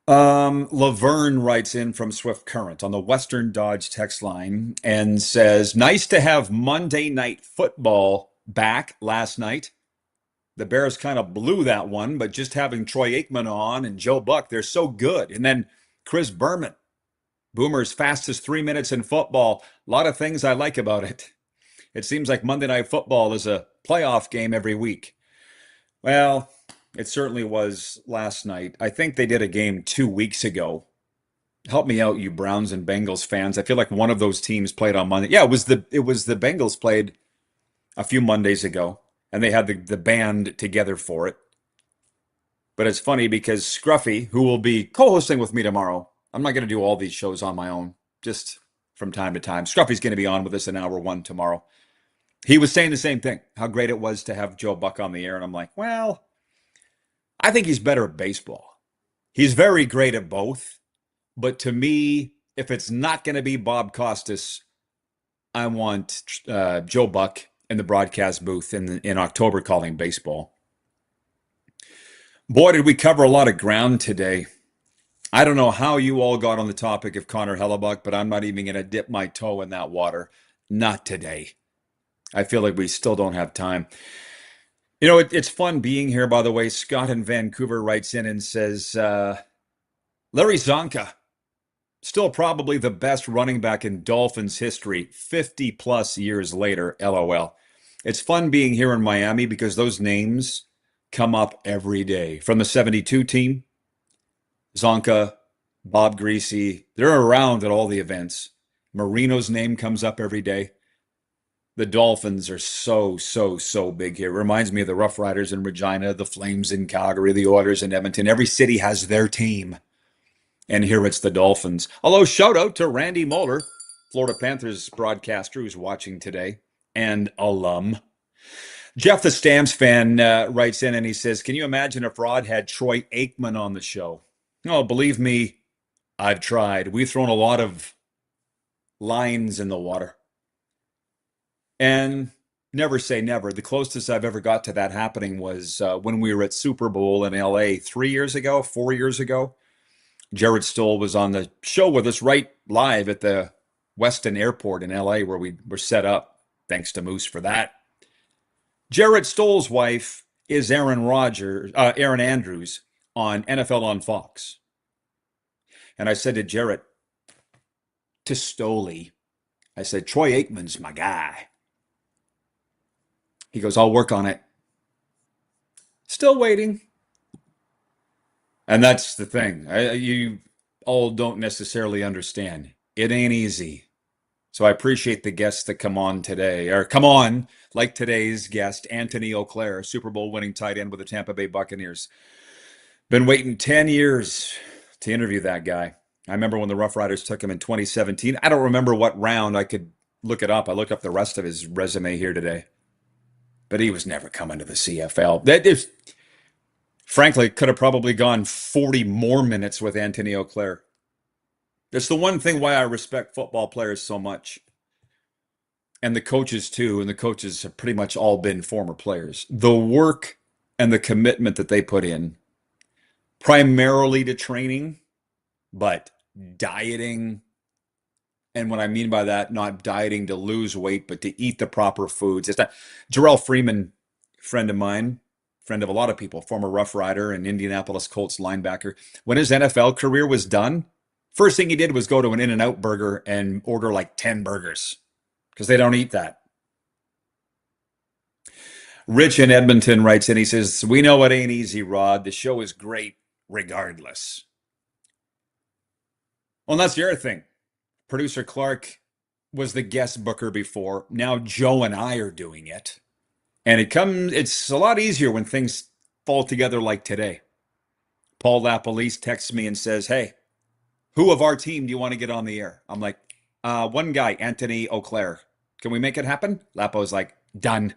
Laverne writes in from Swift Current on the Western Dodge text line and says, nice to have Monday Night Football back last night. The Bears kind of blew that one, but just having Troy Aikman on and Joe Buck, they're so good. And then Chris Berman, Boomer's fastest 3 minutes in football. A lot of things I like about it. It seems like Monday Night Football is a playoff game every week. Well, it certainly was last night. I think they did a game 2 weeks ago. Help me out, you Browns and Bengals fans. I feel like one of those teams played on Monday. Yeah, it was the Bengals played a few Mondays ago, and they had the band together for it. But it's funny because Scruffy, who will be co-hosting with me tomorrow, I'm not going to do all these shows on my own, just from time to time. Scruffy's going to be on with us in hour one tomorrow. He was saying the same thing, how great it was to have Joe Buck on the air. And I'm like, well, I think he's better at baseball. He's very great at both. But to me, if it's not going to be Bob Costas, I want Joe Buck in the broadcast booth in October calling baseball. Boy, did we cover a lot of ground today. I don't know how you all got on the topic of Connor Hellebuck, but I'm not even going to dip my toe in that water. Not today. I feel like we still don't have time. You know, it's fun being here, by the way. Scott in Vancouver writes in and says, Larry Zonka, still probably the best running back in Dolphins history, 50 plus years later, LOL. It's fun being here in Miami because those names come up every day. From the 72 team, Zonka, Bob Greasy, they're around at all the events. Marino's name comes up every day. The Dolphins are so big here. Reminds me of the Rough Riders in Regina, the Flames in Calgary, the Oilers in Edmonton. Every city has their team. And here it's the Dolphins. Although, shout out to Randy Moeller, Florida Panthers broadcaster who's watching today, and alum. Jeff the Stamps fan writes in and he says, can you imagine if Rod had Troy Aikman on the show? Oh, believe me, I've tried. We've thrown a lot of lines in the water. And never say never. The closest I've ever got to that happening was when we were at Super Bowl in LA 4 years ago. Jared Stoll was on the show with us right live at the Weston Airport in LA where we were set up. Thanks to Moose for that. Jared Stoll's wife is Erin Andrews on NFL on Fox. And I said to Jared, to Stoley, I said, Troy Aikman's my guy. He goes, I'll work on it. Still waiting. And that's the thing. You all don't necessarily understand. It ain't easy. So I appreciate the guests that come on today, or come on, like today's guest, Antony Auclair, Super Bowl winning tight end with the Tampa Bay Buccaneers. Been waiting 10 years to interview that guy. I remember when the Rough Riders took him in 2017. I don't remember what round. I could look it up. I looked up the rest of his resume here today. But he was never coming to the CFL. That is, frankly, could have probably gone 40 more minutes with Antony Auclair. That's the one thing why I respect football players so much. And the coaches too. And the coaches have pretty much all been former players. The work and the commitment that they put in, primarily to training, but dieting. And what I mean by that, not dieting to lose weight, but to eat the proper foods. It's not. Jarrell Freeman, friend of mine, friend of a lot of people, former Rough Rider and Indianapolis Colts linebacker. When his NFL career was done, first thing he did was go to an In-N-Out burger and order like 10 burgers because they don't eat that. Rich in Edmonton writes in, he says, we know it ain't easy, Rod. The show is great regardless. Well, and that's the other thing. Producer Clark was the guest booker before. Now Joe and I are doing it. And it's a lot easier when things fall together like today. Paul Lapalisse texts me and says, hey, who of our team do you want to get on the air? I'm like, one guy, Antony Auclair. Can we make it happen? Lapo's like, done.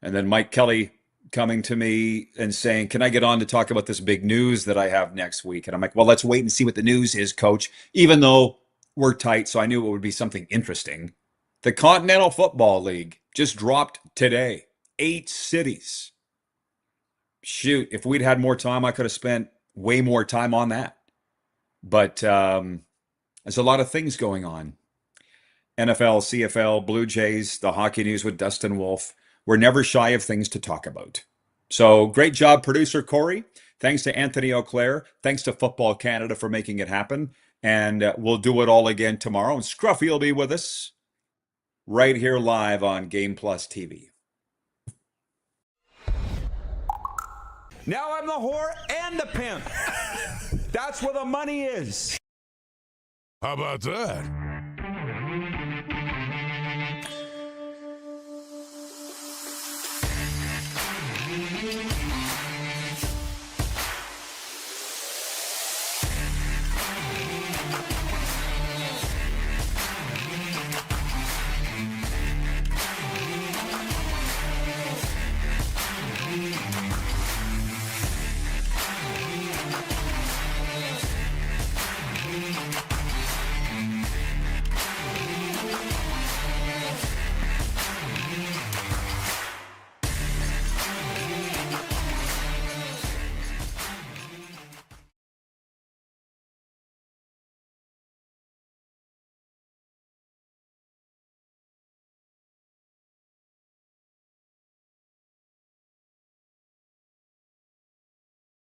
And then Mike Kelly coming to me and saying, can I get on to talk about this big news that I have next week? And I'm like, well, let's wait and see what the news is, coach. Even though we're tight, so I knew it would be something interesting. The Continental Football League just dropped today. 8 cities. Shoot, if we'd had more time, I could have spent way more time on that. But there's a lot of things going on. NFL, CFL, Blue Jays, the hockey news with Dustin Wolf. We're never shy of things to talk about. So great job, producer Corey. Thanks to Antony Auclair. Thanks to Football Canada for making it happen. And we'll do it all again tomorrow. And Scruffy will be with us right here live on Game Plus TV. Now I'm the whore and the pimp. That's where the money is. How about that?